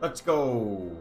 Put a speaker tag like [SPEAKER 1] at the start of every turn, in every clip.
[SPEAKER 1] Let's go.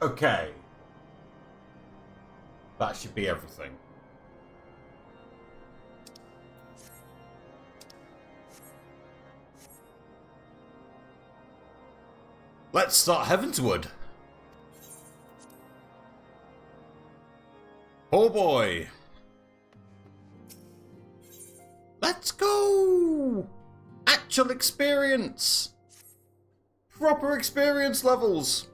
[SPEAKER 1] Okay. That should be everything. Let's start Heavensward. Oh boy. Let's go. Actual experience. Proper experience levels.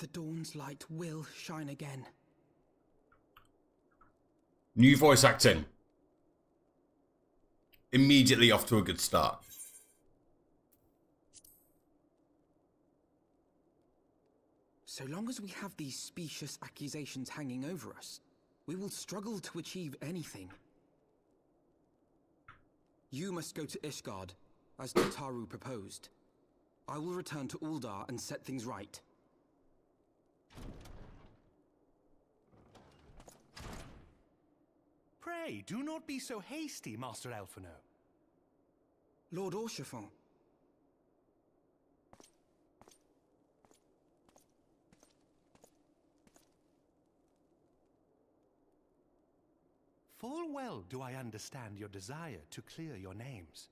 [SPEAKER 2] The dawn's light will shine again.
[SPEAKER 1] New voice acting. Immediately off to a good start.
[SPEAKER 2] So long as we have these specious accusations hanging over us, we will struggle to achieve anything. You must go to Ishgard, as Tataru proposed. I will return to Uldar and set things right.
[SPEAKER 3] Pray, do not be so hasty, Master Alphinaud.
[SPEAKER 2] Lord Orchiffon.
[SPEAKER 3] Full well do I understand your desire to clear your names.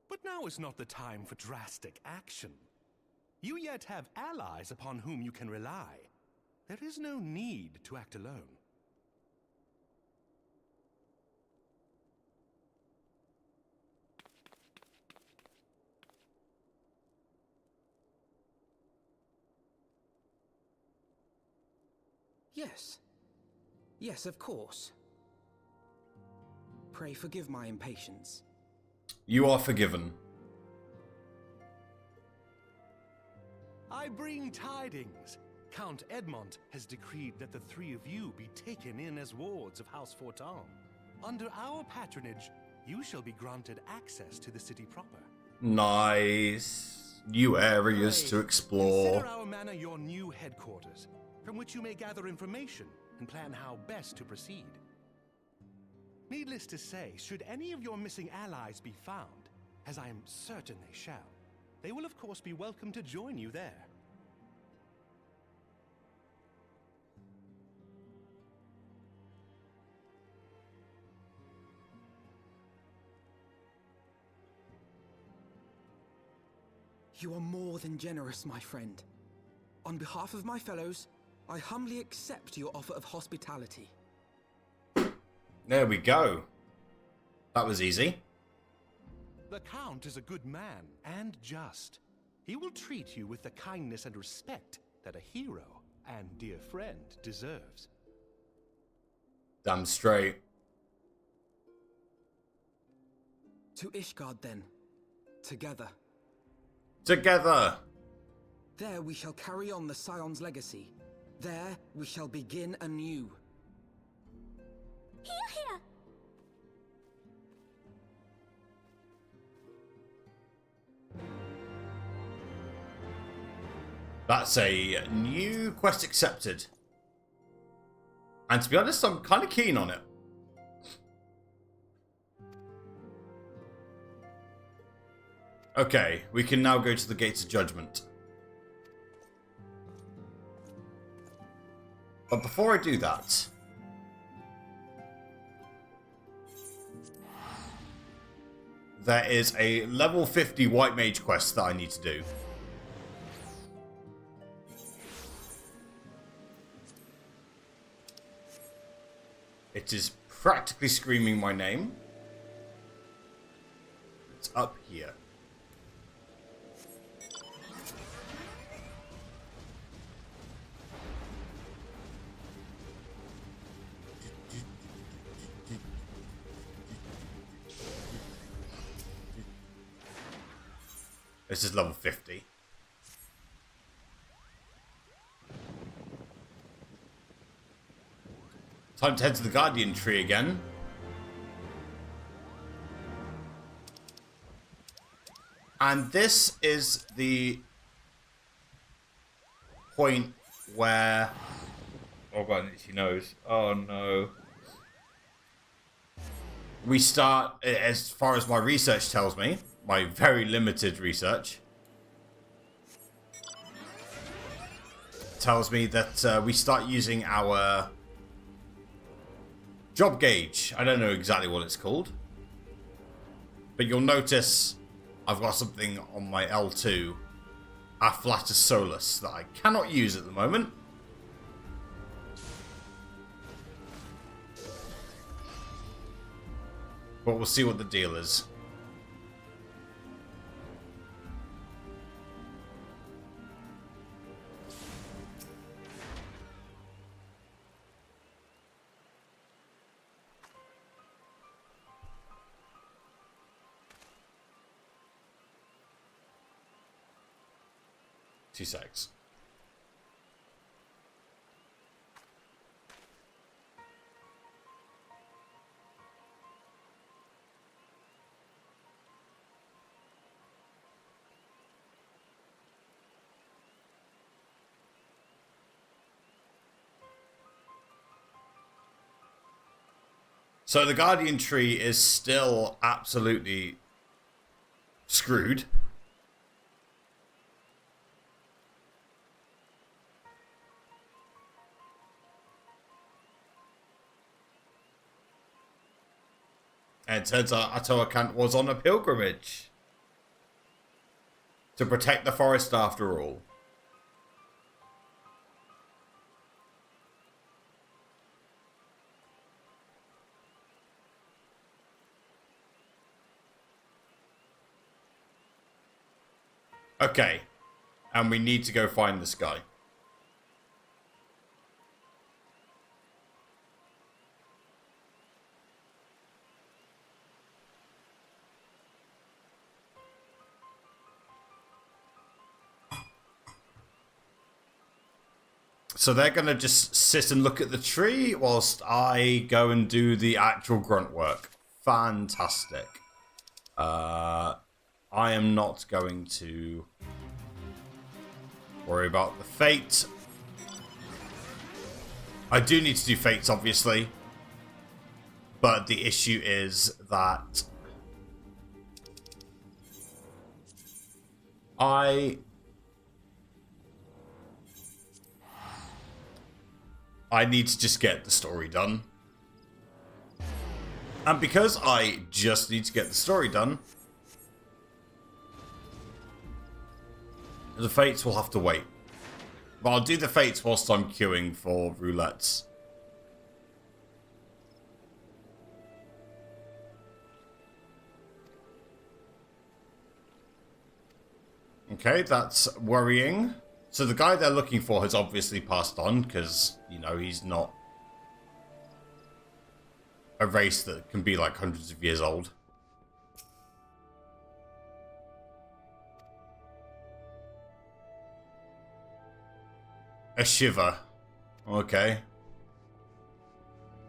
[SPEAKER 3] But now is not the time for drastic action. You yet have allies upon whom you can rely. There is no need to act alone.
[SPEAKER 2] Yes. Yes, of course. Pray forgive my impatience.
[SPEAKER 1] You are forgiven.
[SPEAKER 3] I bring tidings. Count Edmond has decreed that the three of you be taken in as wards of House Fortin. Under our patronage, you shall be granted access to the city proper.
[SPEAKER 1] Nice. New areas to explore.
[SPEAKER 3] Consider our manor your new headquarters, from which you may gather information and plan how best to proceed. Needless to say, should any of your missing allies be found, as I am certain they shall, they will of course be welcome to join you there.
[SPEAKER 2] You are more than generous, my friend. On behalf of my fellows, I humbly accept your offer of hospitality.
[SPEAKER 1] There we go. That was easy.
[SPEAKER 3] The Count is a good man and just. He will treat you with the kindness and respect that a hero and dear friend deserves.
[SPEAKER 1] Damn straight.
[SPEAKER 2] To Ishgard, then. Together.
[SPEAKER 1] Together.
[SPEAKER 2] There we shall carry on the Scion's legacy. There we shall begin anew.
[SPEAKER 4] Here, here!
[SPEAKER 1] That's a new quest accepted. And to be honest, I'm kind of keen on it. Okay, we can now go to the Gates of Judgment. But before I do that, there is a level 50 White Mage quest that I need to do. It is practically screaming my name. It's up here. This is level 50. Time to head to the Guardian Tree again. And this is the point where... Oh god, she knows. Oh no. We start, as far as my research tells me, my very limited research tells me that we start using our job gauge. I don't know exactly what it's called, but you'll notice I've got something on my L2, Afflatus Solus, that I cannot use at the moment. But we'll see what the deal is. Two secs. So the Guardian Tree is still absolutely screwed. And it turns out Atoakant was on a pilgrimage to protect the forest after all. Okay. And we need to go find this guy. So they're going to just sit and look at the tree whilst I go and do the actual grunt work. Fantastic. I am not going to worry about the fate. I do need to do fates, obviously. But the issue is that I need to just get the story done. And because I just need to get the story done, the fates will have to wait. But I'll do the fates whilst I'm queuing for roulettes. Okay, that's worrying. So the guy they're looking for has obviously passed on because, you know, he's not a race that can be like hundreds of years old. A shiver. Okay.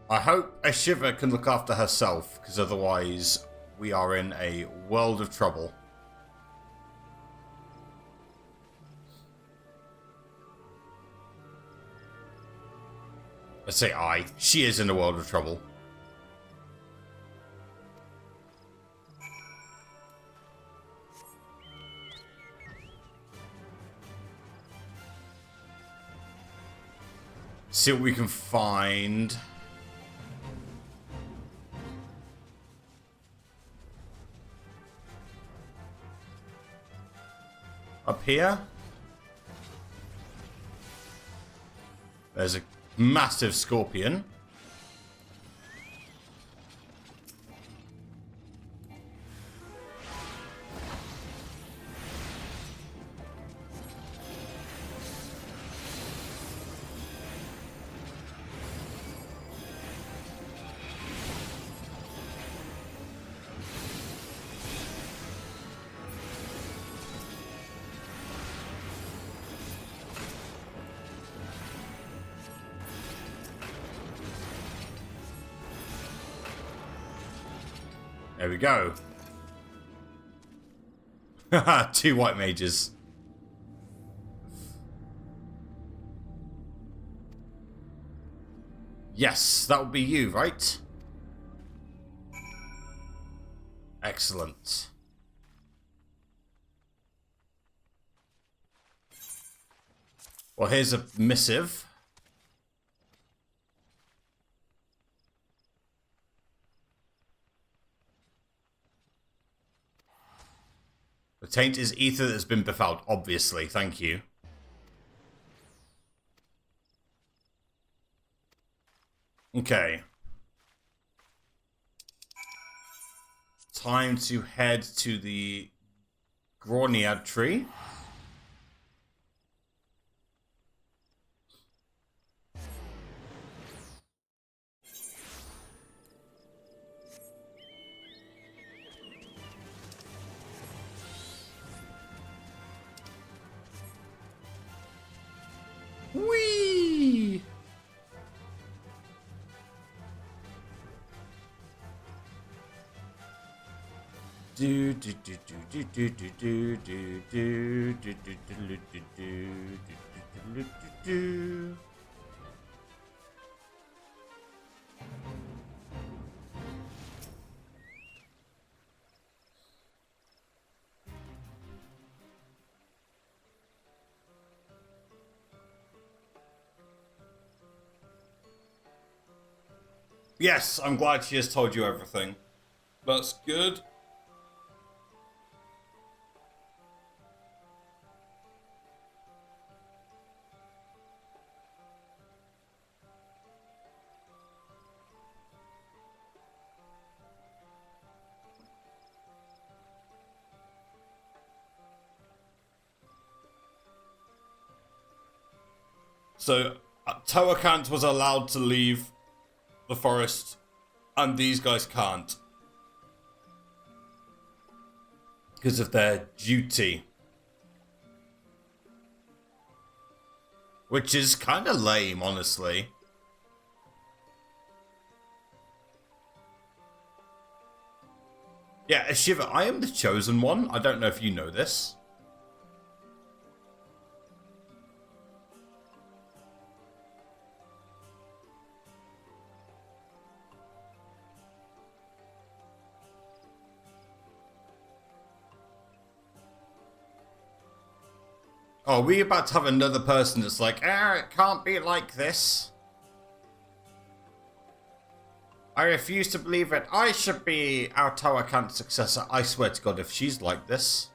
[SPEAKER 1] I hope a shiver can look after herself, because otherwise we are in a world of trouble. I say I. She is in a world of trouble. See what we can find. Up here. There's a massive scorpion. There we go. Haha, 2 white mages. Yes, that would be you, right? Excellent. Well, here's a missive. The taint is ether that has been befouled, obviously. Thank you. Okay. Time to head to the Groniad tree. Whee! Do do do do do do do do do do do do do do. Yes, I'm glad she has told you everything. That's good. So Toakant was allowed to leave the forest, and these guys can't. Because of their duty. Which is kind of lame, honestly. Yeah, Shiva, I am the chosen one. I don't know if you know this. Oh, are we about to have another person that's like, it can't be like this. I refuse to believe it. I should be our Toakant successor. I swear to God, if she's like this.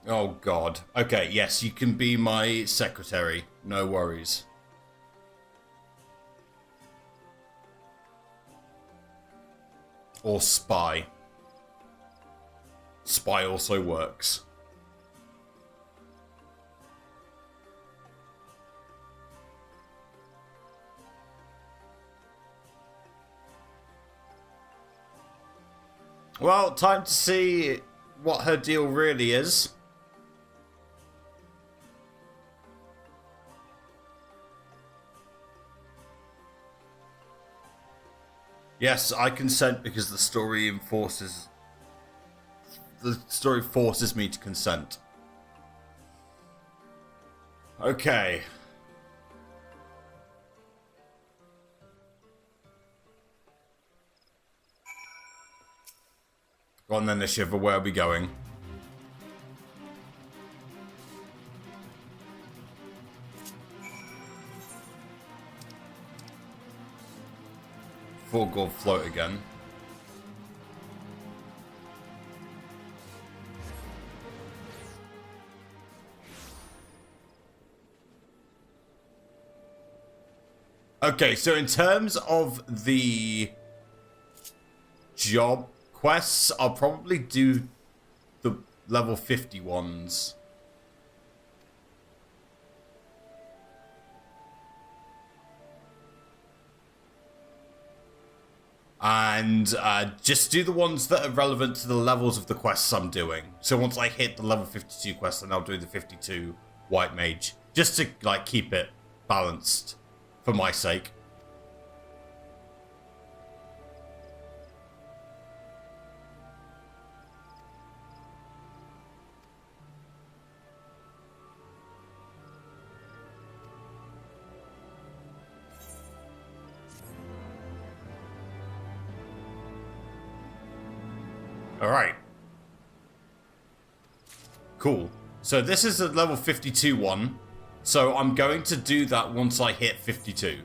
[SPEAKER 1] Oh, God. Okay, yes, you can be my secretary. No worries. Or spy. Spy also works. Well, time to see what her deal really is. Yes, I consent because the story enforces... The story forces me to consent. Okay. Go on then, Shiva, where are we going? Full gold float again. Okay, so in terms of the job quests, I'll probably do the level 50 ones. And just do the ones that are relevant to the levels of the quests I'm doing. So once I hit the level 52 quest, then I'll do the 52 White Mage. Just to like keep it balanced for my sake. Alright. Cool. So this is a level 52 one. So I'm going to do that once I hit 52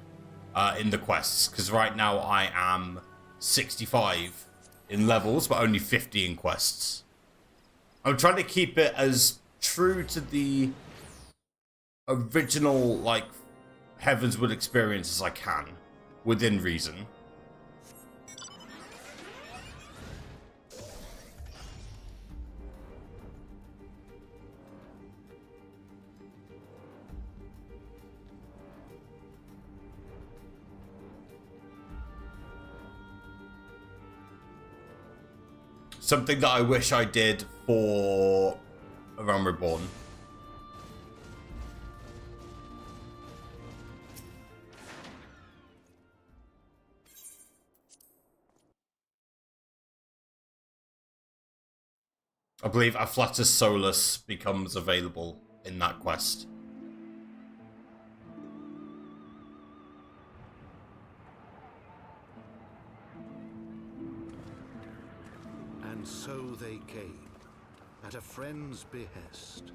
[SPEAKER 1] in the quests. Because right now I am 65 in levels, but only 50 in quests. I'm trying to keep it as true to the original, like, Heavensward experience as I can, within reason. Something that I wish I did for A Realm Reborn. I believe Afflatus Solus becomes available in that quest.
[SPEAKER 4] And so they came, at a friend's behest.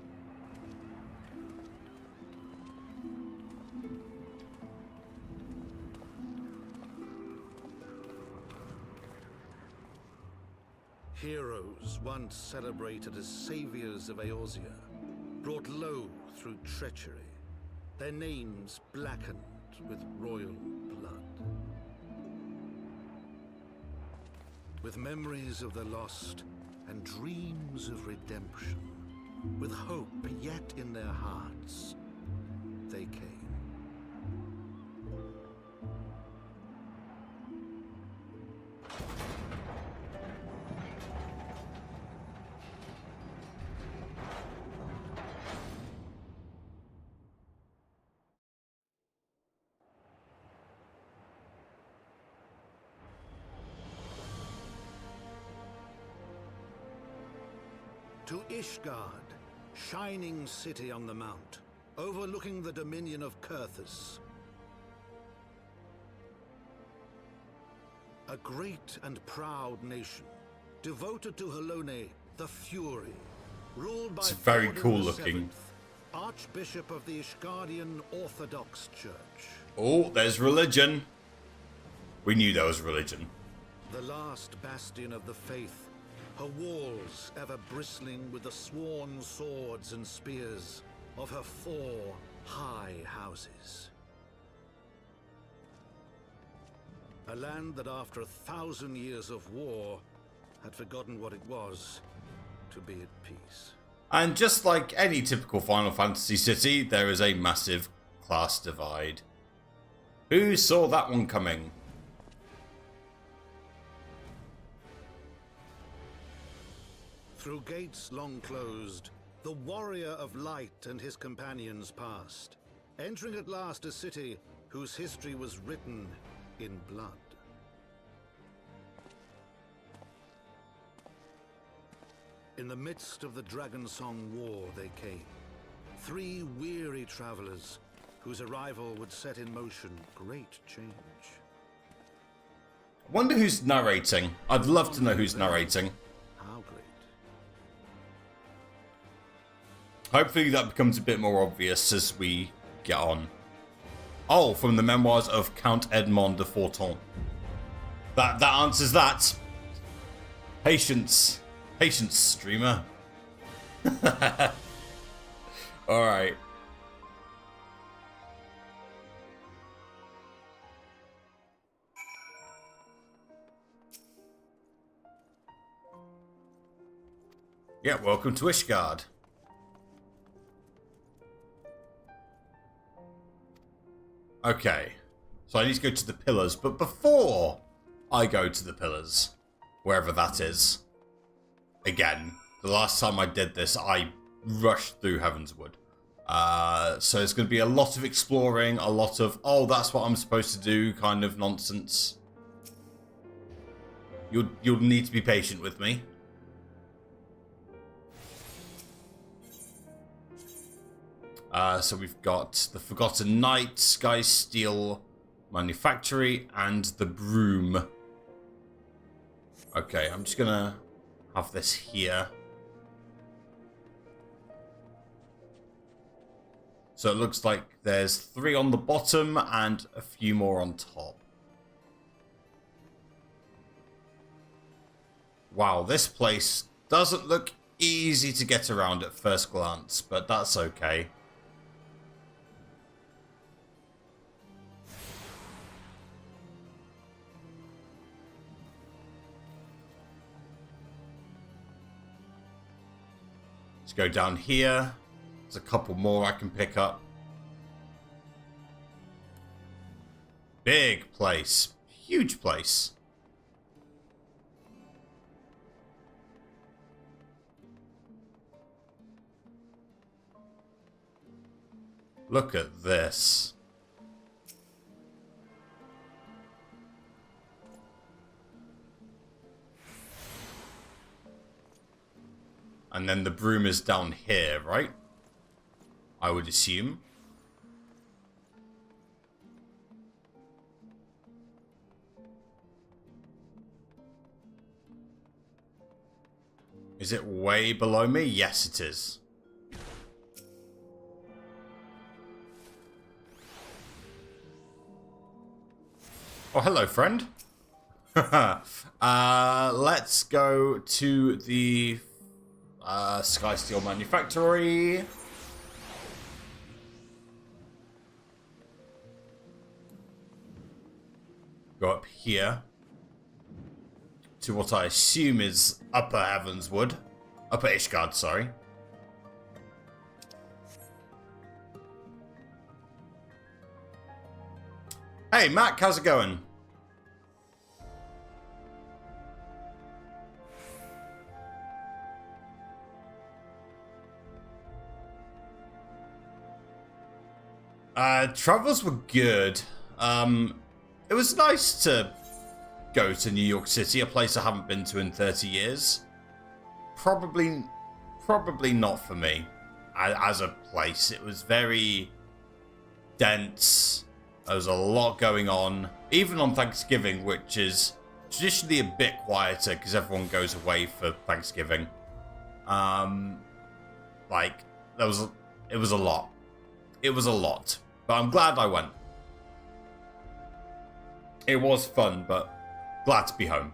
[SPEAKER 4] Heroes once celebrated as saviors of Eorzea, brought low through treachery, their names blackened with royal blood. with memories of the lost and dreams of redemption, with hope yet in their hearts, they came. To Ishgard, shining city on the mount, overlooking the dominion of Kurthus. A great and proud nation, devoted to Helone, the Fury, ruled by
[SPEAKER 1] It's very
[SPEAKER 4] Thordan
[SPEAKER 1] cool
[SPEAKER 4] the
[SPEAKER 1] looking.
[SPEAKER 4] Seventh, Archbishop of the Ishgardian Orthodox Church.
[SPEAKER 1] Oh, there's religion. We knew there was religion.
[SPEAKER 4] The last bastion of the faith, her walls ever bristling with the sworn swords and spears of her 4 high houses. A land that after 1,000 years of war had forgotten what it was to be at peace.
[SPEAKER 1] And just like any typical Final Fantasy city, there is a massive class divide. Who saw that one coming?
[SPEAKER 4] Through gates long closed, the warrior of light and his companions passed, entering at last a city whose history was written in blood. In the midst of the Dragonsong War they came, 3 weary travelers whose arrival would set in motion great change.
[SPEAKER 1] I wonder who's narrating. I'd love to know who's narrating.
[SPEAKER 4] How great.
[SPEAKER 1] Hopefully that becomes a bit more obvious as we get on. Oh, from the memoirs of Count Edmond de Forton. That answers that. Patience. Patience, streamer. Alright. Yeah, welcome to Ishgard. Okay, so I need to go to the pillars, but before I go to the pillars, wherever that is, again, the last time I did this, I rushed through Heavensward. So it's going to be a lot of exploring, a lot of, oh, that's what I'm supposed to do kind of nonsense. You'll need to be patient with me. So we've got the Forgotten Knight, Sky Steel Manufactory, and the Broom. Okay, I'm just gonna have this here. So it looks like there's 3 on the bottom and a few more on top. Wow, this place doesn't look easy to get around at first glance, but that's okay. Let's go down here. There's a couple more I can pick up. Big place. Huge place. Look at this. And then the Broom is down here, right? I would assume. Is it way below me? Yes, it is. Oh, hello, friend. Let's go to the Sky Steel Manufactory. Go up here to what I assume is Upper Heavensward. Upper Ishgard, sorry. Hey, Mac, how's it going? Travels were good. It was nice to go to New York City, a place I haven't been to in 30 years. Probably not for me as a place. It was very dense. There was a lot going on, even on Thanksgiving, which is traditionally a bit quieter because everyone goes away for Thanksgiving. Like it was a lot. It was a lot, but I'm glad I went. It was fun, but glad to be home.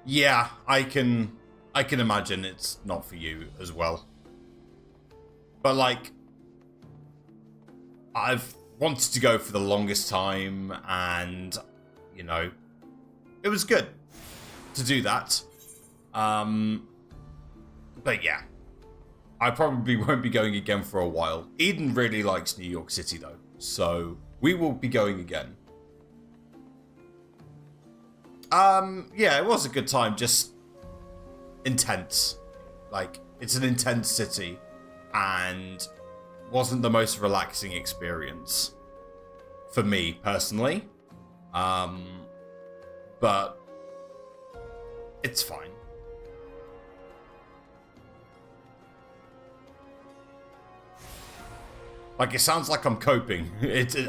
[SPEAKER 1] Yeah, I can imagine it's not for you as well. But like, I've wanted to go for the longest time, and you know, it was good to do that. But yeah, I probably won't be going again for a while. Eden really likes New York City though, so we will be going again. Yeah, it was a good time, just intense. Like, it's an intense city, and wasn't the most relaxing experience for me personally. But it's fine. Like, it sounds like I'm coping.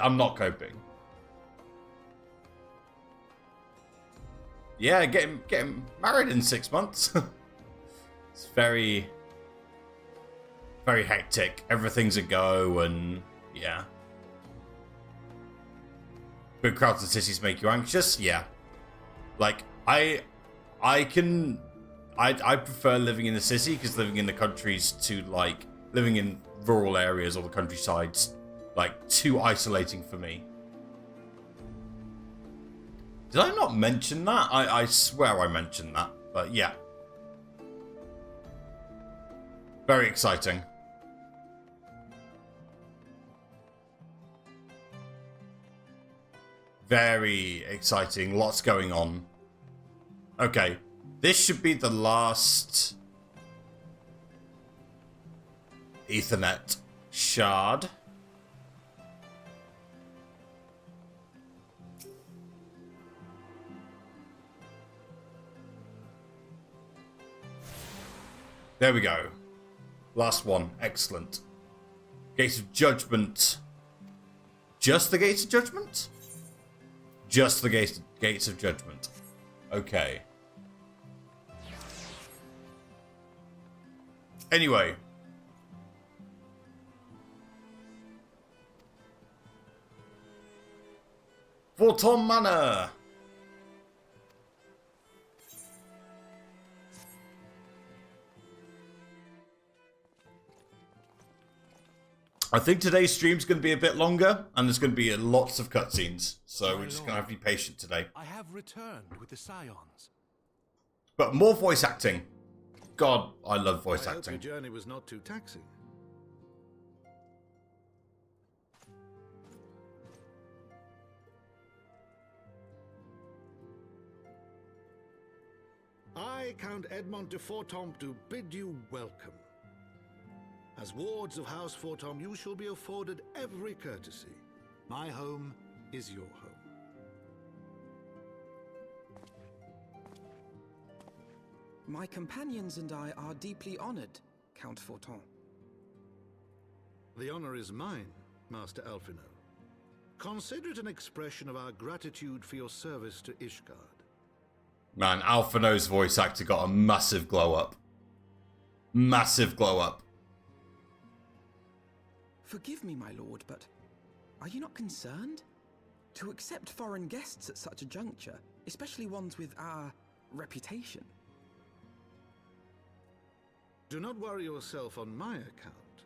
[SPEAKER 1] I'm not coping. Yeah, getting married in 6 months. It's very, very hectic. Everything's a go, and yeah. Big crowds and cities make you anxious. Yeah, like I prefer living in the city because living in the country's too, like, living in rural areas or the countryside's like too isolating for me. Did I not mention that? I swear I mentioned that, but yeah. Very exciting. Very exciting. Lots going on. Okay. This should be the last Ethernet shard. There we go. Last one. Excellent. Gates of Judgment. Just the Gates of Judgment? Just the Gates of Judgment. Okay. Anyway. Vorton Manor. I think today's stream's going to be a bit longer, and there's going to be lots of cutscenes, so we're just going to have to be patient today.
[SPEAKER 3] I have returned with the Scions.
[SPEAKER 1] But more voice acting. God, I love voice acting.
[SPEAKER 4] I hope your journey was not too taxing. I, Count Edmond de Fortomp, do bid you welcome. As wards of House Fortomp, you shall be afforded every courtesy. My home is your home.
[SPEAKER 2] My companions and I are deeply honored, Count Fortomp.
[SPEAKER 4] The honor is mine, Master Alphinaud. Consider it an expression of our gratitude for your service to Ishgard.
[SPEAKER 1] Man, Alphinaud's voice actor got a massive glow up. Massive glow up.
[SPEAKER 2] Forgive me, my lord, but are you not concerned? To accept foreign guests at such a juncture, especially ones with our reputation.
[SPEAKER 4] Do not worry yourself on my account.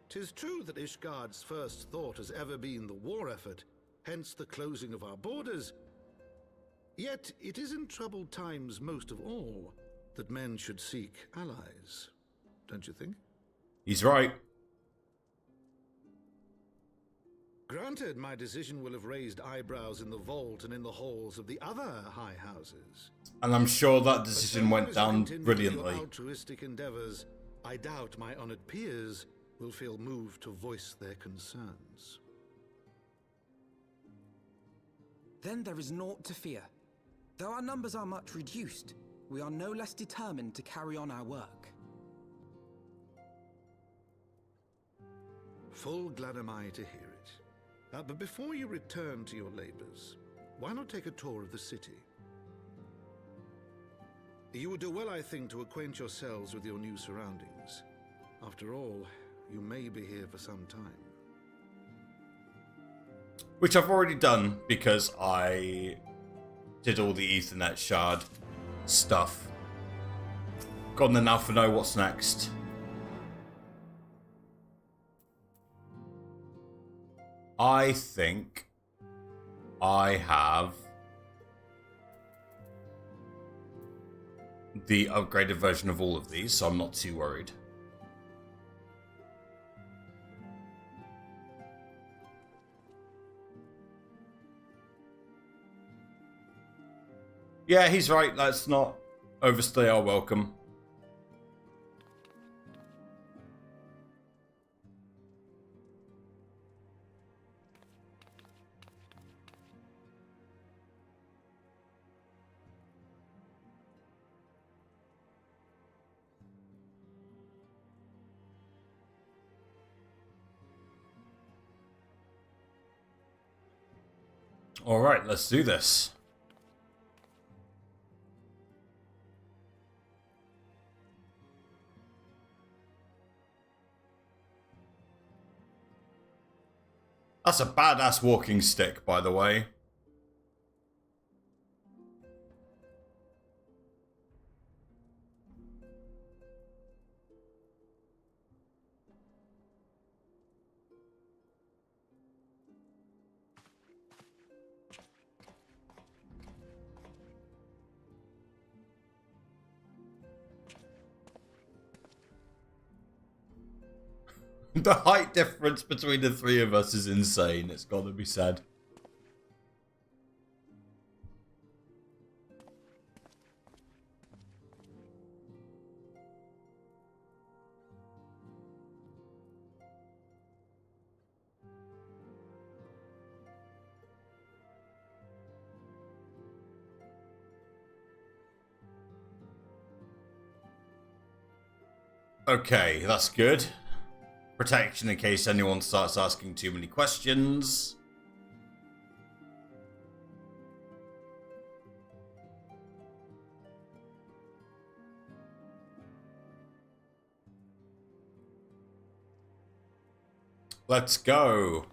[SPEAKER 4] 'Tis true that Ishgard's first thought has ever been the war effort, hence the closing of our borders. Yet it is in troubled times most of all that men should seek allies, don't you think?
[SPEAKER 1] He's right.
[SPEAKER 4] Granted, my decision will have raised eyebrows in the vault and in the halls of the other high houses.
[SPEAKER 1] And I'm sure that decision went down brilliantly.
[SPEAKER 4] Altruistic endeavors, I doubt my honored peers will feel moved to voice their concerns.
[SPEAKER 2] Then there is naught to fear. Though our numbers are much reduced, we are no less determined to carry on our work.
[SPEAKER 4] Full glad am I to hear it. But before you return to your labors, why not take a tour of the city? You would do well, I think, to acquaint yourselves with your new surroundings. After all, you may be here for some time.
[SPEAKER 1] Which I've already done because I did all the Ethernet shard stuff. Got on then, Alphinaud, what's next? I think I have the upgraded version of all of these, so I'm not too worried. Yeah, he's right. Let's not overstay our welcome. All right, let's do this. That's a badass walking stick, by the way. The height difference between the three of us is insane, it's got to be said. Okay, that's good. Protection in case anyone starts asking too many questions. Let's go.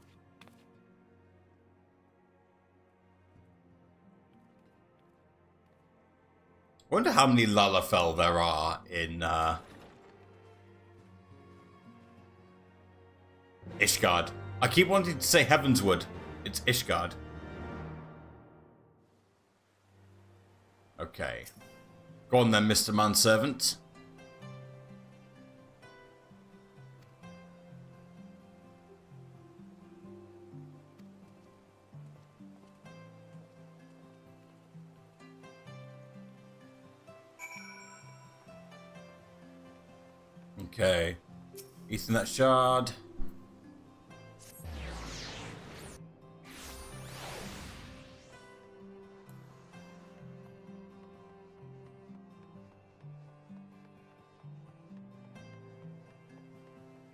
[SPEAKER 1] I wonder how many Lalafell there are in Ishgard. I keep wanting to say Heavensward. It's Ishgard. Okay. Go on then, Mr. Manservant. Okay. Ethernet shard.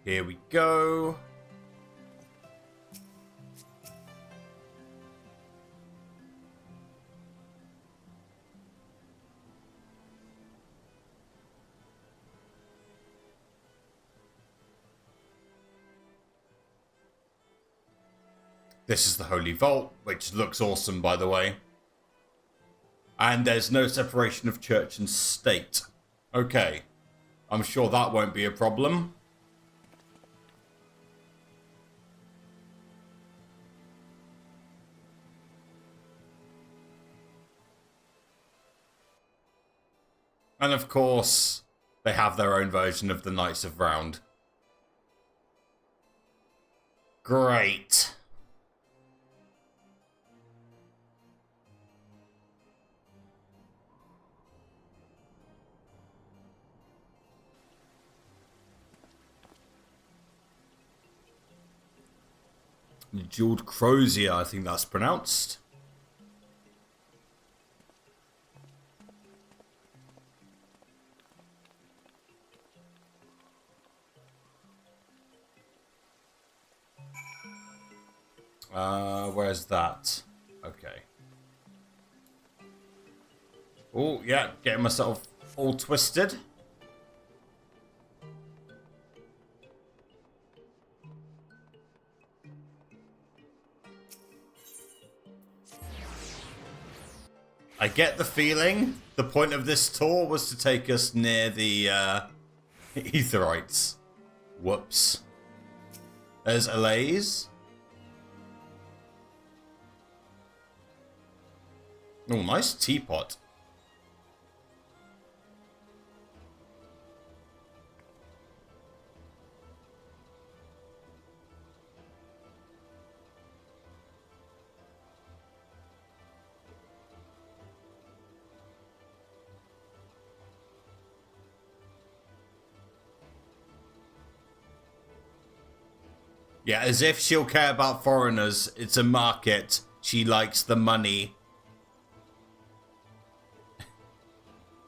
[SPEAKER 1] Here we go. This is the Holy Vault, which looks awesome, by the way. And there's no separation of church and state. Okay. I'm sure that won't be a problem. And of course, they have their own version of the Knights of Round. Great. Jeweled Eorzea, I think that's pronounced. Where's that? Okay. Oh, yeah, getting myself all twisted. I get the feeling the point of this tour was to take us near the Aetherites. Whoops. There's Alaise. Oh, nice teapot. Yeah, as if she'll care about foreigners. It's a market. She likes the money.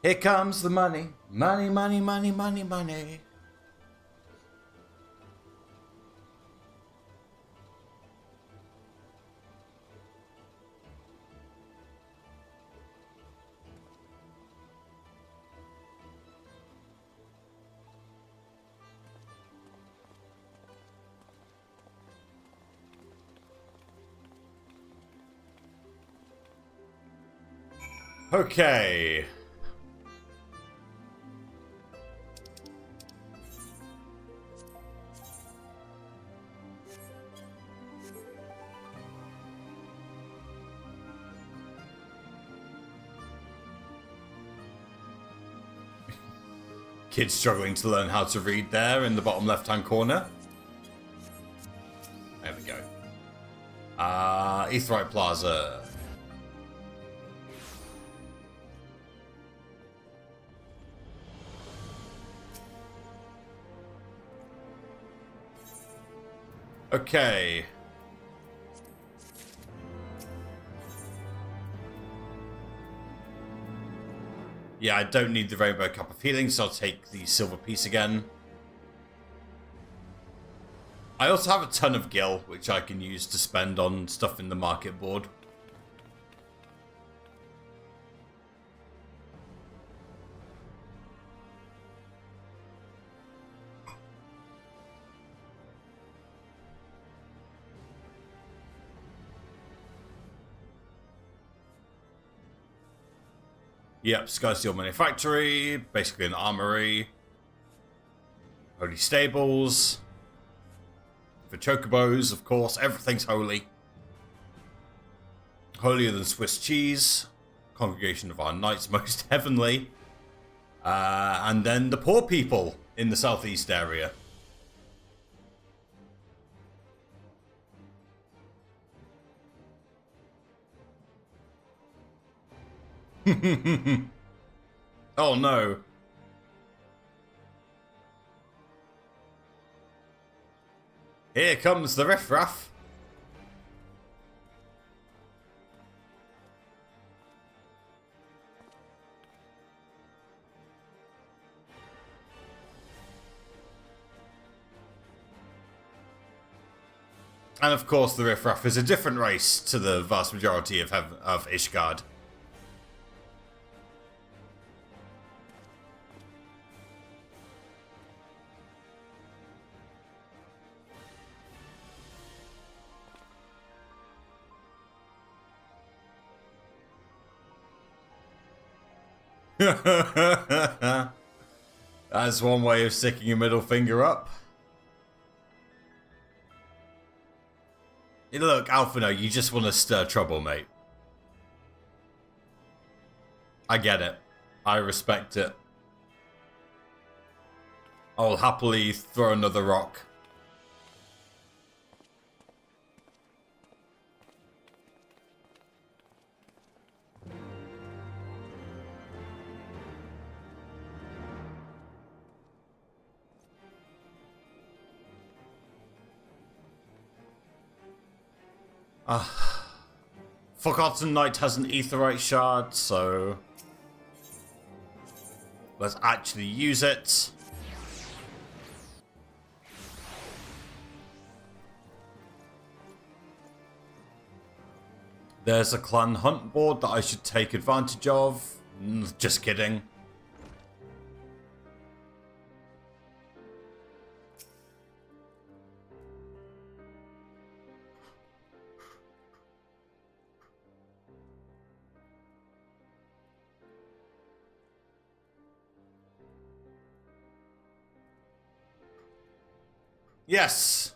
[SPEAKER 1] Here comes the money. Money, money, money, money, money. Okay. Kids struggling to learn how to read there in the bottom left-hand corner. There we go. Aetherite Plaza. Okay. Yeah, I don't need the Rainbow Cup of Healing, so I'll take the silver piece again. I also have a ton of gil, which I can use to spend on stuff in the market board. Yep, Sky Steel Manufactory, basically an armory. Holy Stables. For chocobos, of course, everything's holy. Holier than Swiss cheese. Congregation of our Knights Most Heavenly. And then the poor people in the southeast area. Oh no. Here comes the riffraff. And of course the riffraff is a different race to the vast majority of Ishgard. That's one way of sticking your middle finger up. Hey, look, Alphinaud, you just want to stir trouble, mate. I get it. I respect it. I'll happily throw another rock. Forgotten Knight has an Aetheryte shard, so let's actually use it. There's a clan hunt board that I should take advantage of. Just kidding. Yes.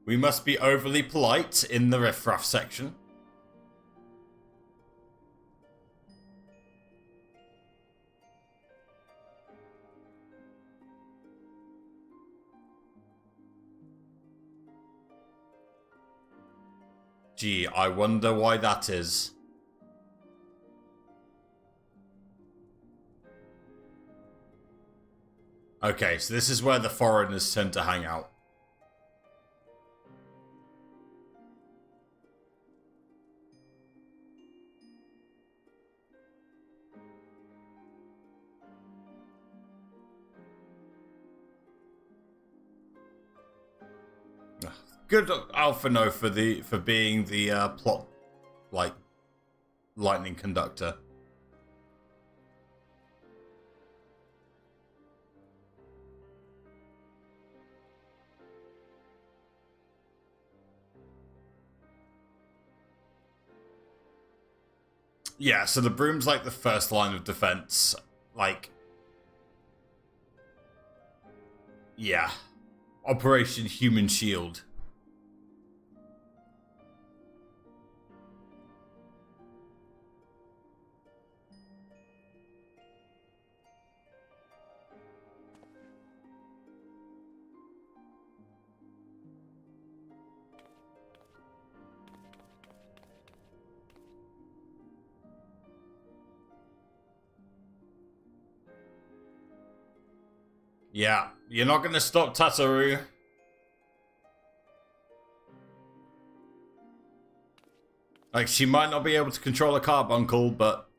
[SPEAKER 1] We must be overly polite in the riffraff section. Gee, I wonder why that is. Okay, so this is where the foreigners tend to hang out. Good Alphinaud for being the plot, like, lightning conductor. Yeah, so the broom's like the first line of defense. Like, yeah. Operation Human Shield. Yeah, you're not going to stop Tataru. Like, she might not be able to control a carbuncle, but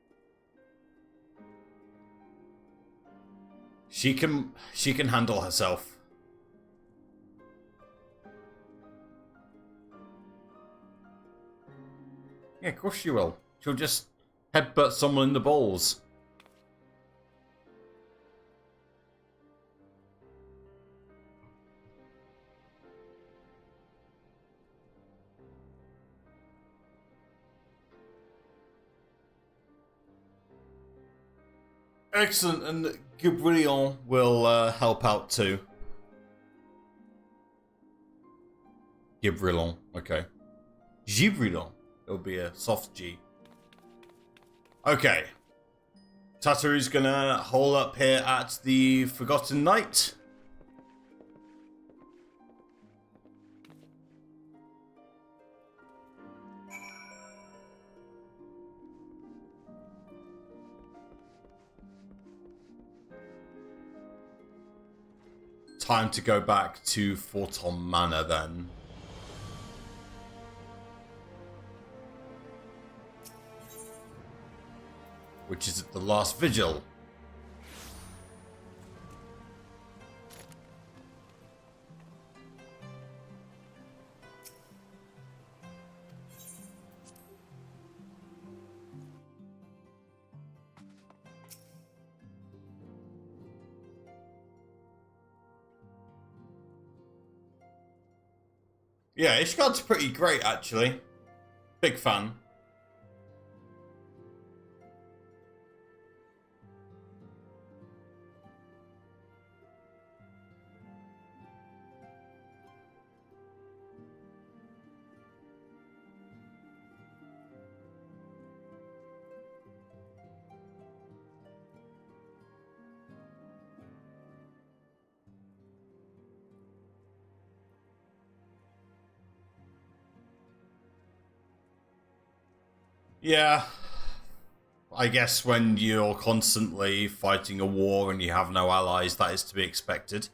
[SPEAKER 1] she can handle herself. Yeah, of course she will. She'll just headbutt someone in the balls. Excellent, and Gabriel will help out too. Gabriel, okay. Gibriel. It'll be a soft G. Okay. Tataru's gonna hole up here at the Forgotten Knight. Time to go back to Forton Manor then. Which is at the last vigil. Yeah, Ishgard's pretty great, actually. Big fan. Yeah. I guess when you're constantly fighting a war and you have no allies, that is to be expected.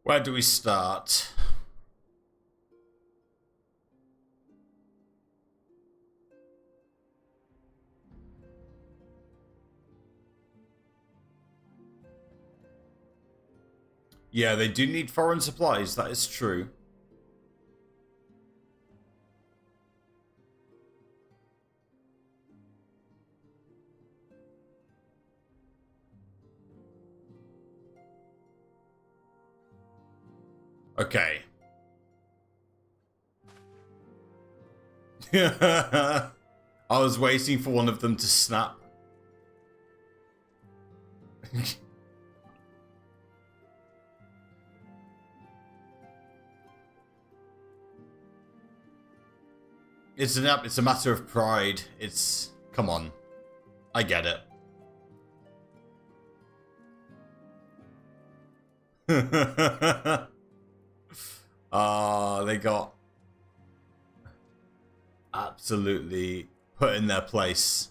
[SPEAKER 1] Where do we start? Yeah, they do need foreign supplies, that is true. Okay. I was waiting for one of them to snap. It's a matter of pride. It's... Come on. I get it. They got absolutely put in their place.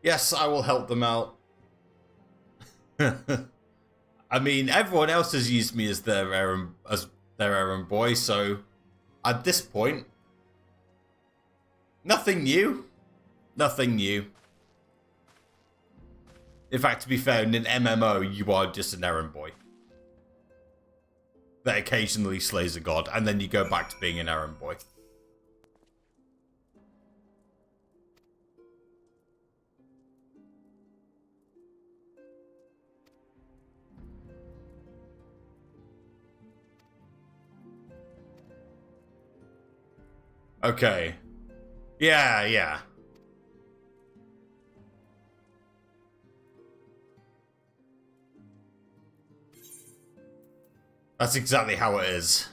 [SPEAKER 1] Yes, I will help them out. I mean, everyone else has used me as their errand boy, so at this point, nothing new. Nothing new. In fact, to be fair, in an MMO, you are just an errand boy that occasionally slays a god, and then you go back to being an errand boy. Okay. Yeah. That's exactly how it is.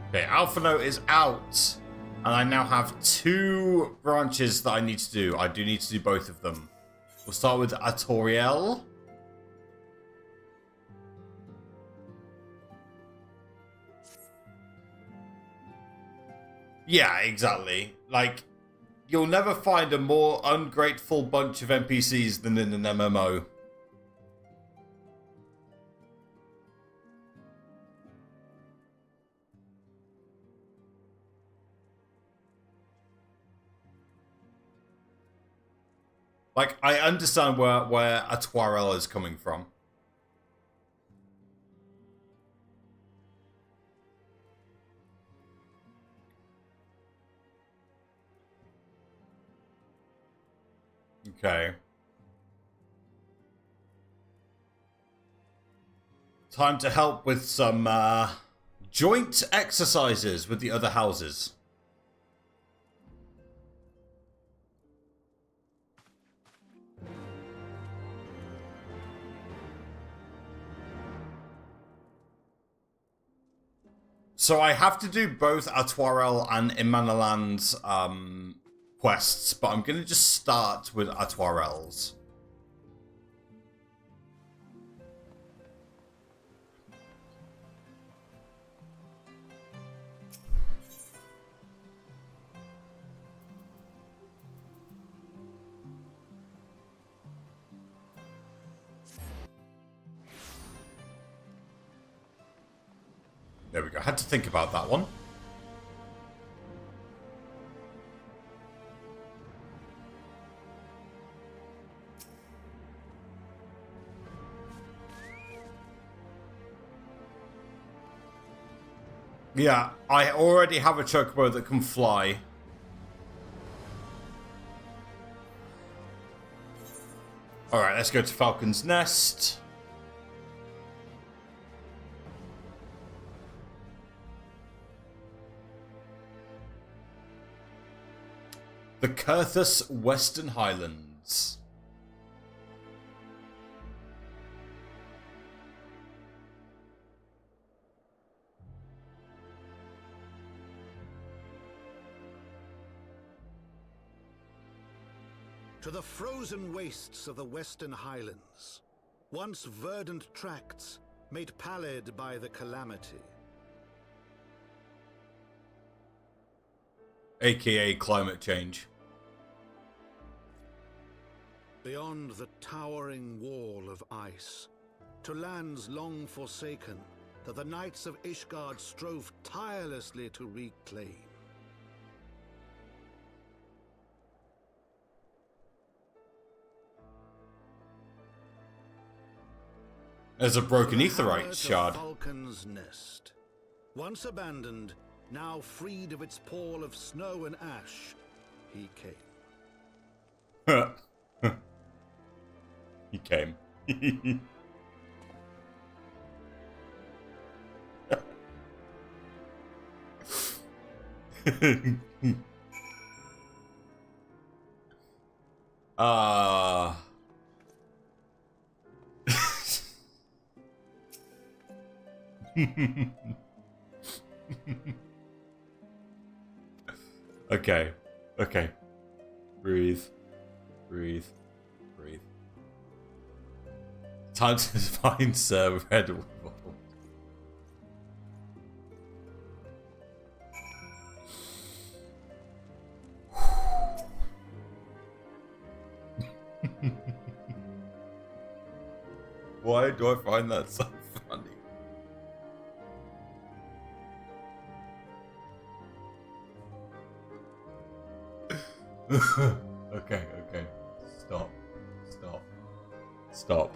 [SPEAKER 1] Okay, Alphinaud is out. And I now have 2 branches that I need to do. I do need to do both of them. We'll start with Artoriel. Yeah, exactly. Like, you'll never find a more ungrateful bunch of NPCs than in an MMO. Like, I understand where Artoriel is coming from. Okay. Time to help with some joint exercises with the other houses. So I have to do both Artoriel and Imanaland's quests, but I'm going to just start with Artoriel's. There we go. I had to think about that one. Yeah, I already have a chocobo that can fly. Alright, let's go to Falcon's Nest. The Curthus Western Highlands.
[SPEAKER 4] To the frozen wastes of the Western Highlands, once verdant tracts made pallid by the calamity.
[SPEAKER 1] AKA climate change.
[SPEAKER 4] Beyond the towering wall of ice, to lands long forsaken that the Knights of Ishgard strove tirelessly to reclaim.
[SPEAKER 1] There's a broken aetherite
[SPEAKER 4] Hammer to
[SPEAKER 1] shard.
[SPEAKER 4] Falcon's Nest. Once abandoned, now freed of its pall of snow and ash, he came.
[SPEAKER 1] He came. Ah. Okay. Okay. Breathe. Breathe. Breathe. Time to find Sir Redwood. Why do I find that so funny? Okay, okay. Stop. Stop. Stop.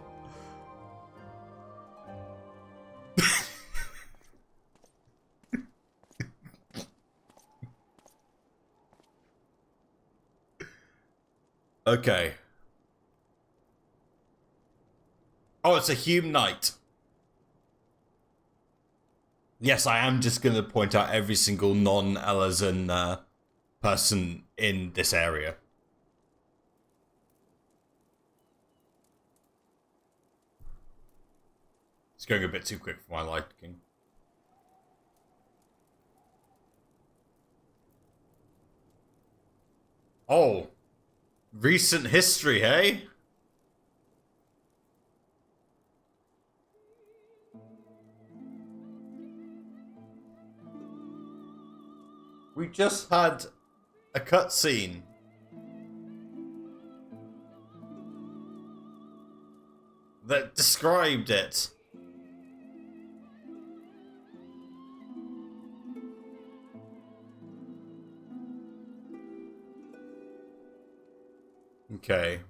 [SPEAKER 1] Okay. Oh, it's a Hume Knight. Yes, I am just going to point out every single non-Elazan person in this area. It's going a bit too quick for my liking. Oh. Recent history, hey? We just had a cutscene. That described it. Okay.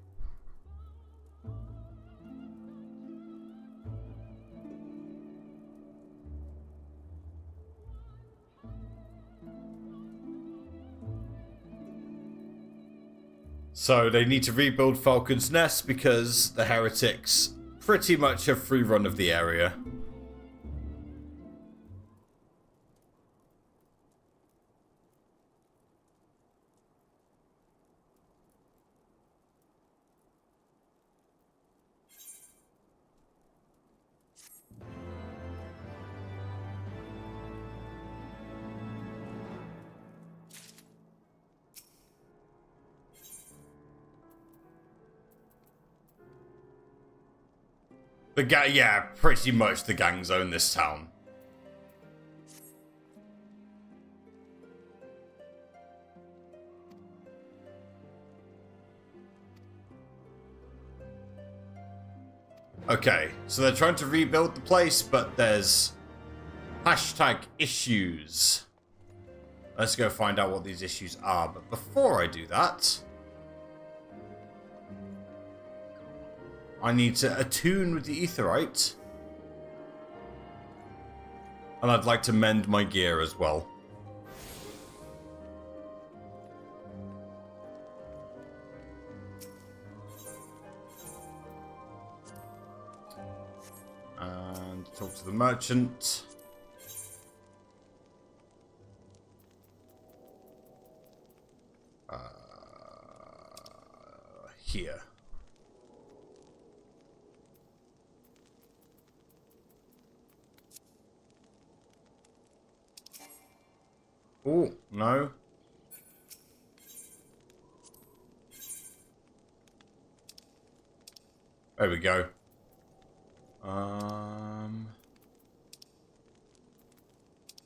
[SPEAKER 1] So they need to rebuild Falcon's Nest because the heretics pretty much have free run of the area. Yeah, pretty much the gangs own this town. Okay, so they're trying to rebuild the place, but there's #issues. Let's go find out what these issues are. But before I do that, I need to attune with the aetherite. And I'd like to mend my gear as well. And talk to the merchant. here. Oh, no. There we go.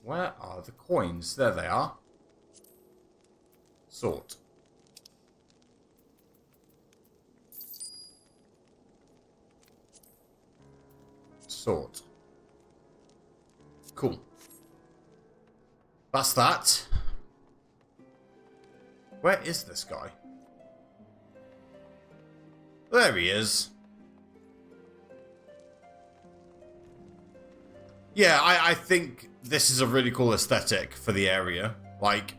[SPEAKER 1] Where are the coins? There they are. Sort. Sort. Cool. That's that. Where is this guy? There he is. Yeah, I think this is a really cool aesthetic for the area. Like,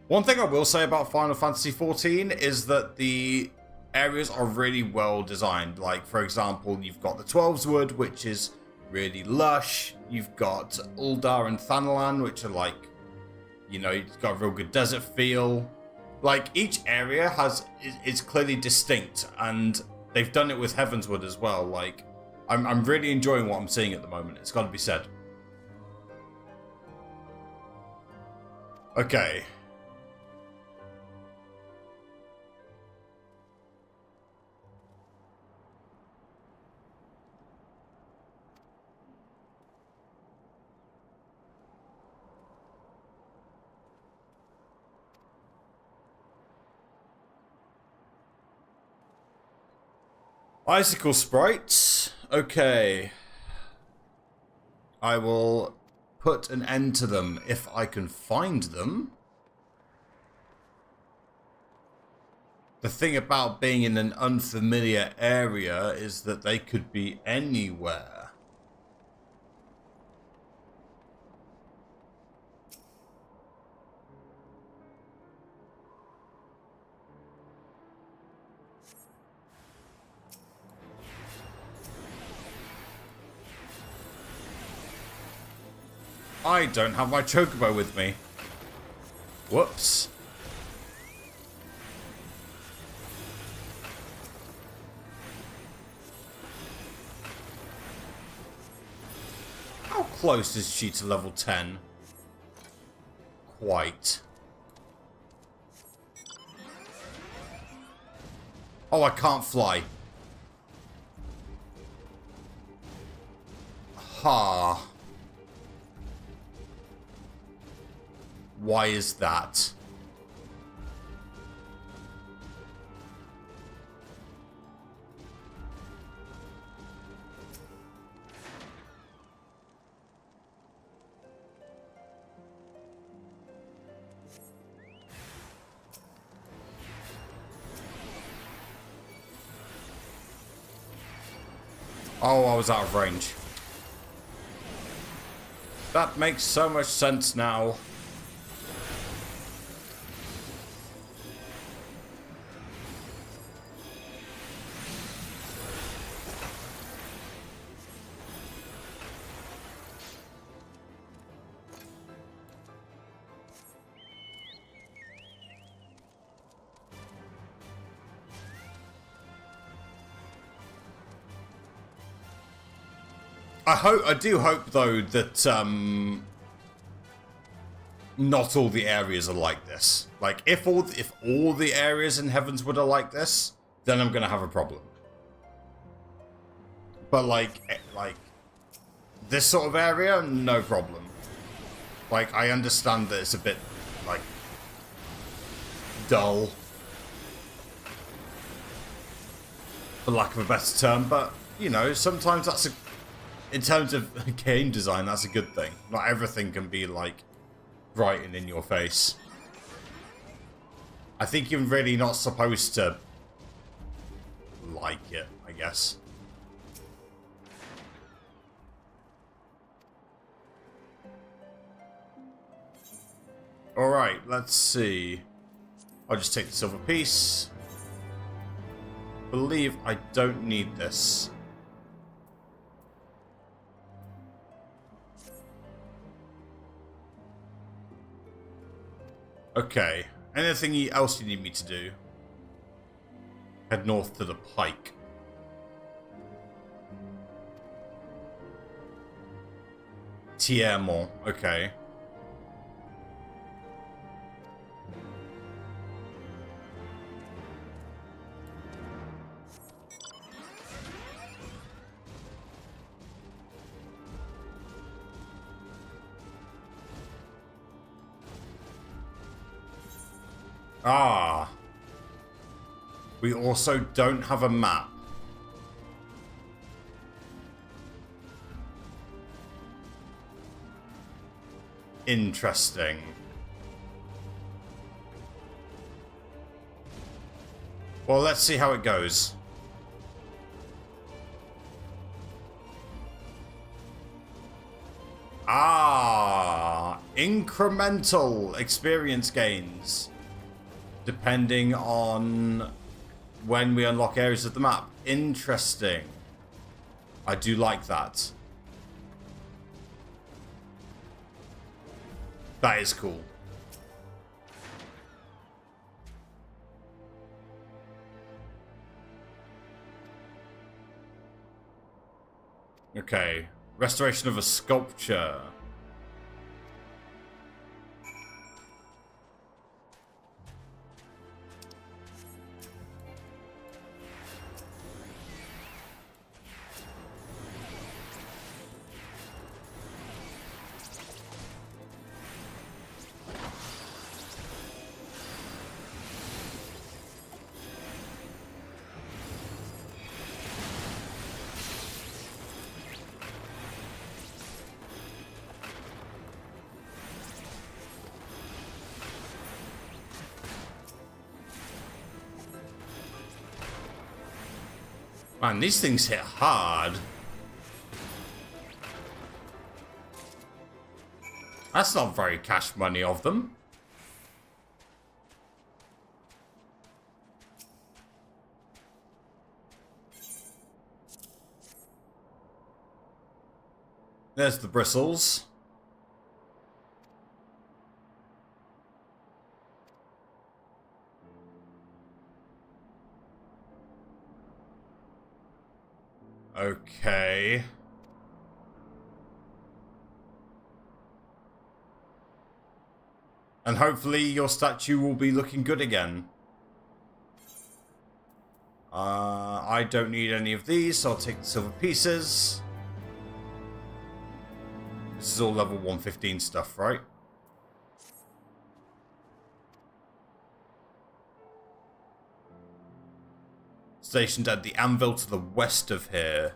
[SPEAKER 1] one thing I will say about Final Fantasy XIV is that the areas are really well designed. Like, for example, you've got the Twelveswood, which is really lush. You've got Uldar and Thanalan, which are like, you know, it's got a real good desert feel. Like, each area is clearly distinct, and they've done it with Heavensward as well. Like, I'm really enjoying what I'm seeing at the moment. It's got to be said. Okay. Icicle sprites. Okay. I will put an end to them if I can find them. The thing about being in an unfamiliar area is that they could be anywhere. I don't have my chocobo with me. Whoops. How close is she to level 10? Quite. Oh, I can't fly. Ha. Why is that? Oh, I was out of range. That makes so much sense now. I do hope though that not all the areas are like this. Like if all the areas in Heavensward are like this, then I'm gonna have a problem. But like this sort of area, no problem. Like I understand that it's a bit like dull, for lack of a better term, but you know, sometimes that's a, in terms of game design, that's a good thing. Not everything can be like bright and in your face. I think you're really not supposed to like it, I guess. Alright, let's see. I'll just take the silver piece. Believe I don't need this. Okay. Anything else you need me to do? Head north to the pike. Tiermont, okay. Ah. We also don't have a map. Interesting. Well, let's see how it goes. Ah, incremental experience gains. Depending on when we unlock areas of the map. Interesting. I do like that. That is cool. Okay. Restoration of a sculpture. Man, these things hit hard. That's not very cash money of them. There's the bristles. Okay. And hopefully your statue will be looking good again. I don't need any of these, so I'll take the silver pieces. This is all level 115 stuff, right? Stationed at the anvil to the west of here.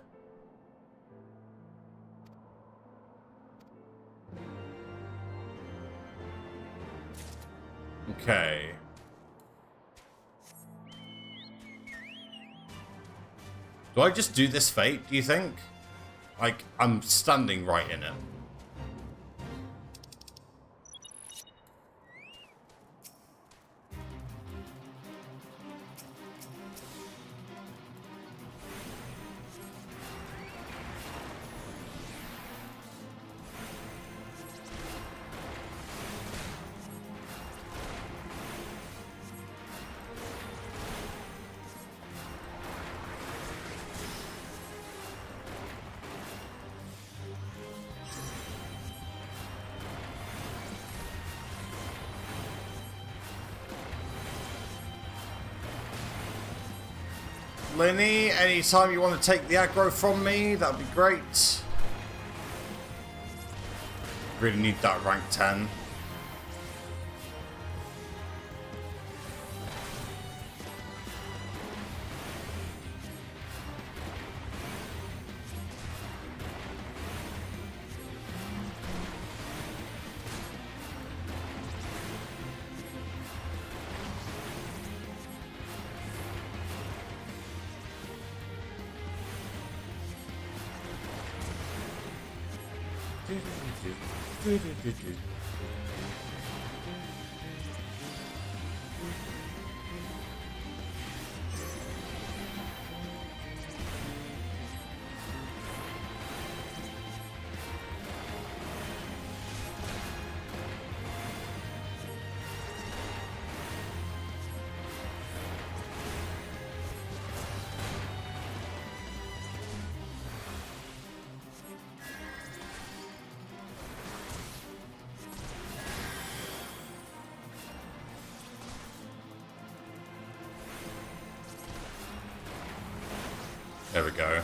[SPEAKER 1] Okay. Do I just do this fate, do you think? Like, I'm standing right in it. Linny, anytime you want to take the aggro from me, that'd be great. Really need that rank 10. There we go.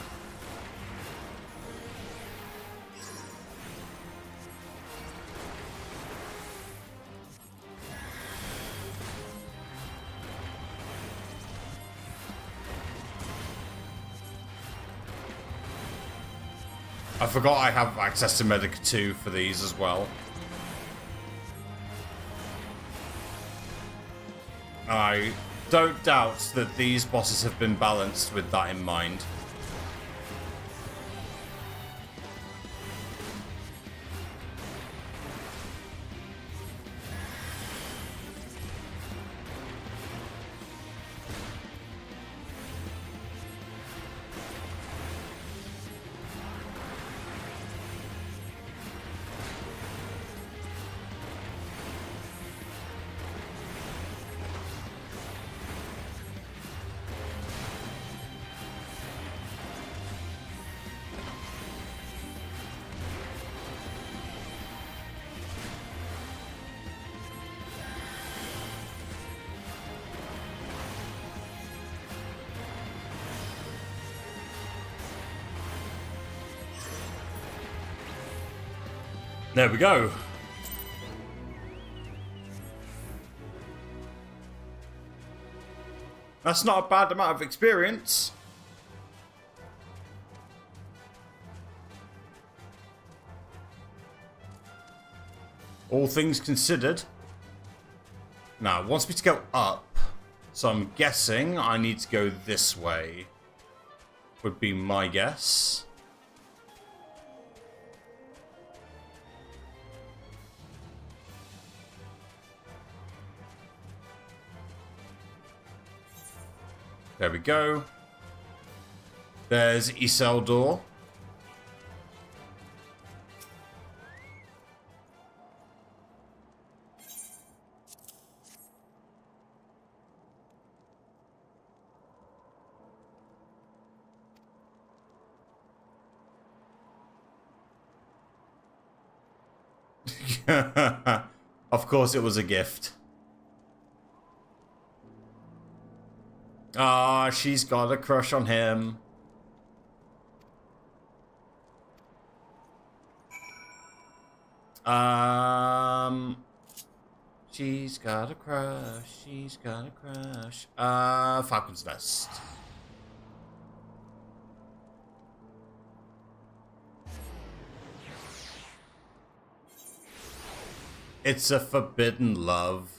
[SPEAKER 1] I forgot I have access to Medic 2 for these as well. I don't doubt that these bosses have been balanced with that in mind. There we go. That's not a bad amount of experience. All things considered. Now, it wants me to go up. So I'm guessing I need to go this way. Would be my guess. There we go. There's Isildur. Of course it was a gift. Ah, she's got a crush on him. She's got a crush. She's got a crush. Falcon's Nest. It's a forbidden love.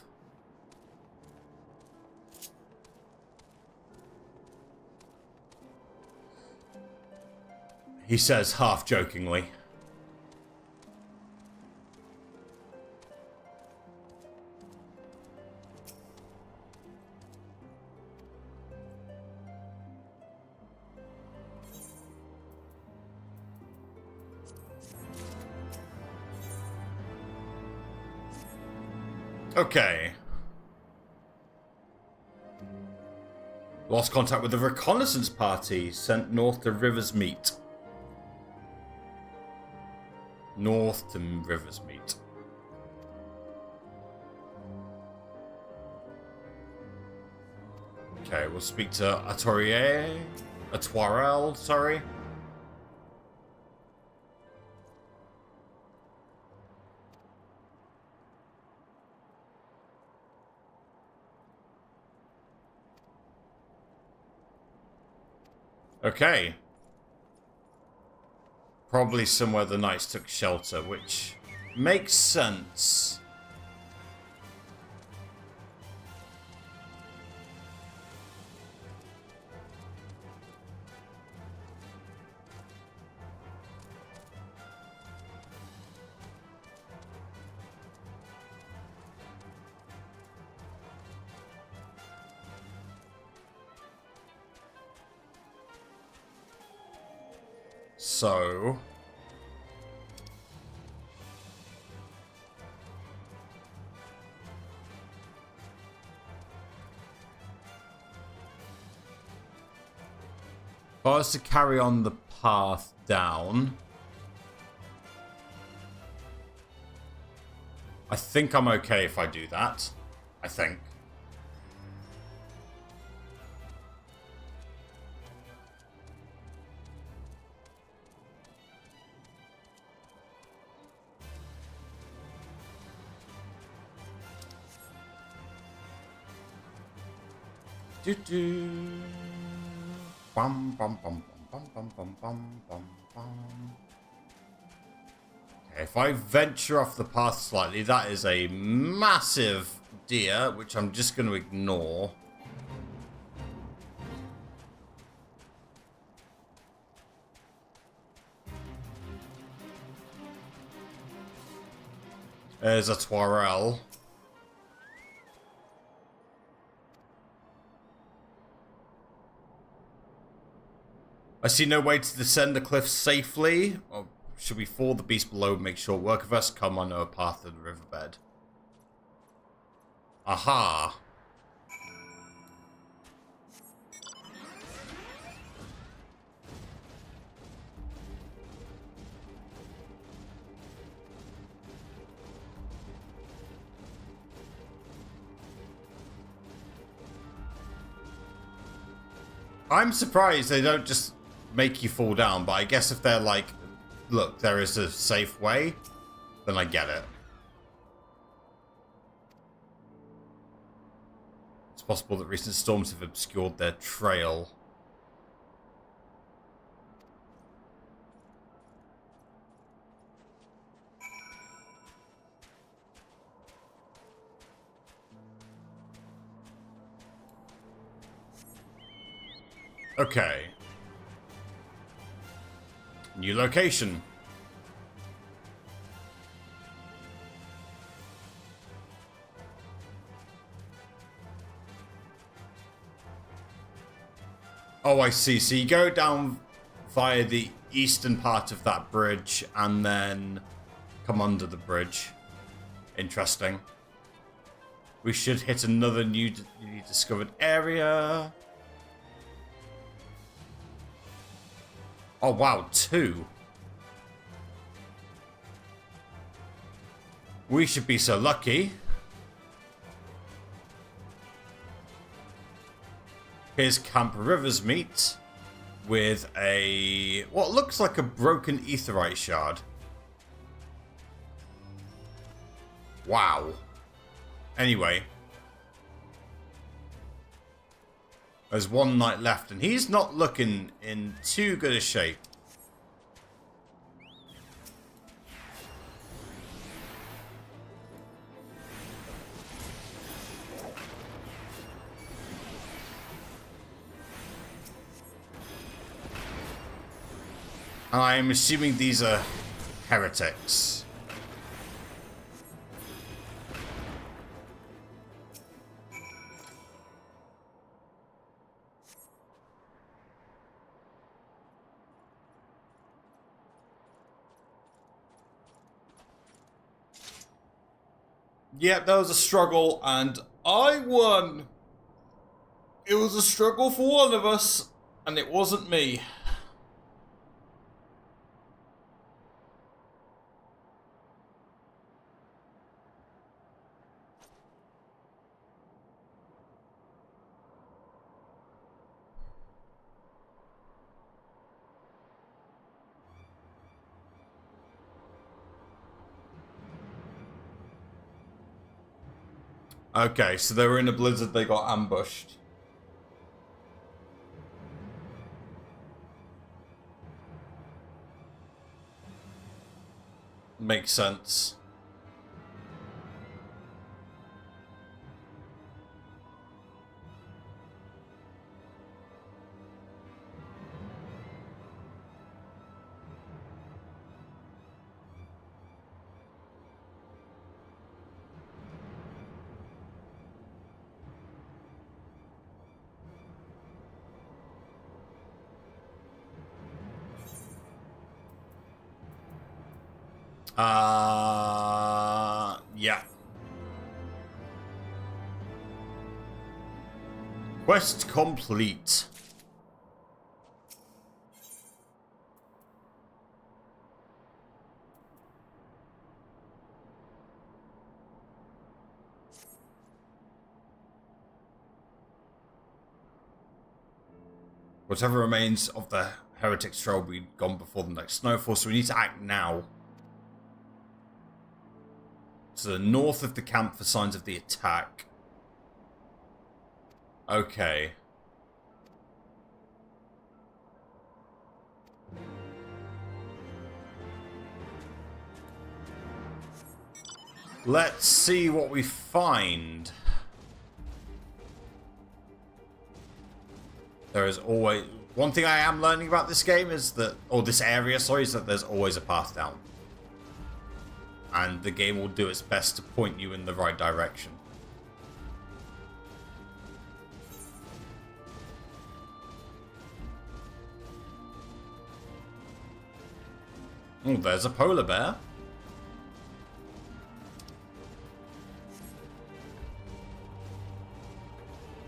[SPEAKER 1] He says half jokingly. Okay. Lost contact with the reconnaissance party sent north to River's Meet. North to River's Meet. Okay, we'll speak to Atuarel, sorry. Okay. Probably somewhere the knights took shelter, which makes sense. So... if I was to carry on the path down... I think I'm okay if I do that. I think. Bum, bum, bum, bum, bum, bum, bum, bum, bum. Okay, if I venture off the path slightly, that is a massive deer, which I'm just going to ignore. There's a Twarell. I see no way to descend the cliff safely. Or should we fall the beast below and make short work of us? Come on, no path to the riverbed. Aha. I'm surprised they don't just make you fall down, but I guess if they're like, look, there is a safe way, then I get it. It's possible that recent storms have obscured their trail. Okay. New location. Oh, I see. So you go down via the eastern part of that bridge and then come under the bridge. Interesting. We should hit another newly discovered area. Oh, wow, 2. We should be so lucky. Here's Camp Rivers meet with a what looks like a broken aetheryte shard. Wow. Anyway. There's one knight left, and he's not looking in too good a shape. I'm assuming these are heretics. Yep, there was a struggle, and I won. It was a struggle for one of us, and it wasn't me. Okay, so they were in a blizzard, they got ambushed. Makes sense. Yeah. Quest complete. Whatever remains of the heretics trail will be gone before the next snowfall, so we need to act now. To the north of the camp for signs of the attack. Okay. Let's see what we find. There is always... One thing I am learning about this game is that... Or this area, sorry, is that there's always a path down. And the game will do its best to point you in the right direction. Oh, there's a polar bear.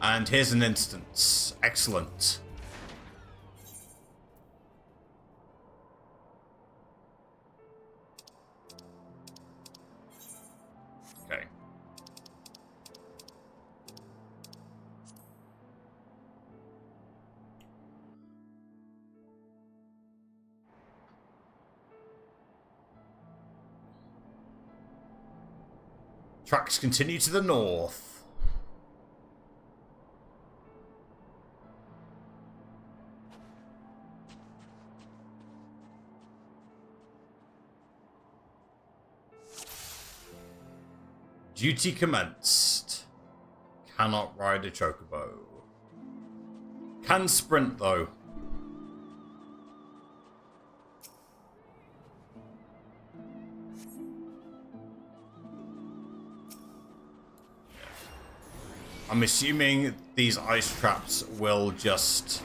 [SPEAKER 1] And here's an instance. Excellent. Okay. Tracks continue to the north. Duty commenced. Cannot ride a chocobo. Can sprint though. I'm assuming these ice traps will just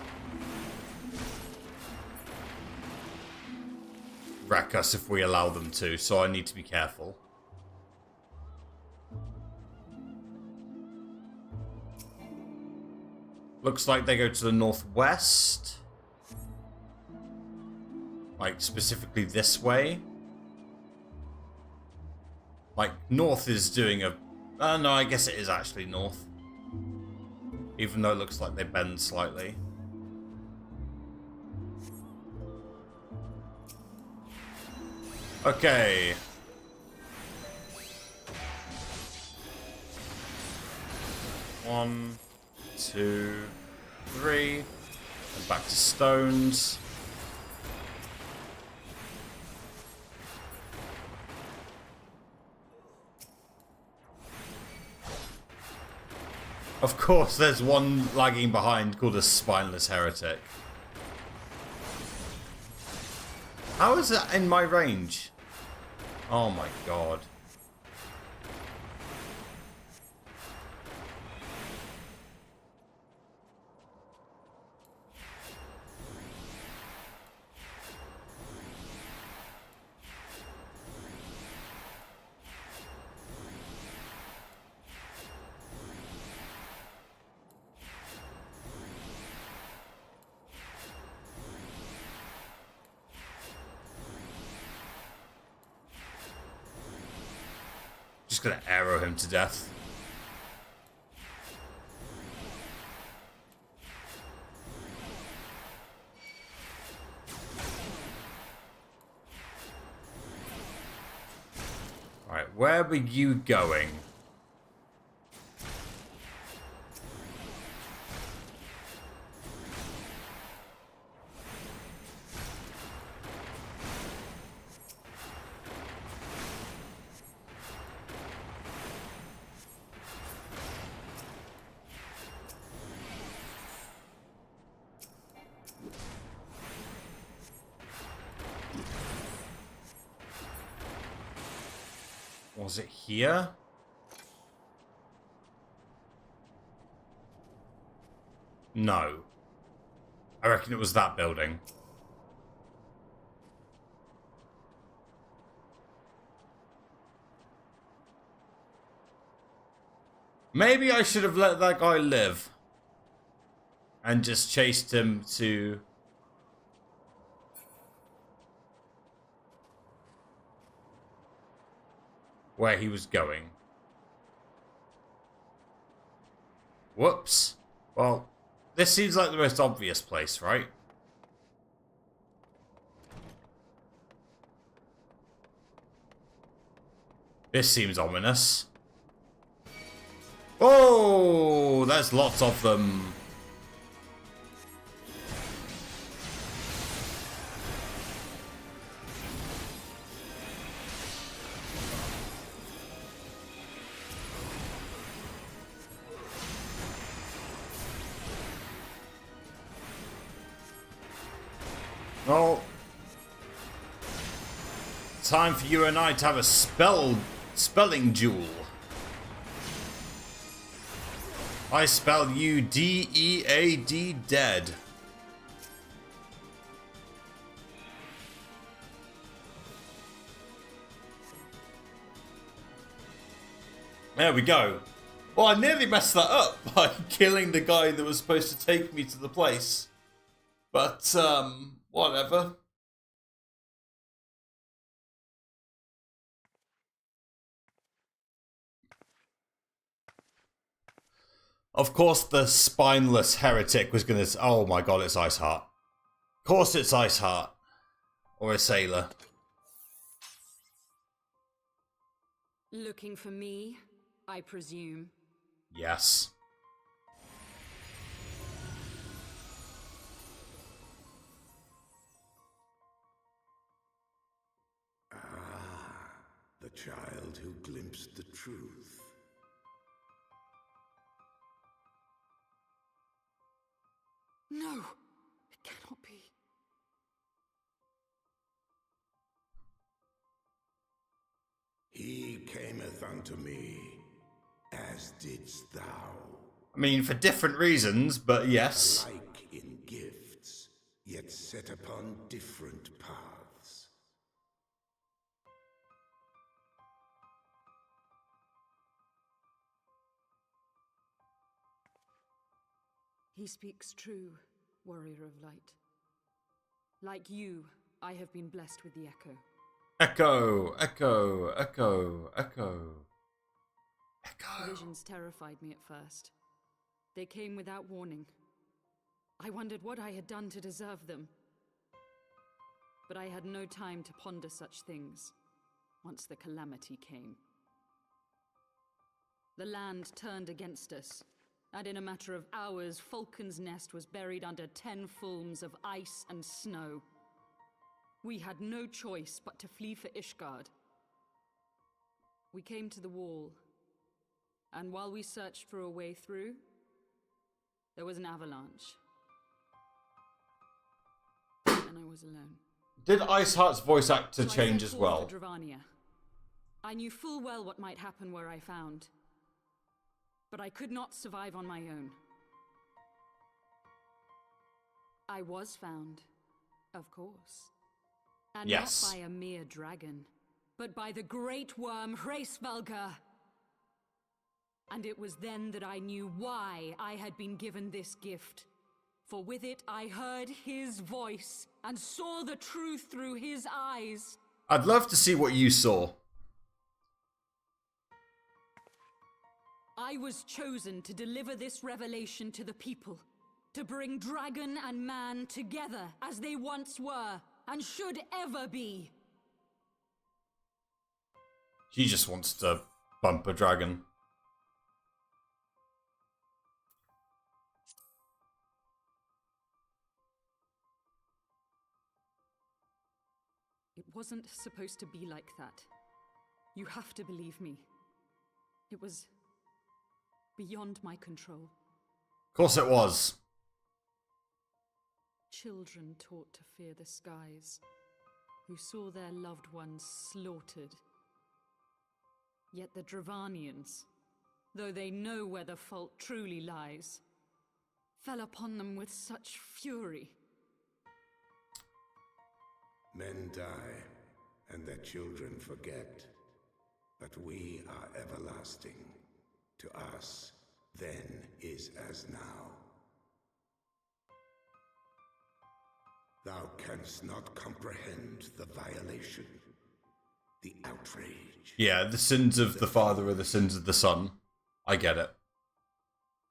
[SPEAKER 1] wreck us if we allow them to, so I need to be careful. Looks like they go to the northwest. Like, specifically this way. Like, north is doing a... no, I guess it is actually north. Even though it looks like they bend slightly. Okay. One, 2, 3, and back to stones. Of course, there's one lagging behind called a spineless heretic. How is that in my range? Oh my god. Just gonna arrow him to death. Alright, where were you going? Was it here? No. I reckon it was that building. Maybe I should have let that guy live. And just chased him to... where he was going. Whoops. Well, this seems like the most obvious place, right? This seems ominous. Oh, Oh, there's lots of them. Oh. Time for you and I to have a spelling duel. I spell you D-E-A-D, dead. There we go. Well, I nearly messed that up by killing the guy that was supposed to take me to the place. But, whatever. Of course, the spineless heretic was gonna... Oh my god, it's Iceheart. Of course it's Iceheart. Or a sailor.
[SPEAKER 5] Looking for me, I presume.
[SPEAKER 1] Yes.
[SPEAKER 6] The child who glimpsed the truth.
[SPEAKER 5] No, it cannot be.
[SPEAKER 6] He cameth unto me, as didst thou.
[SPEAKER 1] I mean, for different reasons, but yes.
[SPEAKER 6] Alike in gifts, yet set upon different paths.
[SPEAKER 5] He speaks true, warrior of light. Like you, I have been blessed with the echo.
[SPEAKER 1] Echo, echo, echo, echo. Echo.
[SPEAKER 5] Visions terrified me at first. They came without warning. I wondered what I had done to deserve them. But I had no time to ponder such things once the calamity came. The land turned against us, and in a matter of hours, Falcon's Nest was buried under 10 fulms of ice and snow. We had no choice but to flee for Ishgard. We came to the wall, and while we searched for a way through, there was an avalanche. And I was alone.
[SPEAKER 1] Did Iceheart's voice actor
[SPEAKER 5] So
[SPEAKER 1] change
[SPEAKER 5] I
[SPEAKER 1] as
[SPEAKER 5] set
[SPEAKER 1] well?
[SPEAKER 5] forth for Dravania. I knew full well what might happen where I found. But I could not survive on my own. I was found, of course. And
[SPEAKER 1] Yes.
[SPEAKER 5] not by a mere dragon, but by the great worm Hraesvelgr. And it was then that I knew why I had been given this gift. For with it I heard his voice and saw the truth through his eyes.
[SPEAKER 1] I'd love to see what you saw.
[SPEAKER 5] I was chosen to deliver this revelation to the people, to bring dragon and man together as they once were and should ever be.
[SPEAKER 1] She just wants to bump a dragon.
[SPEAKER 5] It wasn't supposed to be like that. You have to believe me. It was beyond my control.
[SPEAKER 1] Of course it was.
[SPEAKER 5] Children taught to fear the skies, who saw their loved ones slaughtered. Yet the Dravanians, though they know where the fault truly lies, fell upon them with such fury.
[SPEAKER 6] Men die, and their children forget. But we are everlasting. To us, then is as now. Thou canst not comprehend the violation, the outrage.
[SPEAKER 1] Yeah, the sins of the father are the sins of the son. I get it.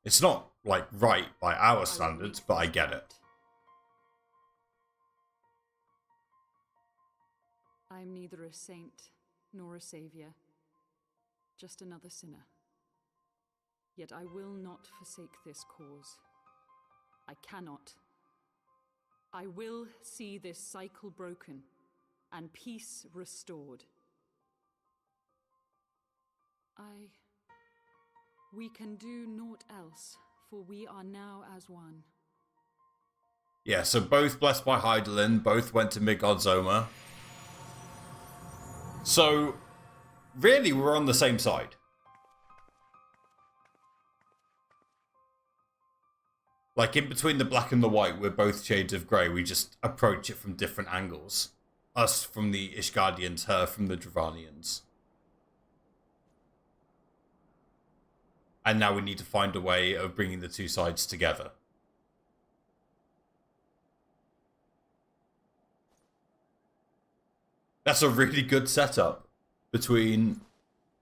[SPEAKER 1] It's not, like, right by our standards, but I get it.
[SPEAKER 5] I'm neither a saint nor a savior, just another sinner. Yet I will not forsake this cause. I cannot. I will see this cycle broken and peace restored. We can do naught else, for we are now as one.
[SPEAKER 1] Yeah, so both blessed by Hydaelyn, both went to Midgard's. So, really, we're on the same side. Like, in between the black and the white, we're both shades of grey. We just approach it from different angles. Us from the Ishgardians, her from the Dravanians. And now we need to find a way of bringing the two sides together. That's a really good setup between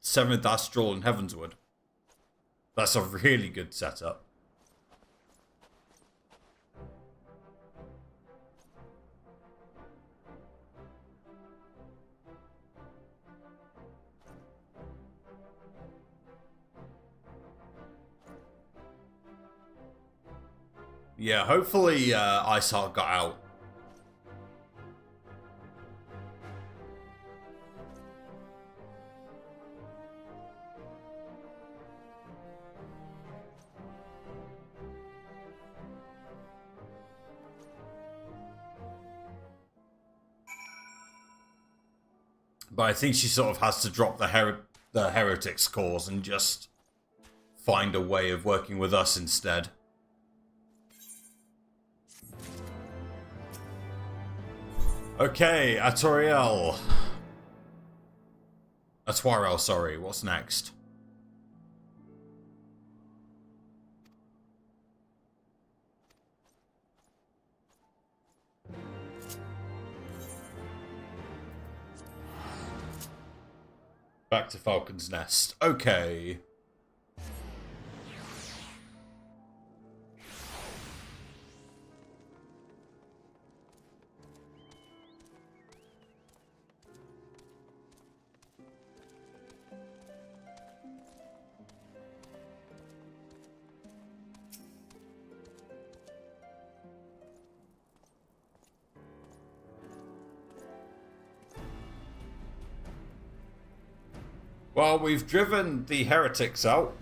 [SPEAKER 1] 7th Astral and Heavensward. That's a really good setup. Yeah, hopefully Iceheart got out. But I think she sort of has to drop the Heretics cause and just find a way of working with us instead. Okay, Atoriel, sorry. What's next? Back to Falcon's Nest. Okay. Well, we've driven the heretics out.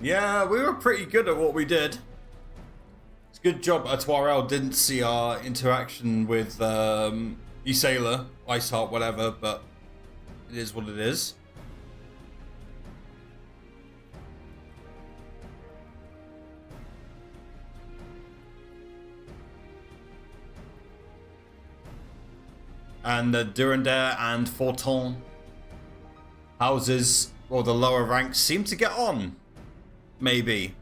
[SPEAKER 1] Yeah, we were pretty good at what we did. It's a good job Atoriel didn't see our interaction with Iseela, Iceheart, whatever, but it is what it is. And the Durandare and Forton houses, or the lower ranks, seem to get on. Maybe.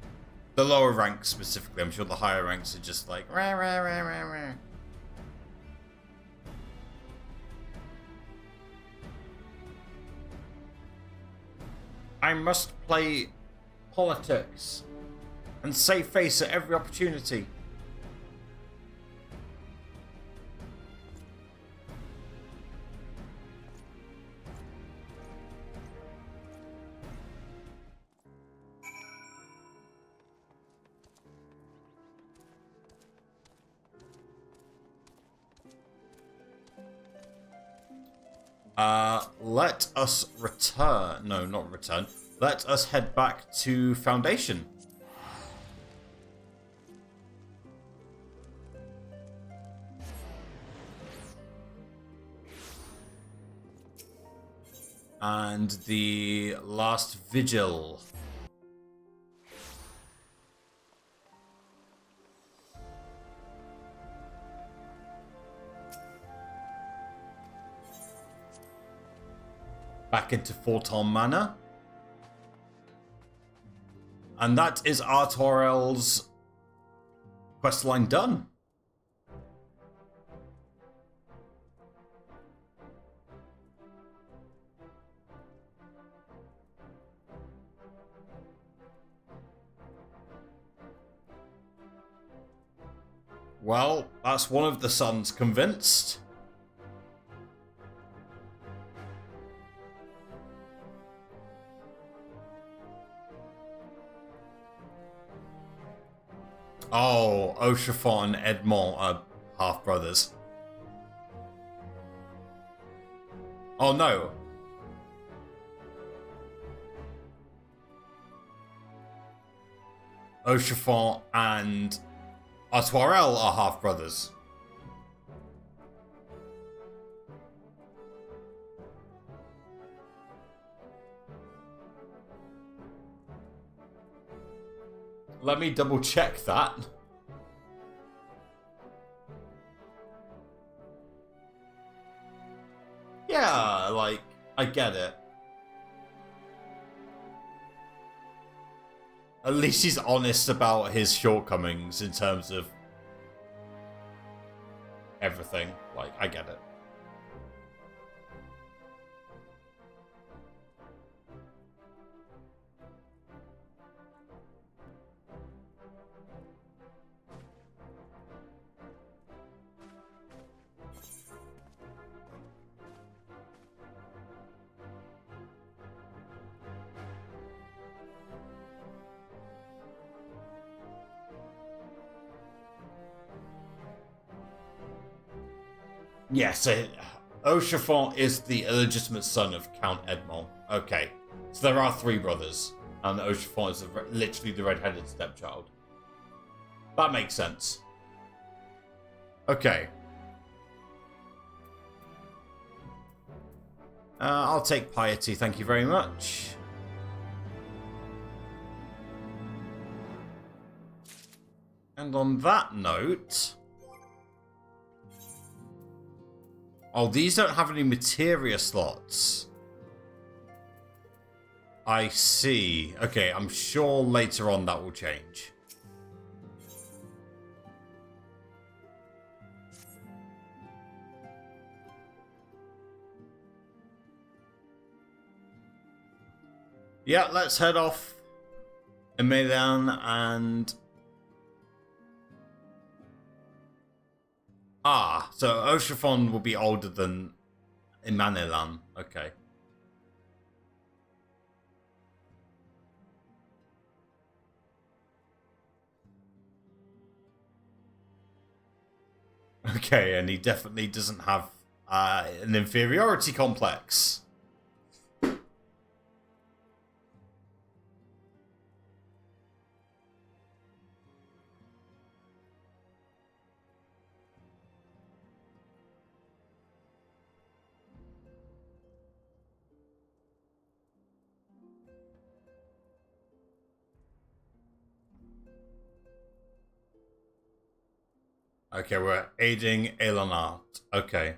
[SPEAKER 1] The lower ranks specifically. I'm sure the higher ranks are just like, rah, rah, rah, rah, rah. I must play politics and save face at every opportunity. Let us return. No, not return. Let us head back to Foundation. And the last vigil. Back into Forton Manor. And that is Atoriel's questline done. Well, that's one of the sons convinced. Oh, Oshafon and Edmond are half brothers. Oh no. Oshafon and Artoirel are half brothers. Let me double check that. Yeah, like, I get it. At least he's honest about his shortcomings in terms of everything. Like, I get it. Yes, Oshafon is the illegitimate son of Count Edmond. Okay, so there are 3 brothers, and Oshafon is literally the red-headed stepchild. That makes sense. Okay. I'll take piety, thank you very much. And on that note... Oh, these don't have any materia slots. I see. Okay, I'm sure later on that will change. Yeah, let's head off Emelian and... Ah, so Oshafon will be older than Emelian. Okay. Okay, and he definitely doesn't have an inferiority complex. Okay, we're aiding Elanart. Okay.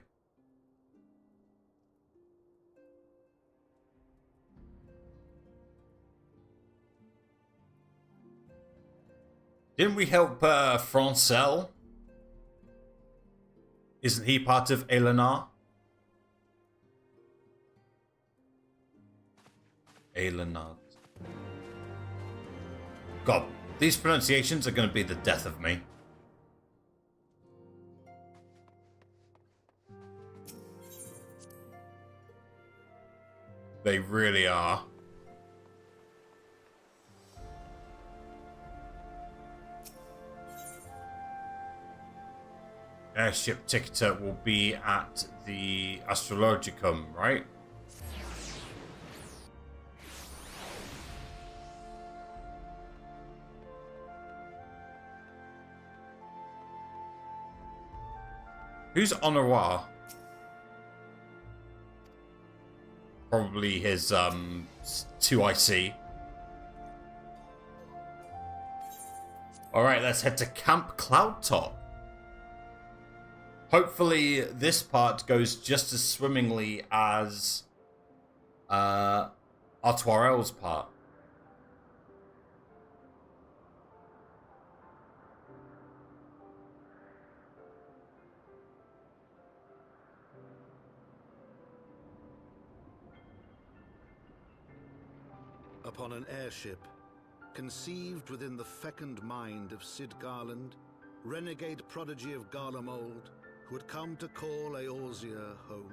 [SPEAKER 1] Didn't we help Francel? Isn't he part of Elanart? Elanart. God, these pronunciations are going to be the death of me. They really are. Airship ticketer will be at the Astrologicum, right? Who's Honorar? Probably his 2IC. Alright, let's head to Camp Cloudtop. Hopefully this part goes just as swimmingly as Artoirel's part.
[SPEAKER 4] Upon an airship, conceived within the fecund mind of Cid Garland, renegade prodigy of Garlemald, who had come to call Eorzea home.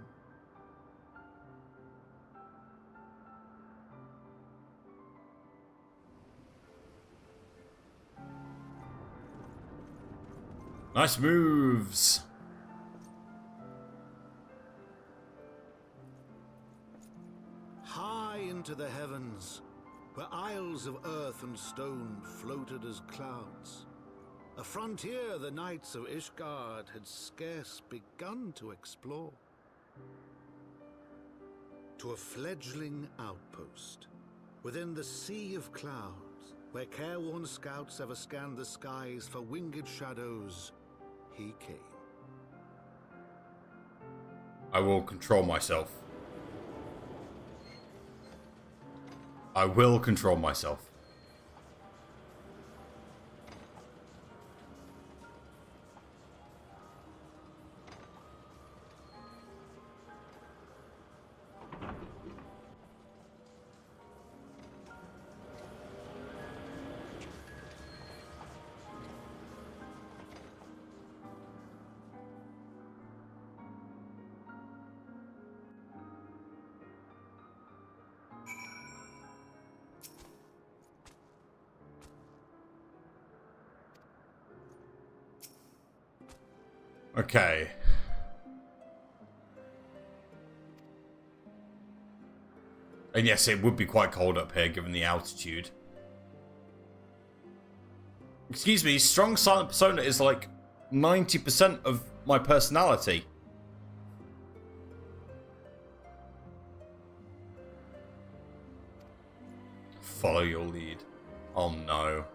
[SPEAKER 1] Nice moves.
[SPEAKER 4] High into the heavens, where isles of earth and stone floated as clouds. A frontier the knights of Ishgard had scarce begun to explore. To a fledgling outpost, within the sea of clouds, where careworn scouts ever scanned the skies for winged shadows, he came.
[SPEAKER 1] I will control myself. I will control myself. Okay. And yes, it would be quite cold up here given the altitude. Excuse me, strong silent persona is like 90% of my personality. Follow your lead. Oh no.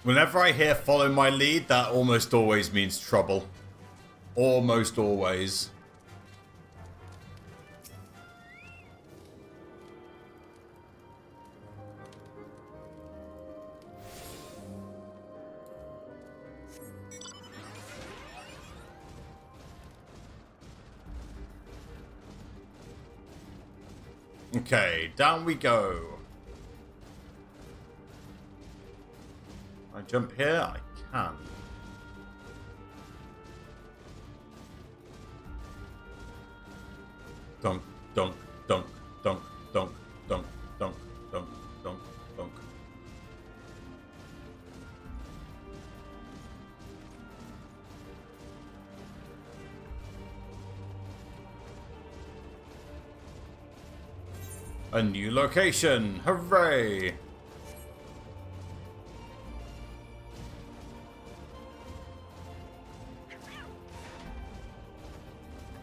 [SPEAKER 1] Whenever I hear follow my lead, that almost always means trouble. Almost always. Okay, down we go. I jump here? I can. Dunk, dunk, dunk, dunk, dunk, dunk, dunk, dunk, dunk, dunk. A new location! Hooray!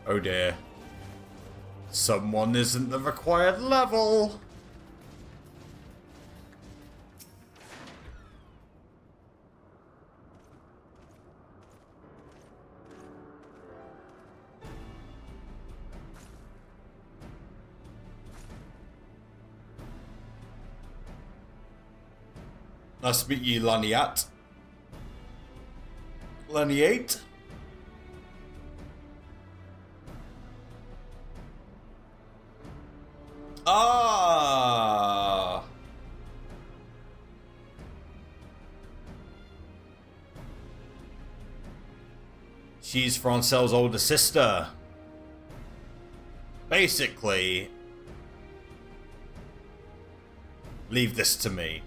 [SPEAKER 1] Oh dear. Someone isn't the required level. Nice to meet you, Laniat. Laniate. Ah! She's Francel's older sister. Basically, leave this to me.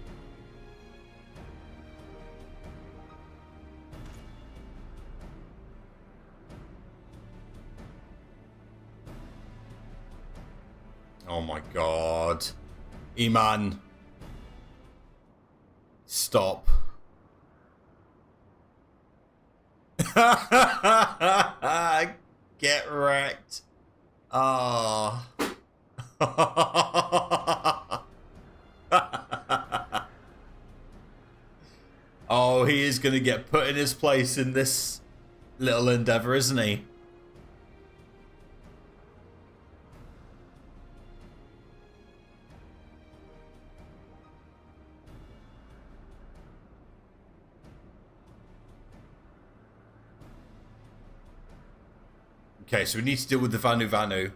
[SPEAKER 1] Oh my god. Iman. Stop. Get wrecked. Ah. Oh, he is going to get put in his place in this little endeavor, isn't he? Okay, so we need to deal with the Vanu Vanu.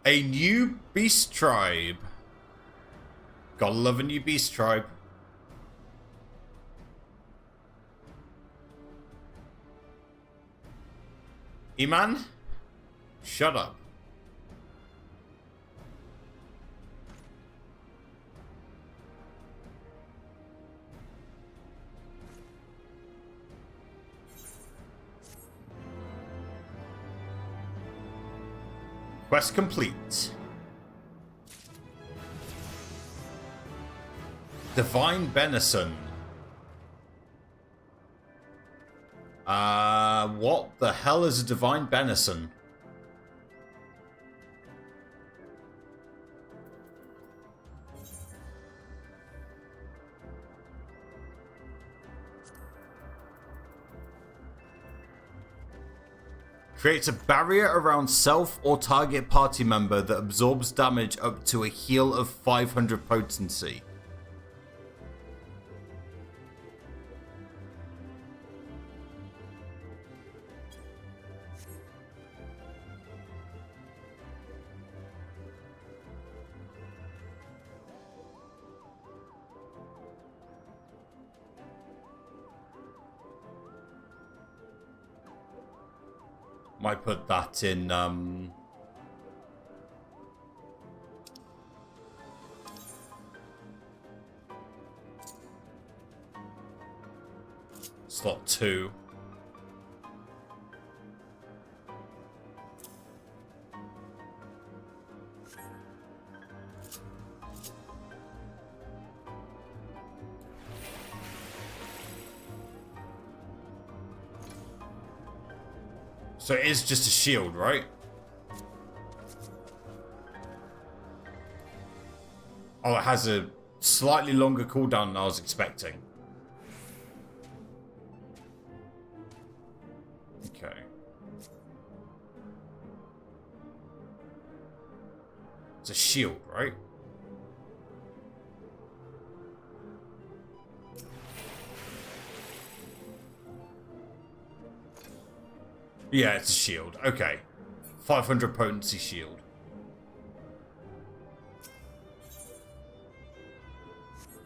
[SPEAKER 1] A new beast tribe. Gotta love a new beast tribe. Iman? Shut up. Quest complete. Divine Benison. What the hell is a Divine Benison? Creates a barrier around self or target party member that absorbs damage up to a heal of 500 potency. Might put that in, slot 2. So it is just a shield, right? Oh, it has a slightly longer cooldown than I was expecting. Okay. It's a shield, right? Yeah, it's a shield. Okay. 500 potency shield.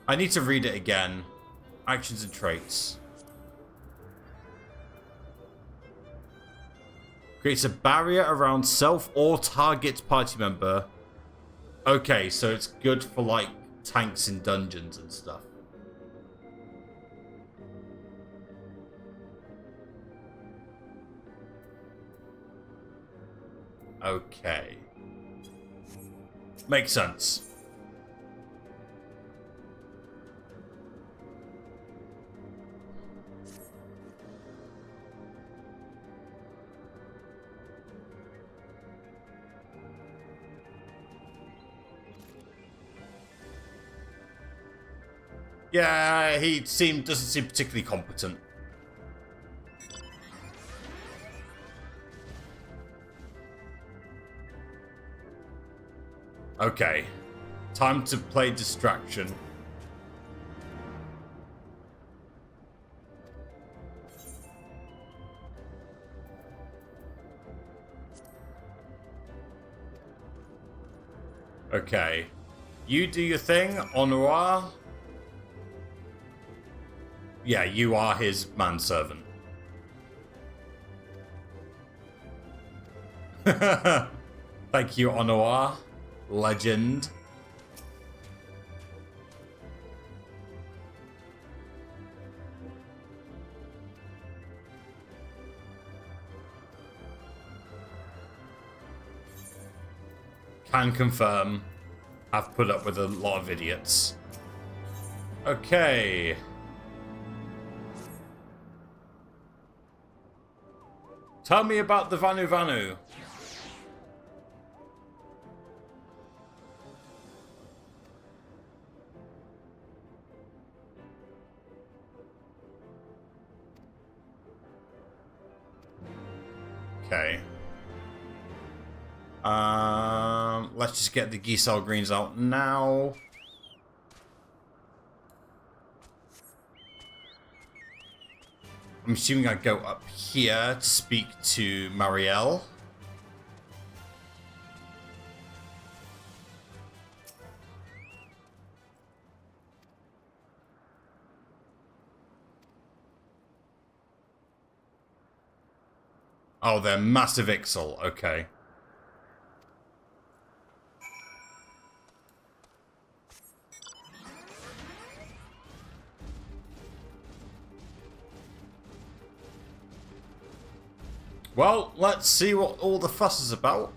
[SPEAKER 1] I need to read it again. Actions and traits. Creates a barrier around self or target party member. Okay, so it's good for like tanks in dungeons and stuff. Okay. Makes sense. Yeah, he doesn't seem particularly competent. Okay. Time to play distraction. Okay. You do your thing, Honora. Yeah, you are his manservant. Thank you, Honora. Legend. Can confirm. I've put up with a lot of idiots. Okay. Tell me about the Vanu Vanu. Okay. Let's just get the Giselle Greens out now. I'm assuming I go up here to speak to Marielle. Oh, they're massive Ixal. Okay. Well, let's see what all the fuss is about.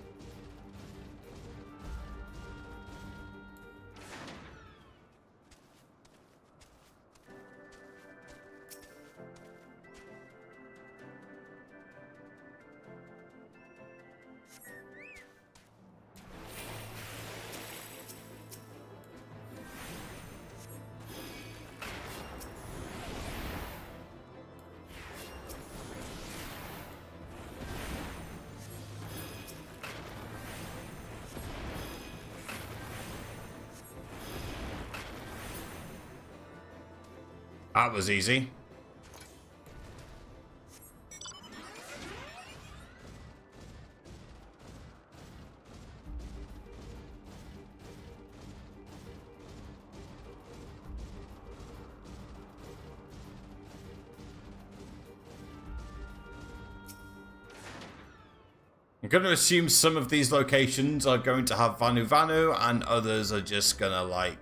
[SPEAKER 1] That was easy. I'm going to assume some of these locations are going to have Vanu Vanu and others are just going to, like,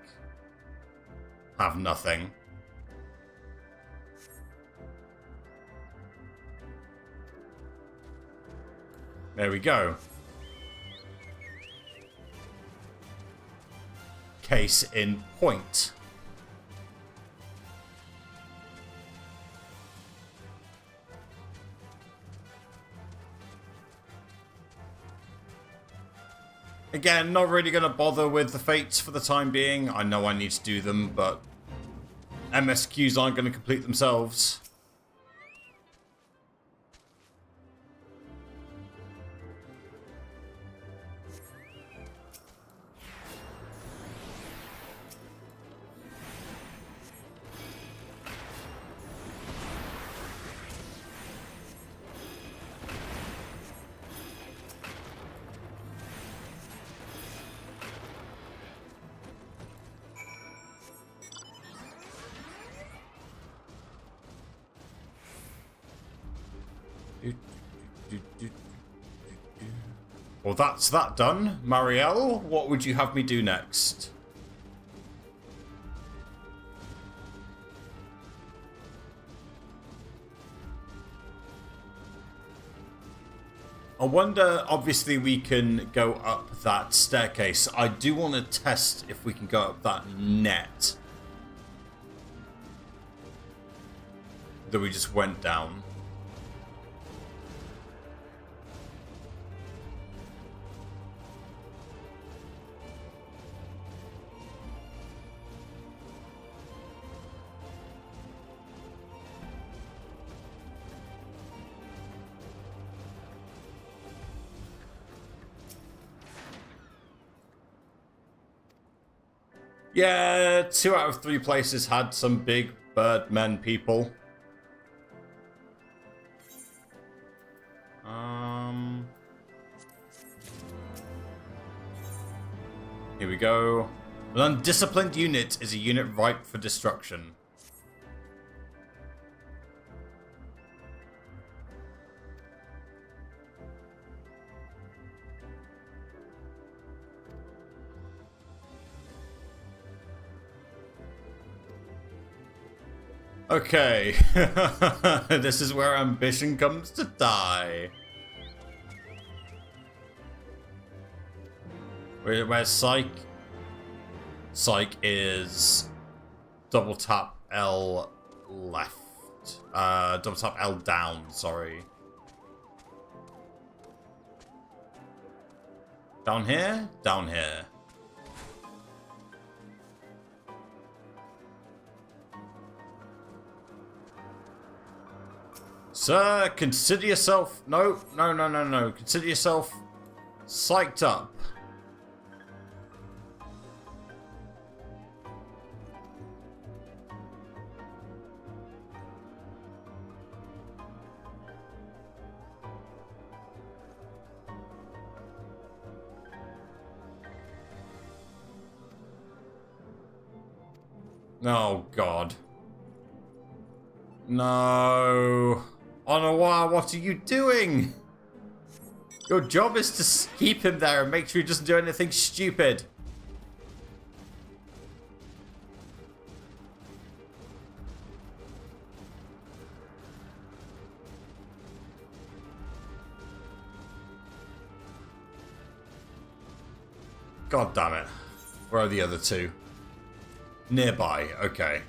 [SPEAKER 1] have nothing. There we go. Case in point. Again, not really going to bother with the fates for the time being. I know I need to do them, but MSQs aren't going to complete themselves. Well, that's that done. Marielle, what would you have me do next? I wonder, obviously we can go up that staircase. I do want to test if we can go up that net that we just went down. Yeah, 2 out of 3 places had some big birdmen people. Here we go. An undisciplined unit is a unit ripe for destruction. Okay, this is where ambition comes to die. Where's Psych? Psych is double tap L left. Double tap L down, sorry. Down here? Down here. Sir, consider yourself... No. Consider yourself psyched up. Oh, God. No. Onawa, what are you doing? Your job is to keep him there and make sure he doesn't do anything stupid. God damn it. Where are the other two? Nearby, okay.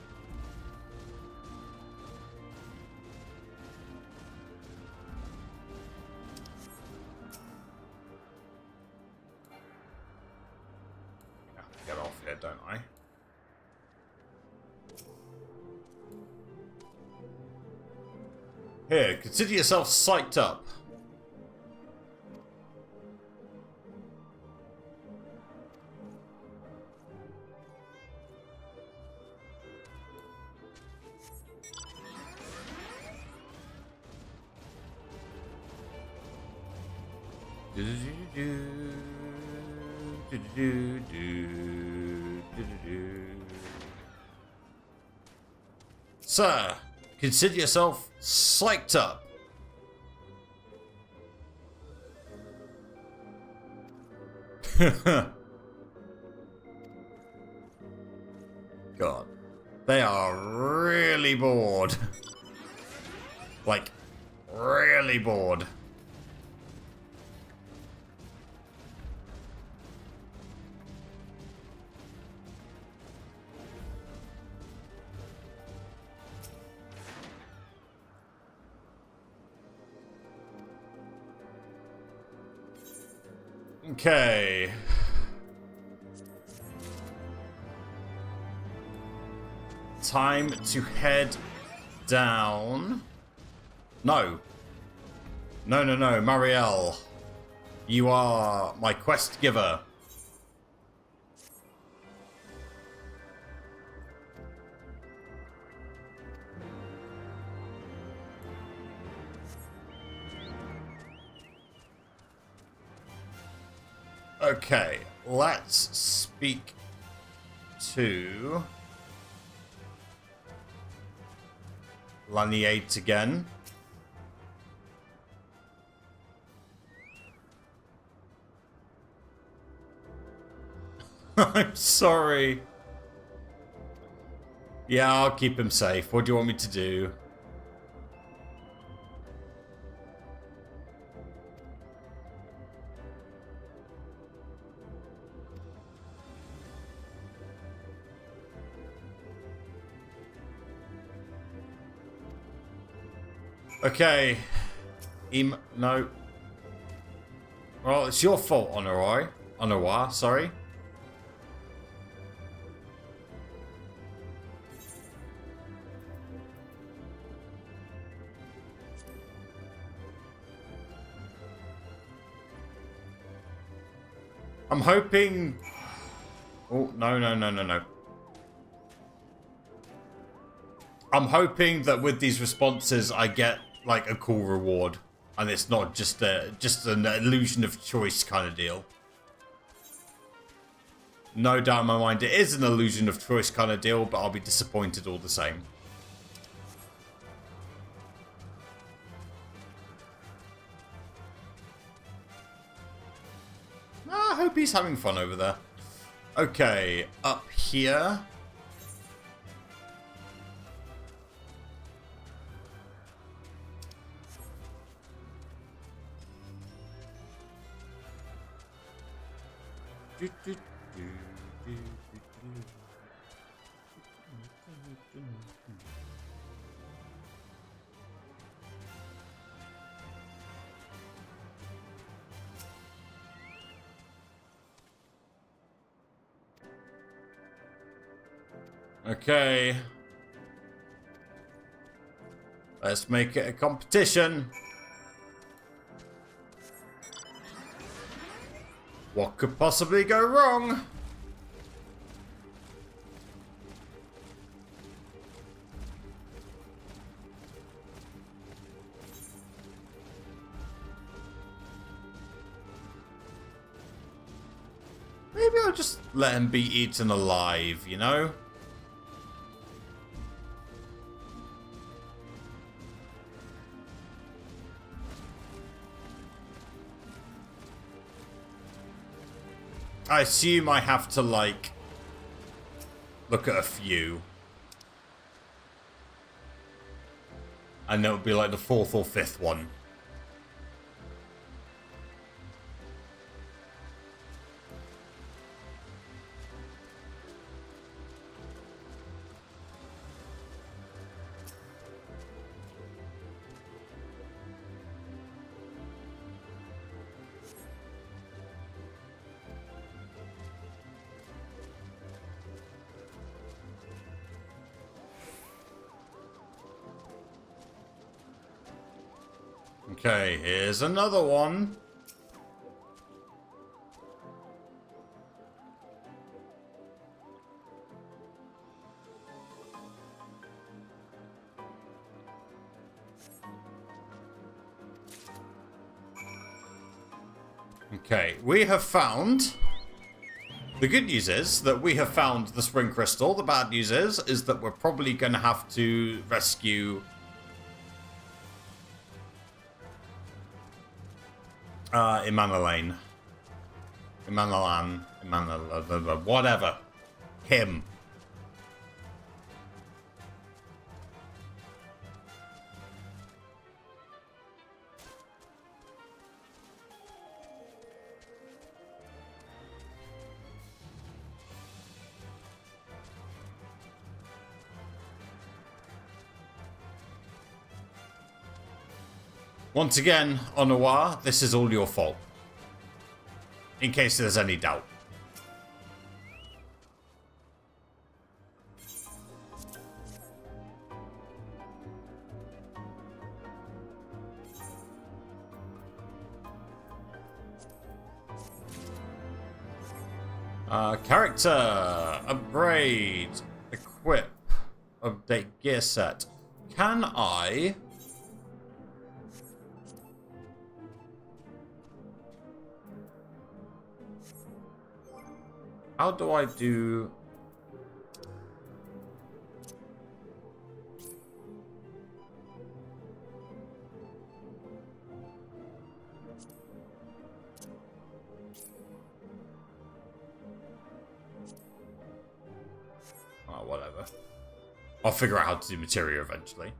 [SPEAKER 1] Get off here, don't I? Here, consider yourself psyched up. Sir, consider yourself psyched up. God. They are really bored. Like, really bored. Okay. Time to head down. No. No, Marielle. You are my quest giver. Okay, let's speak to Laniate again. I'm sorry. Yeah, I'll keep him safe. What do you want me to do? Okay. No. Well, it's your fault, Honorar, sorry. I'm hoping... Oh, no. I'm hoping that with these responses I get like a cool reward, and it's not just an illusion of choice kind of deal. No doubt in my mind it is an illusion of choice kind of deal, but I'll be disappointed all the same. I hope he's having fun over there. Okay, up here. Okay. Let's make it a competition. What could possibly go wrong? Maybe I'll just let him be eaten alive, you know? I assume I have to, like, look at a few. And it'll be like the 4th or 5th one. Okay, here's another one. Okay, we have found... The good news is that we have found the spring crystal. The bad news is that we're probably going to have to rescue... Imanalan, whatever. Him. Once again, Onawa, this is all your fault. In case there's any doubt. Character, upgrade, equip, update gear set. Can I... How do I do... Oh, whatever. I'll figure out how to do materia eventually.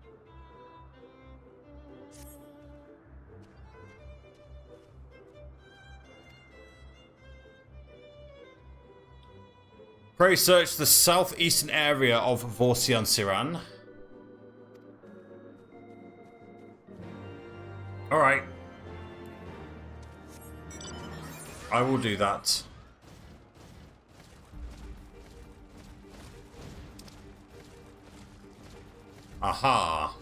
[SPEAKER 1] Pray search the southeastern area of Vorsian Siran. Alright. I will do that. Aha.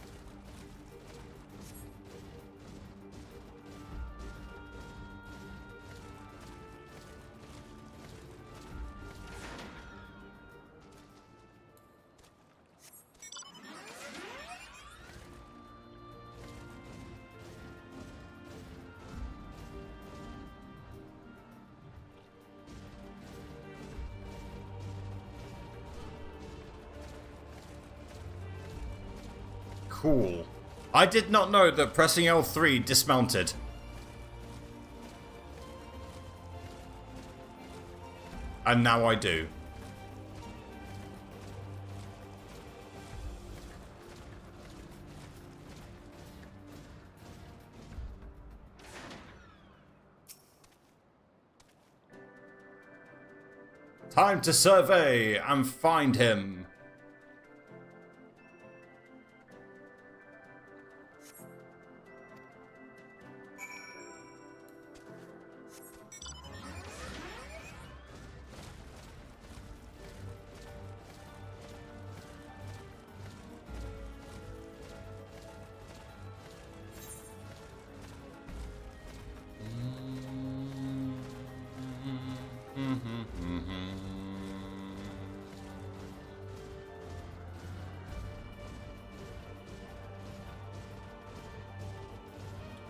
[SPEAKER 1] Cool. I did not know that pressing L3 dismounted. And now I do. Time to survey and find him.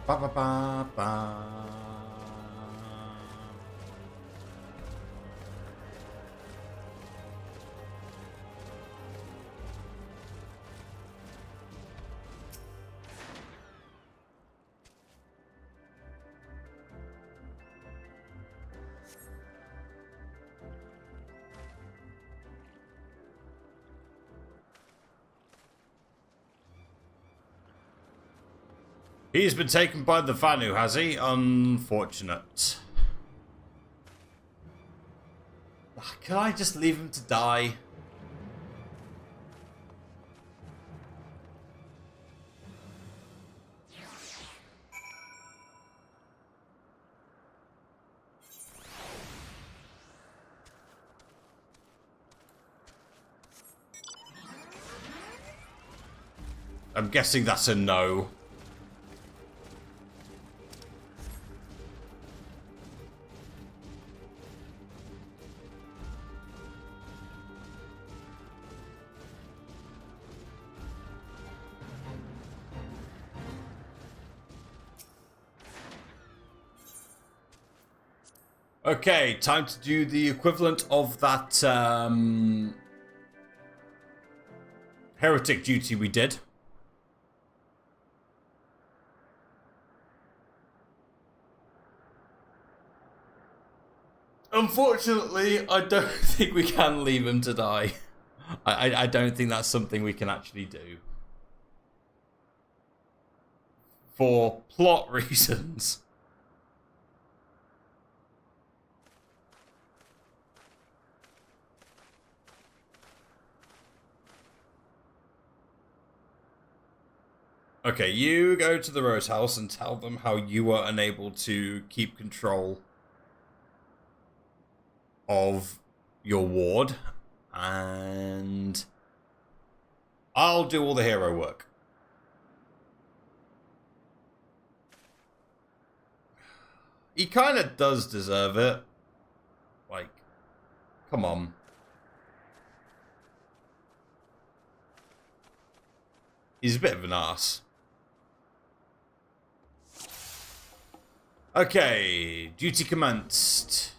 [SPEAKER 1] Ba ba ba ba. He's been taken by the Vanu, has he? Unfortunate. Can I just leave him to die? I'm guessing that's a no. Okay, time to do the equivalent of that heretic duty we did. Unfortunately, I don't think we can leave him to die. I don't think that's something we can actually do. For plot reasons. Okay, you go to the Rose House and tell them how you were unable to keep control of your ward, and I'll do all the hero work. He kind of does deserve it. Like, come on. He's a bit of an ass. Okay, duty commenced.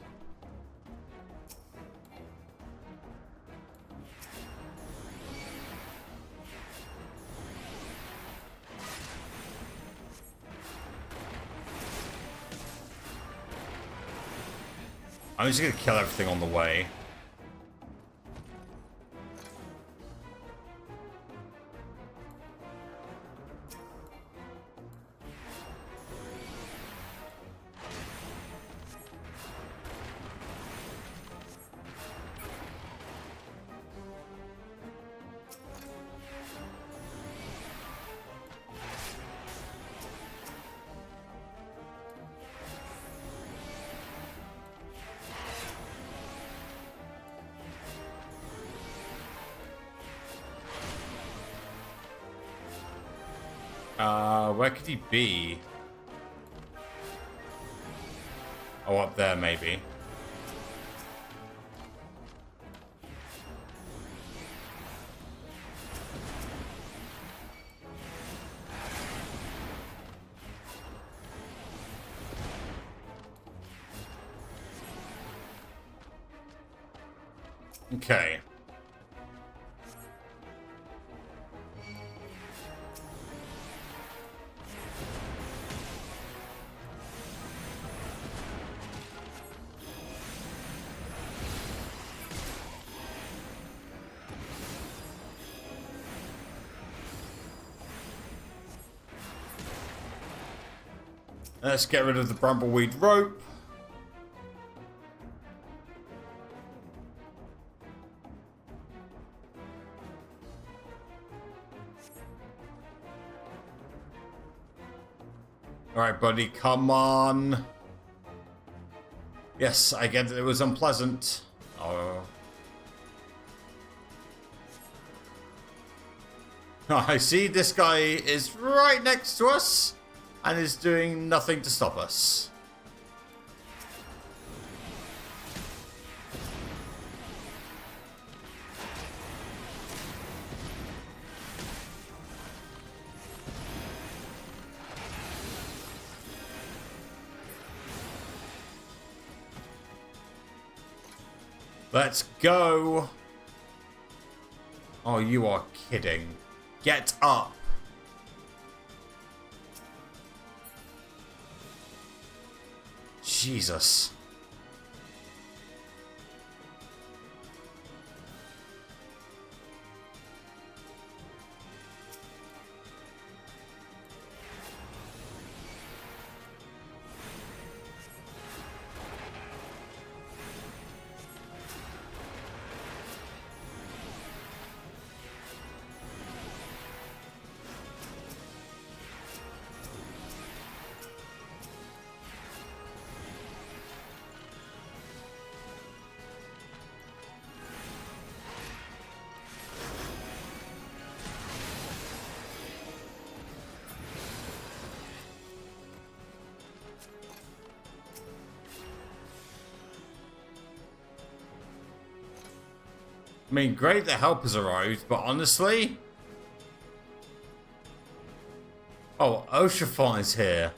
[SPEAKER 1] I'm just gonna kill everything on the way. Where could he be? Oh, up there, maybe. Okay. Let's get rid of the brambleweed rope. Alright, buddy, come on. Yes, I get it was unpleasant. Oh. I see this guy is right next to us and is doing nothing to stop us. Let's go. Oh, you are kidding. Get up. Jesus. I mean, great that help has arrived, but honestly... Oh, Oshafon is here.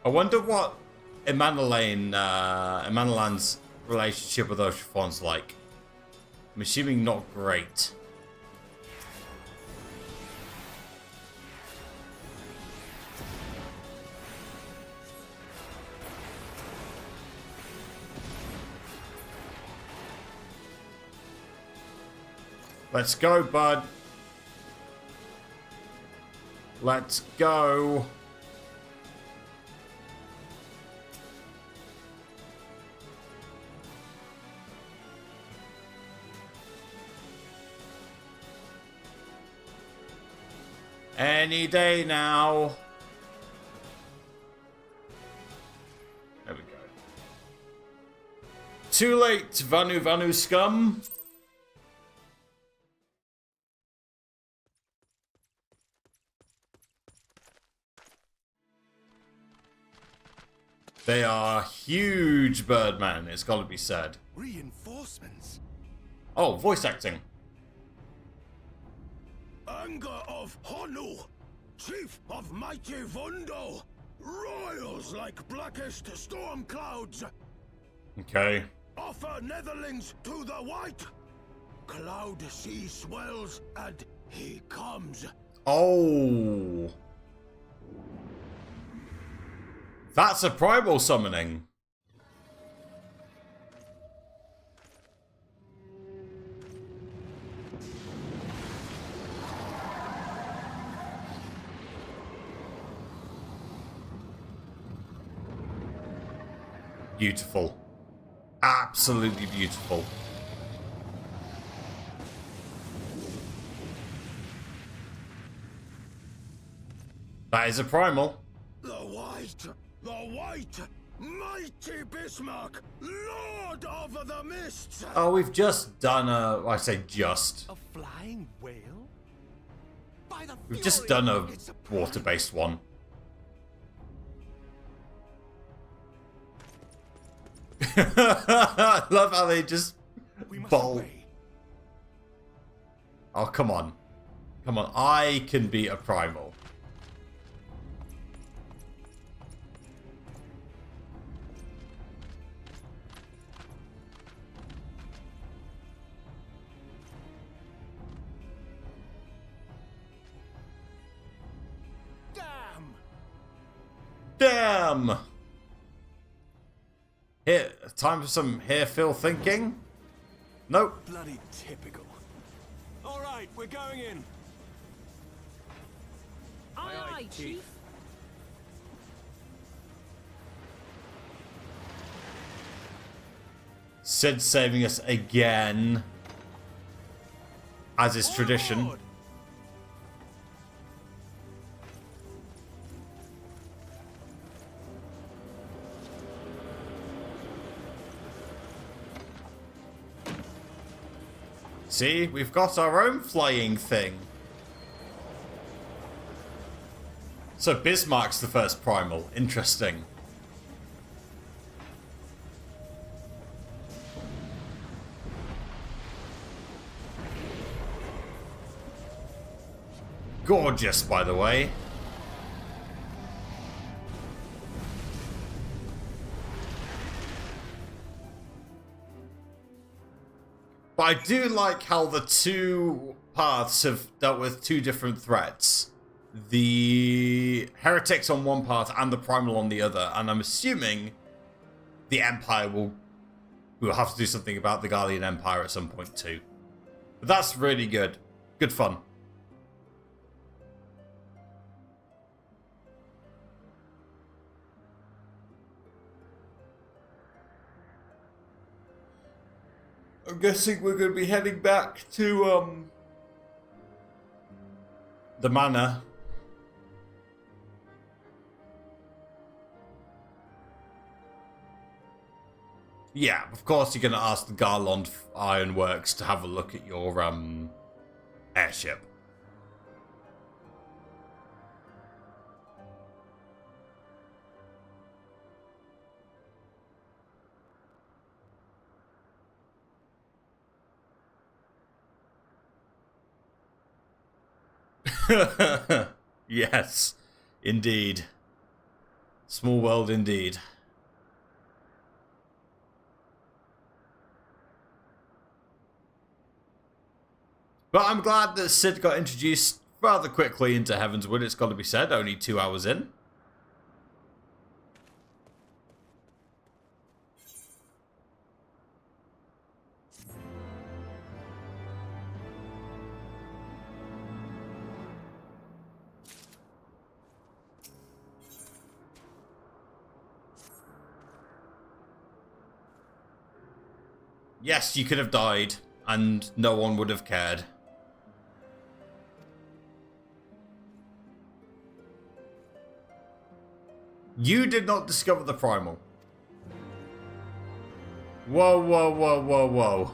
[SPEAKER 1] I wonder what Emmanuelan's relationship with Ocean's like. I'm assuming not great. Let's go, bud. Let's go. Any day now. There we go. Too late, Vanu scum. They are huge, Birdman, it's got to be said.
[SPEAKER 3] Reinforcements.
[SPEAKER 1] Oh, voice acting.
[SPEAKER 7] Anger of Honu, chief of mighty Vundo, royals like blackest storm clouds.
[SPEAKER 1] Okay.
[SPEAKER 7] Offer netherlings to the white. Cloud sea swells and he comes.
[SPEAKER 1] Oh. That's a primal summoning. Beautiful. Absolutely beautiful. That is a primal.
[SPEAKER 7] The white, mighty Bismarck, lord of the mists.
[SPEAKER 1] Oh, we've just done a... I say just.
[SPEAKER 3] A flying whale? By the
[SPEAKER 1] We've just
[SPEAKER 3] fury,
[SPEAKER 1] done a
[SPEAKER 3] it's a prime.
[SPEAKER 1] water-based one. I love how they just
[SPEAKER 3] We must
[SPEAKER 1] bowl.
[SPEAKER 3] away.
[SPEAKER 1] Oh, come on. Come on. I can be a primal.
[SPEAKER 3] Damn!
[SPEAKER 1] Damn! Here, time for some hair-fill thinking? Nope.
[SPEAKER 3] Bloody typical. All right, we're going in.
[SPEAKER 5] Aye, aye, Chief.
[SPEAKER 1] Sid saving us again. As is tradition.
[SPEAKER 3] Forward.
[SPEAKER 1] See, we've got our own flying thing. So Bismarck's the first primal. Interesting. Gorgeous, by the way. But I do like how the two paths have dealt with two different threats. The heretics on one path and the primal on the other. And I'm assuming the Empire will have to do something about the Guardian Empire at some point too. But that's really good. Good fun. I'm guessing we're going to be heading back to the manor. Yeah, of course you're going to ask the Garland Ironworks to have a look at your airship. Yes, indeed. Small world indeed. But I'm glad that Cid got introduced rather quickly into Heavensward, it's got to be said, only 2 hours in. Yes, you could have died, and no one would have cared. You did not discover the primal. Whoa, whoa, whoa, whoa, whoa.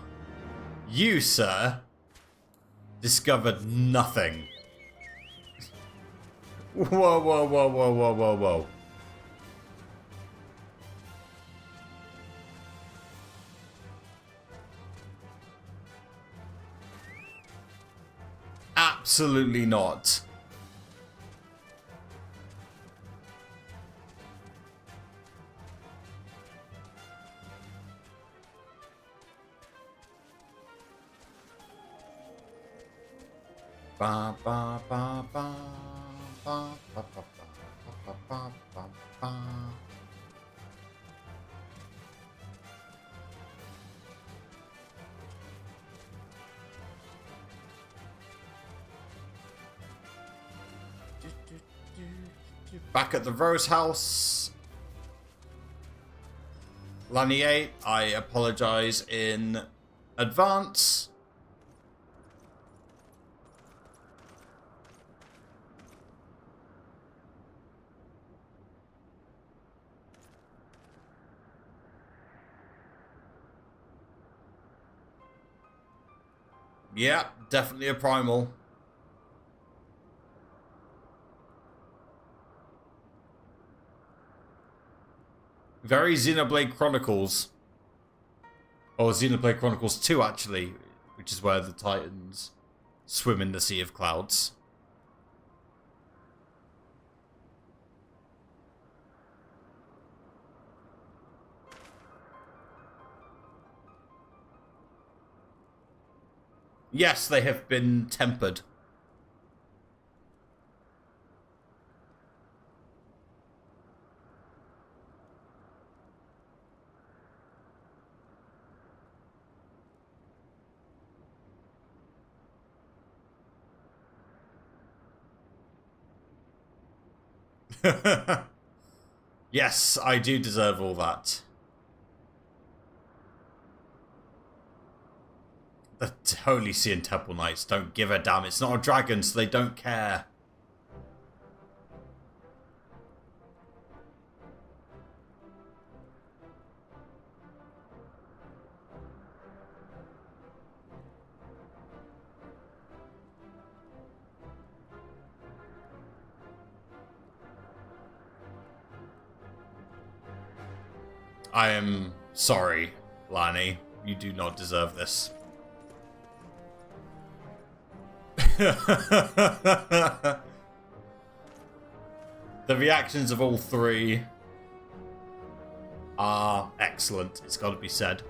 [SPEAKER 1] You, sir, discovered nothing. Whoa, whoa, whoa, whoa, whoa, whoa, whoa. Absolutely not. Ba ba ba ba ba ba ba ba ba ba ba. Back at the Rose House. Lanier, I apologize in advance. Yeah, definitely a primal. Very Xenoblade Chronicles. Or Xenoblade Chronicles 2, actually, which is where the Titans swim in the Sea of Clouds. Yes, they have been tempered. Yes, I do deserve all that. The Holy Sea and Temple Knights don't give a damn. It's not a dragon, so they don't care. I am sorry, Lani. You do not deserve this. The reactions of all three are excellent, it's got to be said.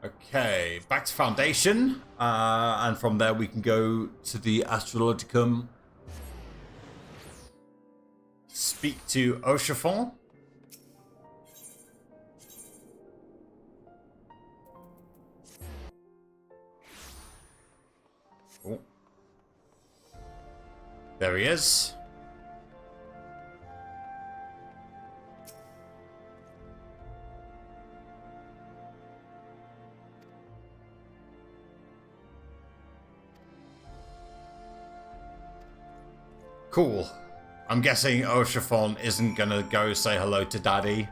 [SPEAKER 1] Okay, back to Foundation, and from there we can go to the Astrologicum. Speak to Oshafon. Oh. There he is. Cool. I'm guessing Oshafon isn't gonna go say hello to Daddy.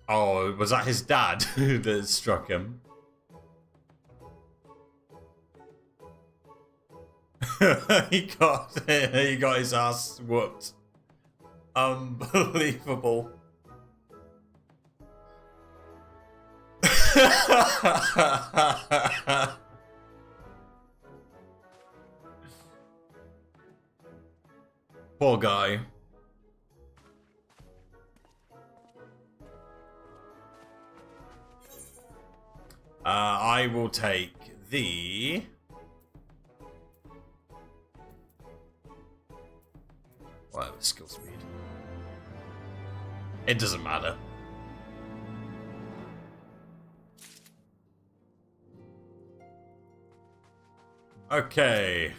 [SPEAKER 1] Oh, was that his dad that struck him? he got his ass whooped. Unbelievable. Poor guy. I will take the... Whatever, skill speed. It doesn't matter. Okay.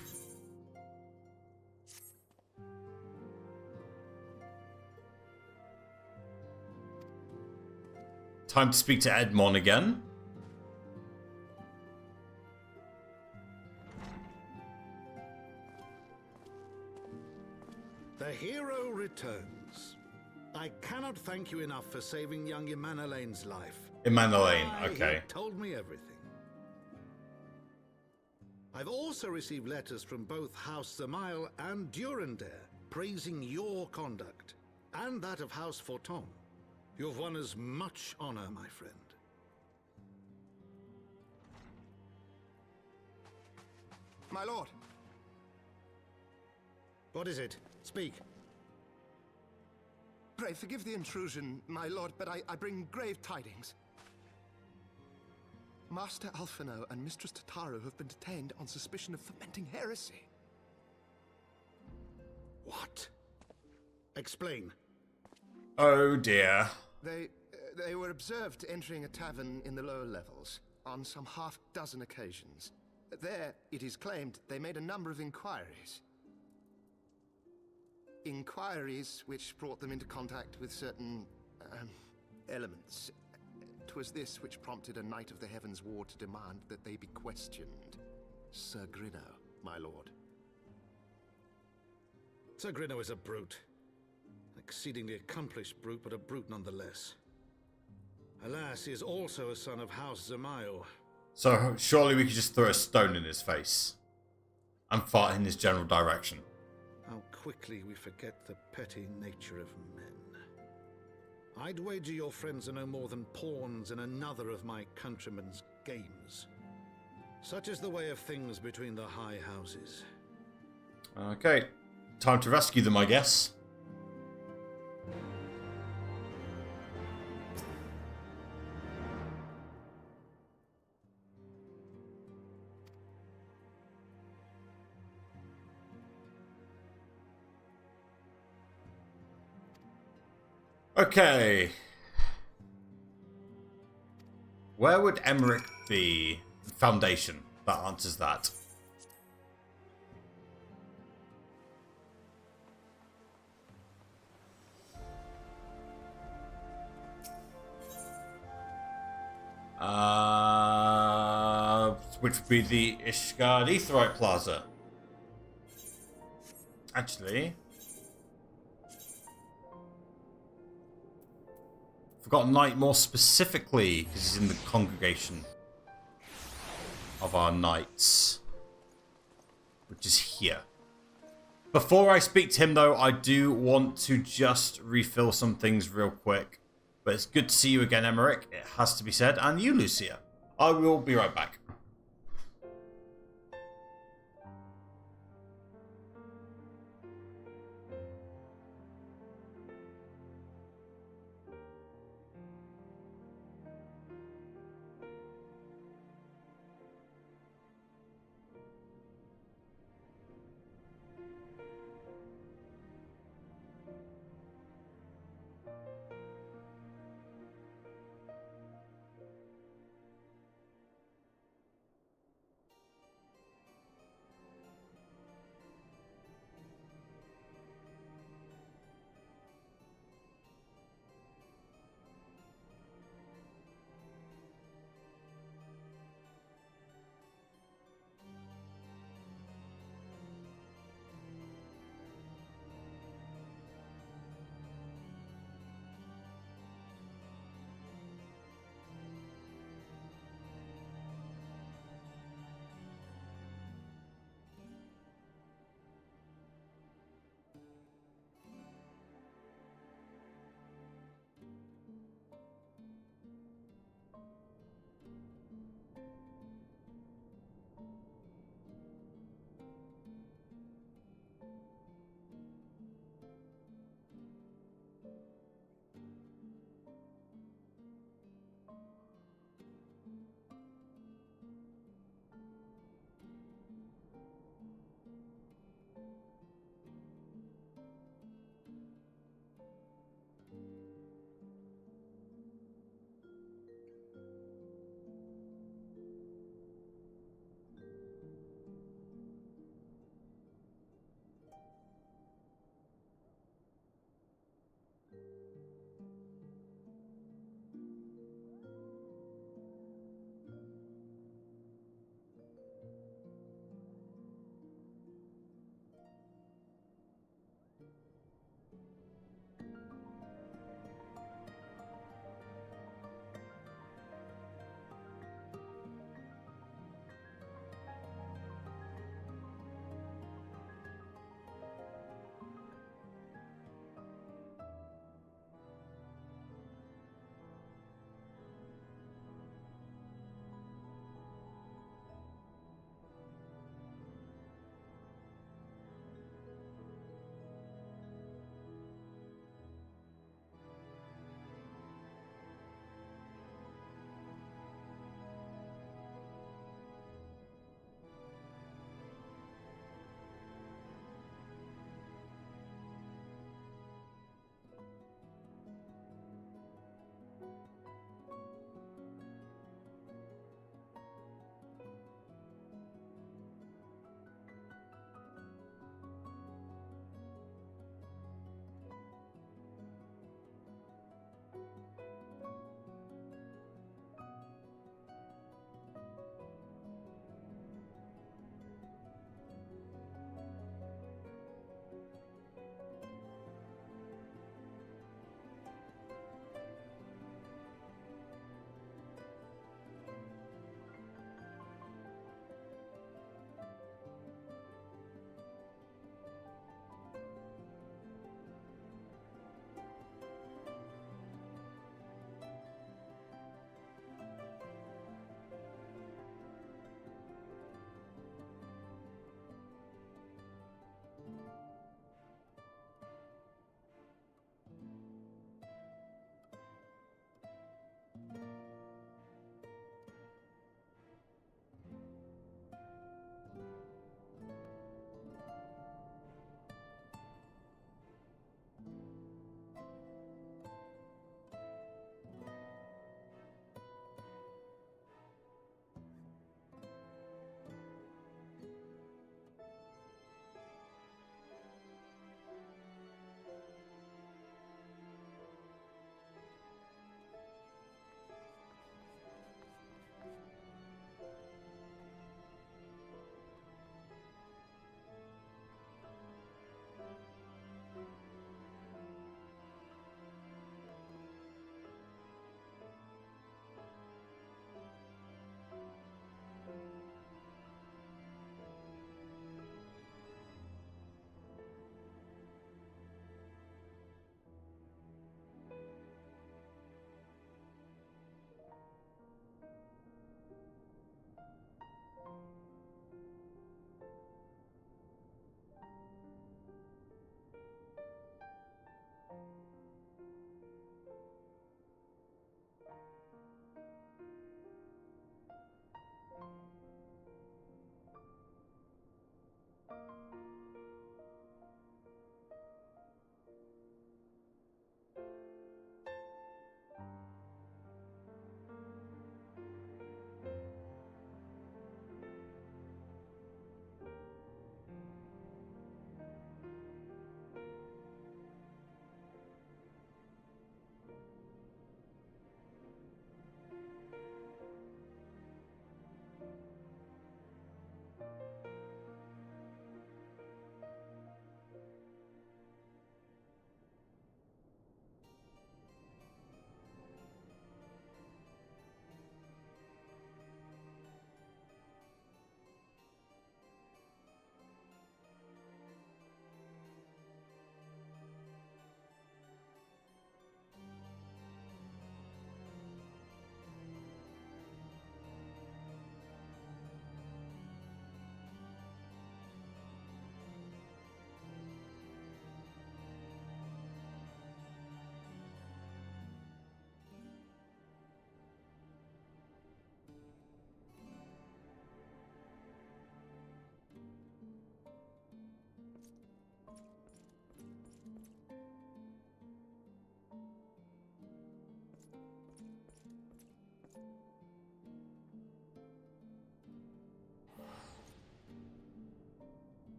[SPEAKER 1] Time to speak to Edmond again.
[SPEAKER 4] The hero returns. I cannot thank you enough for saving young Imanolane's life.
[SPEAKER 1] Imanolane, okay.
[SPEAKER 4] He told me everything. I've also received letters from both House Zamail and Durandare praising your conduct, and that of House Forton. You've won us much honor, my friend.
[SPEAKER 7] My lord.
[SPEAKER 4] What is it? Speak.
[SPEAKER 7] Pray forgive the intrusion, my lord, but I bring grave tidings. Master Alphinaud and Mistress Tataru have been detained on suspicion of fomenting heresy.
[SPEAKER 4] What? Explain.
[SPEAKER 1] Oh dear.
[SPEAKER 7] They were observed entering a tavern in the lower levels on some half-dozen occasions. There, it is claimed, they made a number of inquiries. Inquiries which brought them into contact with certain elements. 'Twas this which prompted a Knight of the Heavensward to demand that they be questioned. Sir Grinno, my lord.
[SPEAKER 4] Sir Grinno is a brute. Exceedingly accomplished brute, but a brute nonetheless. Alas, he is also a son of House Zamail.
[SPEAKER 1] So surely we could just throw a stone in his face and fart in his general direction.
[SPEAKER 4] How quickly we forget the petty nature of men. I'd wager your friends are no more than pawns in another of my countrymen's games. Such is the way of things between the high houses.
[SPEAKER 1] Okay, time to rescue them, I guess. Okay. Where would Emmerich be? Foundation. That answers that. Which would be the Ishgard Aetheryte Plaza. Actually... Forgot Knight more specifically, because he's in the congregation of our knights, which is here. Before I speak to him, though, I do want to just refill some things real quick. But it's good to see you again, Emmerich. It has to be said. And you, Lucia. I will be right back.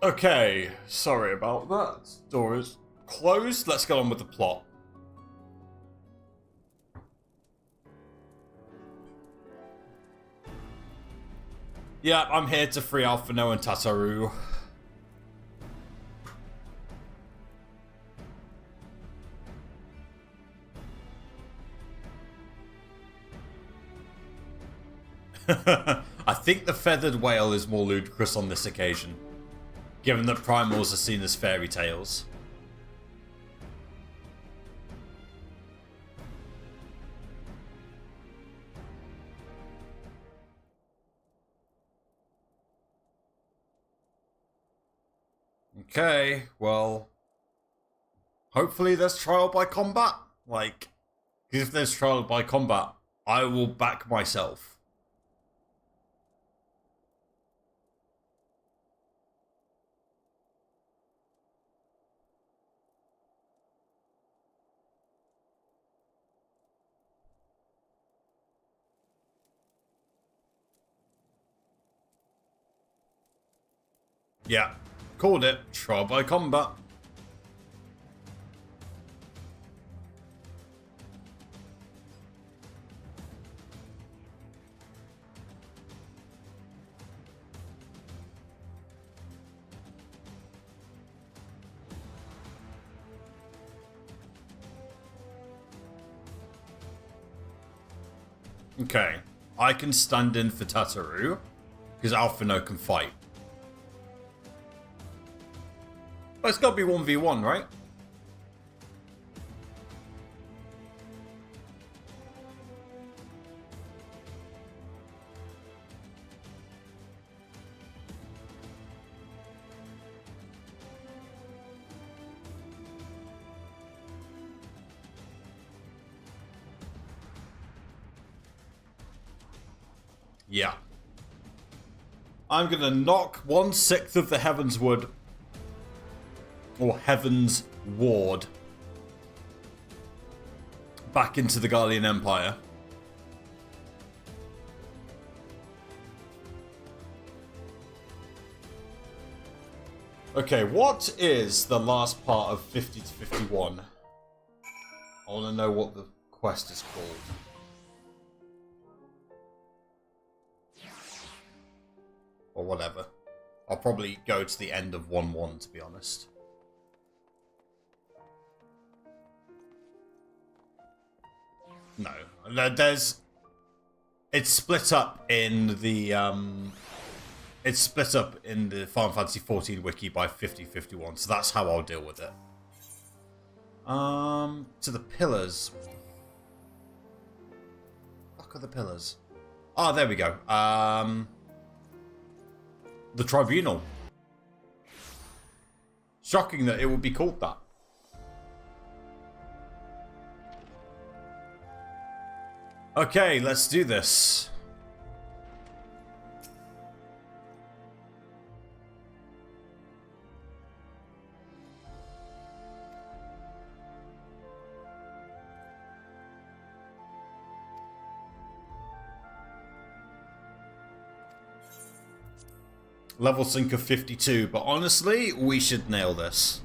[SPEAKER 1] Okay, sorry about that. Door is closed. Let's get on with the plot. Yeah, I'm here to free Alphinaud and Tataru. I think the feathered whale is more ludicrous on this occasion, given that primals are seen as fairy tales. Okay, well, hopefully there's trial by combat. Like, if there's trial by combat, I will back myself. Yeah, called it. Trial by combat. Okay, I can stand in for Tataru, because Alphinaud can fight. But it's got to be 1v1, right? Yeah. I'm going to knock 1/6 of the Heavensward, or Heaven's Ward, back into the Garlean Empire. Okay, what is the last part of 50 to 51? I want to know what the quest is called. Or whatever. I'll probably go to the end of 1-1, to be honest. No. There's... It's split up in the... It's split up in the Final Fantasy XIV wiki by 50-51, so that's how I'll deal with it. To the pillars. What the fuck are the pillars? Oh, there we go. The Tribunal. Shocking that it would be called that. Okay, let's do this. Level sync of 52, but honestly, we should nail this.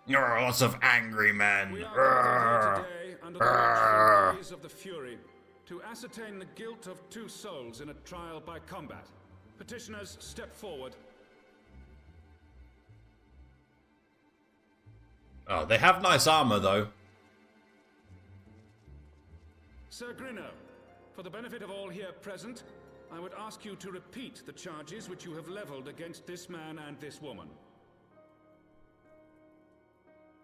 [SPEAKER 1] Lots of angry men.
[SPEAKER 8] We are gathered here today under the watchful gaze of the Fury to ascertain the guilt of 2 souls in a trial by combat. Petitioners, step forward.
[SPEAKER 1] Oh, they have nice armor, though.
[SPEAKER 8] Sir Grino, for the benefit of all here present, I would ask you to repeat the charges which you have leveled against this man and this woman.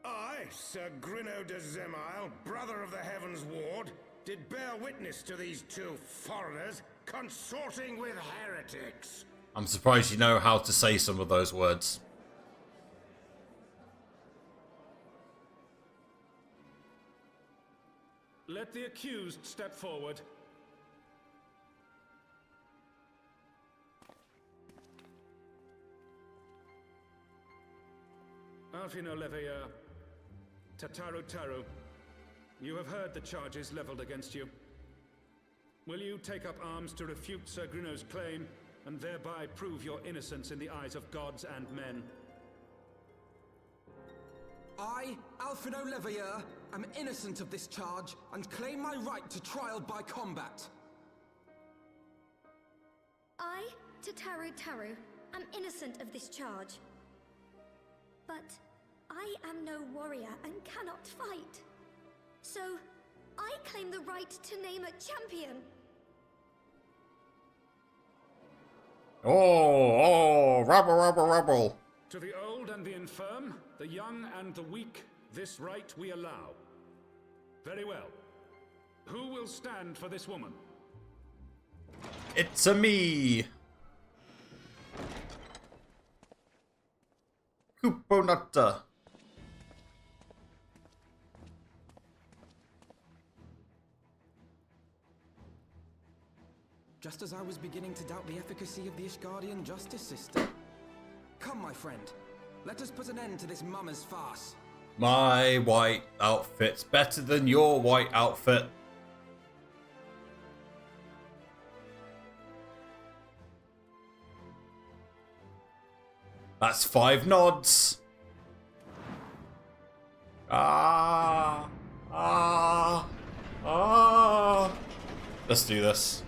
[SPEAKER 6] I, Sir Grino de Zemile, brother of the Heavensward, did bear witness to these 2 foreigners consorting with heretics.
[SPEAKER 1] I'm surprised you know how to say some of those words.
[SPEAKER 8] Let the accused step forward. Alphinaud, Tataru, you have heard the charges leveled against you. Will you take up arms to refute Sir Grino's claim and thereby prove your innocence in the eyes of gods and men?
[SPEAKER 2] I, Alphinaud, am innocent of this charge and claim my right to trial by combat.
[SPEAKER 9] I, Tataru, am innocent of this charge. But I am no warrior and cannot fight. So, I claim the right to name a champion.
[SPEAKER 1] Oh, rebel.
[SPEAKER 8] To the old and the infirm, the young and the weak, this right we allow. Very well. Who will stand for this woman?
[SPEAKER 1] It's a me. Couponata.
[SPEAKER 2] Just as I was beginning to doubt the efficacy of the Ishgardian justice system. Come, my friend. Let us put an end to this mummer's farce.
[SPEAKER 1] My white outfit's better than your white outfit. That's 5 nods. Ah. Let's do this.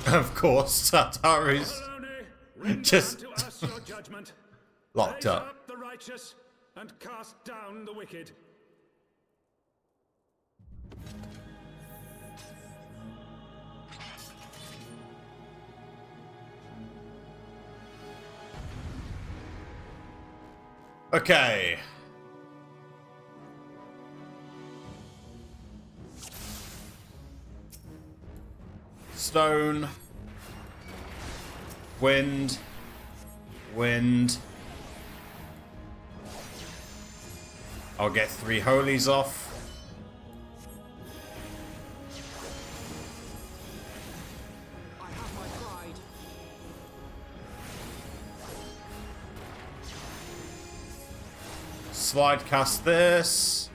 [SPEAKER 1] Of course, Sataru's just
[SPEAKER 8] to us your judgment.
[SPEAKER 1] locked
[SPEAKER 8] Raise
[SPEAKER 1] up.
[SPEAKER 8] the righteous and cast down the wicked.
[SPEAKER 1] Okay. Stone. Wind. Wind. I'll get 3 holies off.
[SPEAKER 2] I have my pride.
[SPEAKER 1] Slide cast this.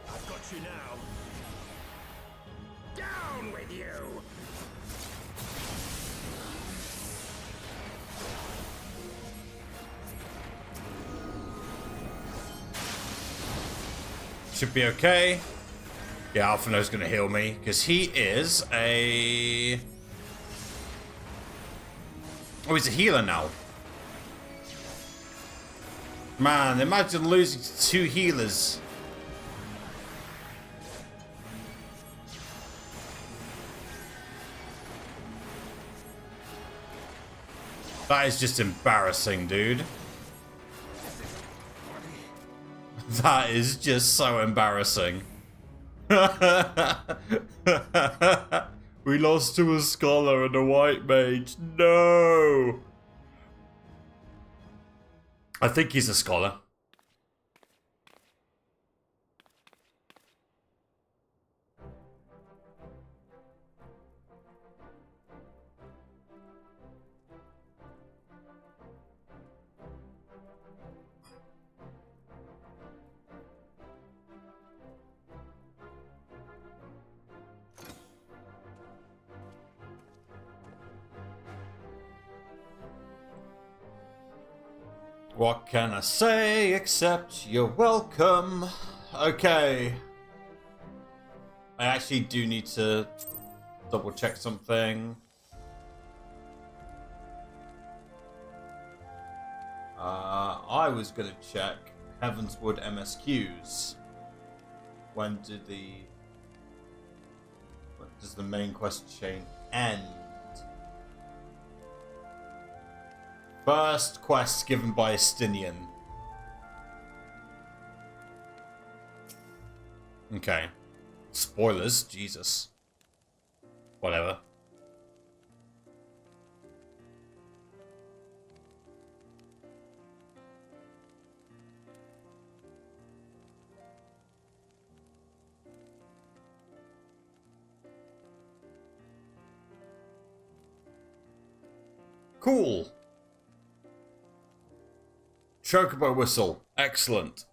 [SPEAKER 3] I've got you now. Down with you!
[SPEAKER 1] Should be okay. Yeah, Alphinaud's gonna heal me because he is a. Oh, he's a healer now. Man, imagine losing to 2 healers. That is just embarrassing, dude. That is just so embarrassing. We lost to a scholar and a white mage. No! I think he's a scholar. What can I say except you're welcome? Okay. I actually do need to double check something. I was gonna check Heavensward MSQs. When does the main quest chain end? First quest given by Estinian. Okay. Spoilers, Jesus. Whatever. Cool. Chocobo whistle. Excellent.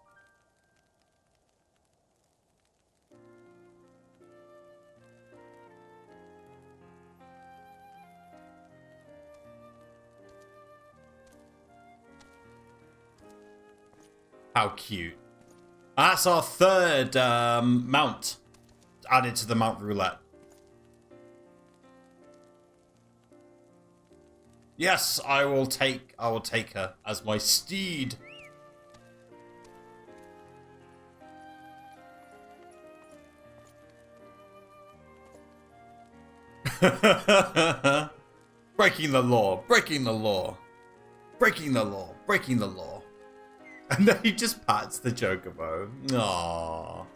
[SPEAKER 1] How cute. That's our 3rd mount added to the mount roulette. Yes, I will take her as my steed. Breaking the law, breaking the law, breaking the law, breaking the law. And then he just pats the chocobo. Aww.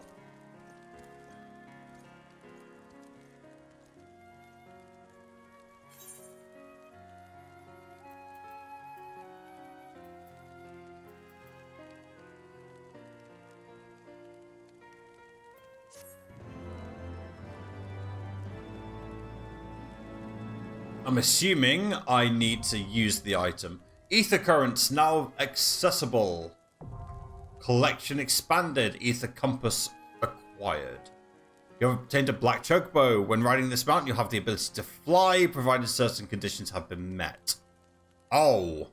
[SPEAKER 1] I'm assuming I need to use the item. Ether currents now accessible. Collection expanded. Ether compass acquired. You have obtained a black chocobo. When riding this mount, you'll have the ability to fly, provided certain conditions have been met. Oh.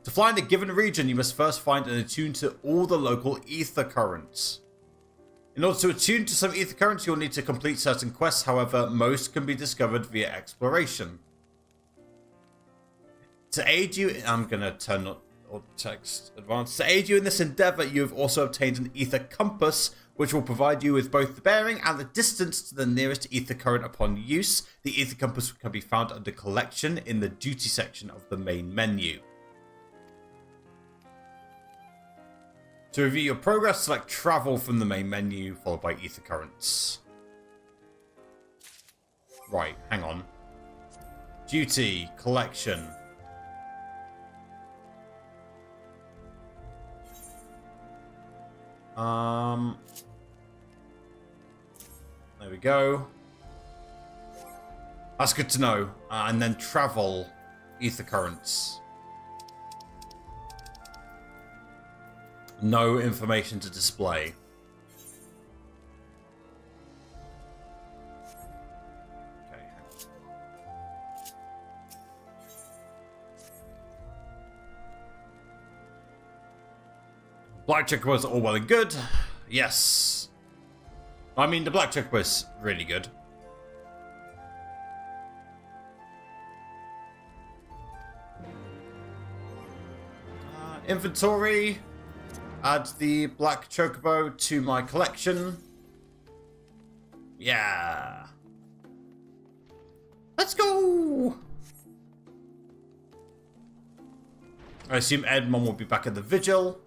[SPEAKER 1] To fly in a given region, you must first find and attune to all the local ether currents. In order to attune to some ether currents, you'll need to complete certain quests. However, most can be discovered via exploration. To aid you, I'm going to turn on text advanced. To aid you in this endeavor, you have also obtained an ether compass, which will provide you with both the bearing and the distance to the nearest ether current upon use. The ether compass can be found under collection in the duty section of the main menu. To review your progress, select travel from the main menu, followed by ether currents. Right, hang on. Duty, collection. There we go. That's good to know. And then travel, ether currents. No information to display. Okay. Black chocobos are all well and good. Yes. I mean, the black chocobo's really good. Inventory. Add the black chocobo to my collection. Yeah. Let's go. I assume Edmond will be back at the vigil.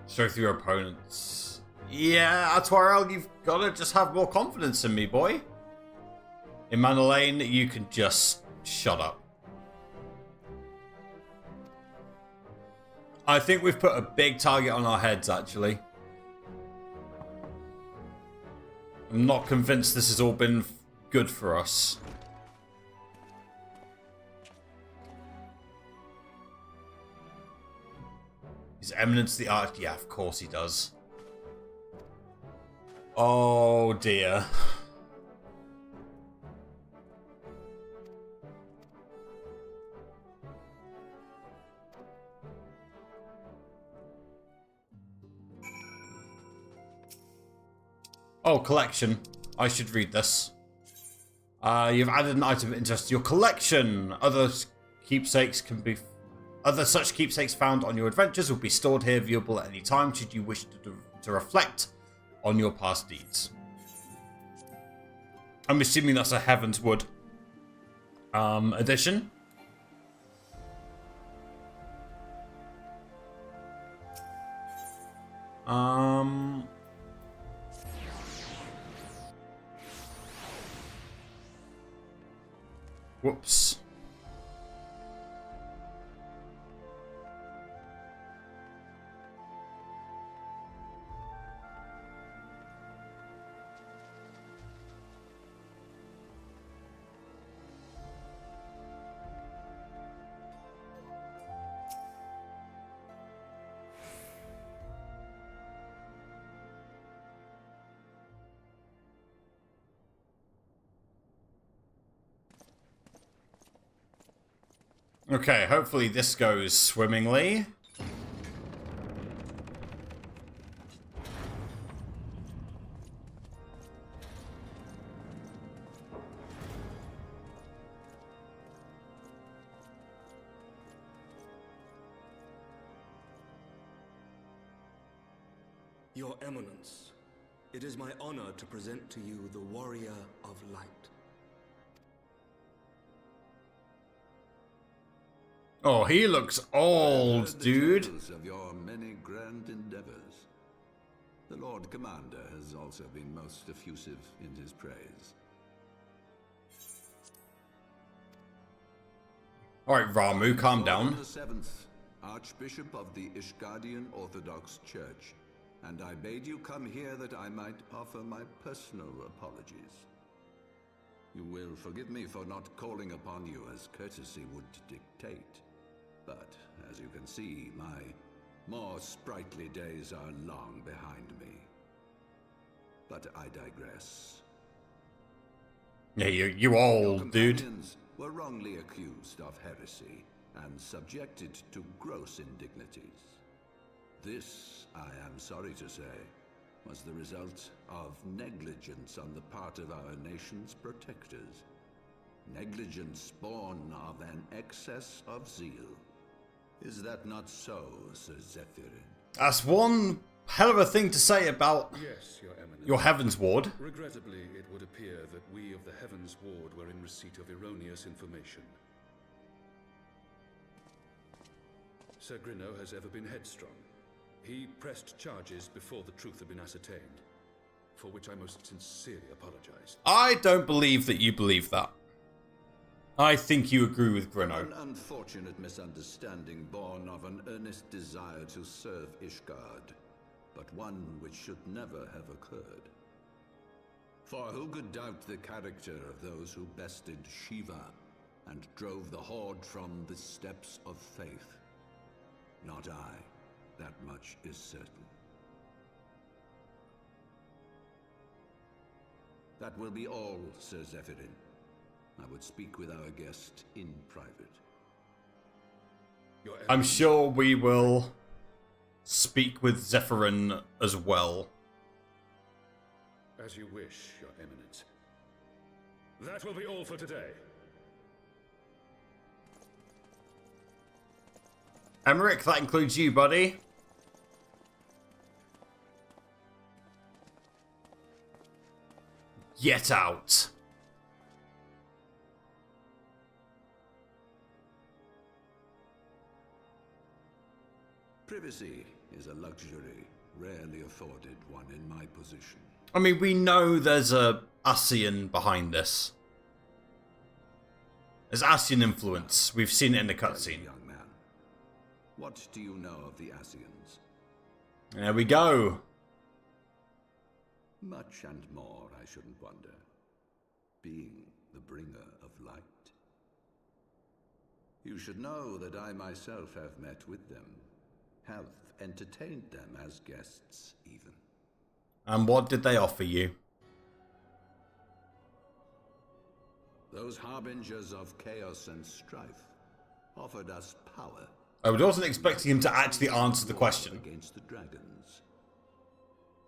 [SPEAKER 1] Show through your opponents. Yeah, Atwarel, you've got to just have more confidence in me, boy. In Mana Lane, you can just shut up. I think we've put a big target on our heads, actually. I'm not convinced this has all been good for us. His Eminence the Arch... Yeah, of course he does. Oh, dear. Oh, collection. I should read this. You've added an item of interest to your collection. Other such keepsakes found on your adventures will be stored here, viewable at any time should you wish to reflect on your past deeds. I'm assuming that's a Heavensward edition. Whoops. Okay, hopefully this goes swimmingly.
[SPEAKER 10] Your Eminence, it is my honor to present to you the Warrior of Light.
[SPEAKER 1] Oh, he looks old, dude.
[SPEAKER 11] Of your many grand endeavors. The Lord Commander has also been most effusive in his praise.
[SPEAKER 1] Alright, Ramu, calm down.
[SPEAKER 11] The 7th, Archbishop of the Ishgardian Orthodox Church, and I bade you come here that I might offer my personal apologies. You will forgive me for not calling upon you as courtesy would dictate. But, as you can see, my more sprightly days are long behind me. But I digress.
[SPEAKER 1] Yeah, you old, dude.
[SPEAKER 11] Were wrongly accused of heresy and subjected to gross indignities. This, I am sorry to say, was the result of negligence on the part of our nation's protectors. Negligence born of an excess of zeal. Is that not so, Sir Zephyrin?
[SPEAKER 1] That's one hell of a thing to say about
[SPEAKER 8] Yes, Your Eminence.
[SPEAKER 1] your Heavensward.
[SPEAKER 8] Regrettably, it would appear that we of the Heavensward were in receipt of erroneous information. Sir Grino has ever been headstrong. He pressed charges before the truth had been ascertained, for which I most sincerely apologize.
[SPEAKER 1] I don't believe that you believe that. I think you agree with Grino.
[SPEAKER 11] An unfortunate misunderstanding born of an earnest desire to serve Ishgard, but one which should never have occurred. For who could doubt the character of those who bested Shiva and drove the Horde from the steps of faith? Not I. That much is certain. That will be all, Sir Zephyrin. I would speak with our guest in private.
[SPEAKER 1] I'm sure we will speak with Zephyrin as well.
[SPEAKER 8] As you wish, Your Eminence. That will be all for today.
[SPEAKER 1] Emmerich, that includes you, buddy. Get out.
[SPEAKER 11] Privacy is a luxury rarely afforded one in my position.
[SPEAKER 1] I mean, we know there's a Ascian behind this. There's Ascian influence. We've seen it in the cutscene.
[SPEAKER 11] Young man, what do you know of the Ascians?
[SPEAKER 1] There we go.
[SPEAKER 11] Much and more, I shouldn't wonder. Being the bringer of light. You should know that I myself have met with them. Have entertained them as guests, even.
[SPEAKER 1] And what did they offer you?
[SPEAKER 11] Those harbingers of chaos and strife offered us power.
[SPEAKER 1] I wasn't expecting him to actually answer the question.
[SPEAKER 11] Against the dragons.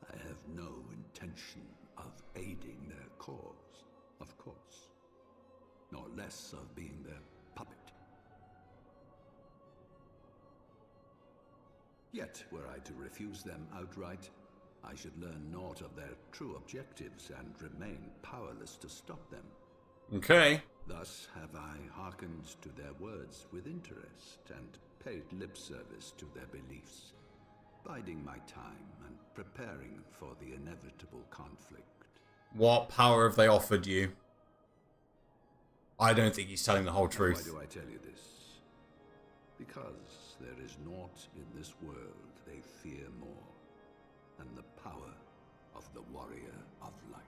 [SPEAKER 11] I have no intention of aiding their cause, of course. Nor less of being their puppet. Yet, were I to refuse them outright, I should learn naught of their true objectives and remain powerless to stop them.
[SPEAKER 1] Okay.
[SPEAKER 11] Thus have I hearkened to their words with interest and paid lip service to their beliefs, biding my time and preparing for the inevitable conflict.
[SPEAKER 1] What power have they offered you? I don't think he's telling the whole truth.
[SPEAKER 11] Why do I tell you this? Because there is naught in this world they fear more than the power of the Warrior of Light.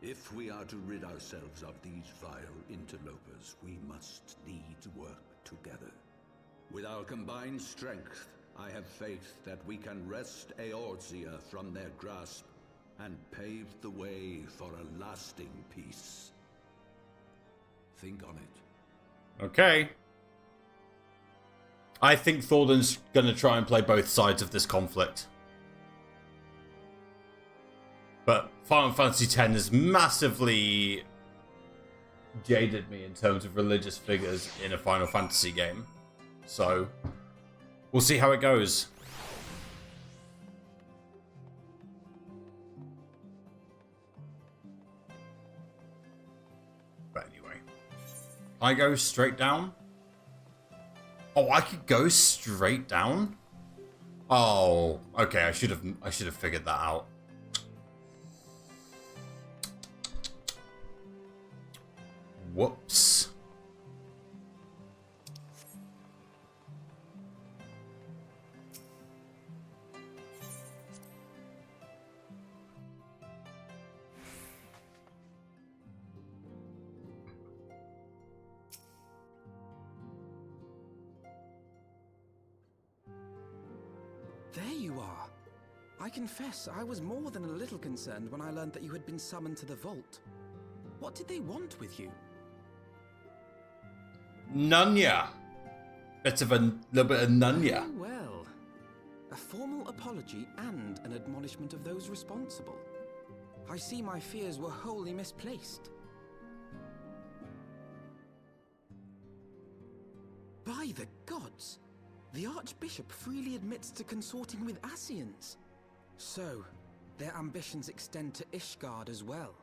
[SPEAKER 11] If we are to rid ourselves of these vile interlopers, we must needs work together. With our combined strength, I have faith that we can wrest Eorzea from their grasp and pave the way for a lasting peace. Think on it.
[SPEAKER 1] Okay. I think Thorden's going to try and play both sides of this conflict. But Final Fantasy X has massively jaded me in terms of religious figures in a Final Fantasy game. So, we'll see how it goes. But anyway, I go straight down. Oh, I could go straight down? Oh, okay, I should have figured that out. Whoops.
[SPEAKER 2] There you are. I confess, I was more than a little concerned when I learned that you had been summoned to the vault. What did they want with you?
[SPEAKER 1] Nunya. Bit of a little bit of Nunya.
[SPEAKER 2] Oh, well. A formal apology and an admonishment of those responsible. I see my fears were wholly misplaced. By the gods! The Archbishop freely admits to consorting with Ascians. So, their ambitions extend to Ishgard as well.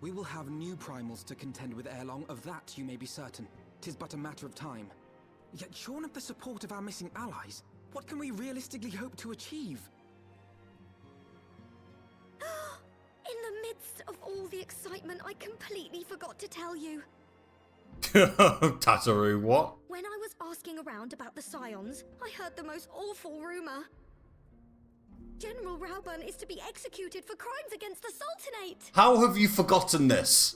[SPEAKER 2] We will have new primals to contend with ere long, of that you may be certain. 'Tis but a matter of time. Yet shorn of the support of our missing allies, what can we realistically hope to achieve?
[SPEAKER 9] In the midst of all the excitement, I completely forgot to tell you.
[SPEAKER 1] Tataru, what?
[SPEAKER 9] When I was asking around about the Scions, I heard the most awful rumor. General Rauburn is to be executed for crimes against the Sultanate.
[SPEAKER 1] How have you forgotten this?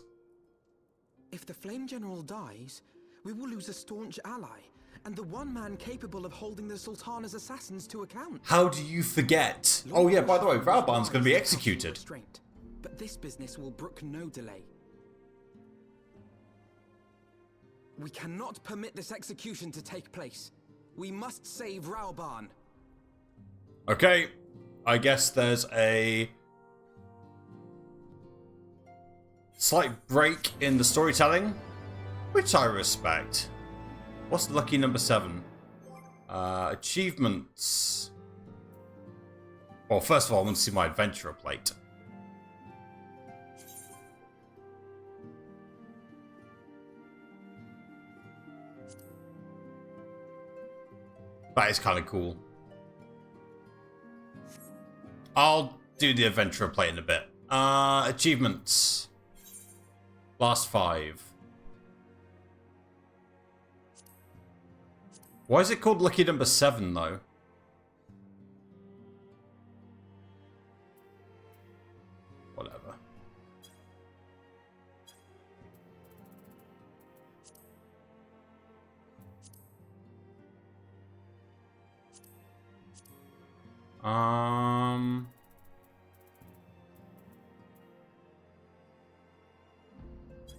[SPEAKER 2] If the Flame General dies, we will lose a staunch ally, and the one man capable of holding the Sultana's assassins to account.
[SPEAKER 1] How do you forget? Oh yeah, by the way, Rauburn's going to be executed.
[SPEAKER 2] But this business will brook no delay. We cannot permit this execution to take place. We must save Rauburn.
[SPEAKER 1] Okay, I guess there's a slight break in the storytelling, which I respect. What's lucky number 7? Achievements. Well, first of all, I want to see my adventurer plate. That is kind of cool. I'll do the adventurer plate in a bit. Achievements. Last 5. Why is it called lucky number 7 though? Whatever.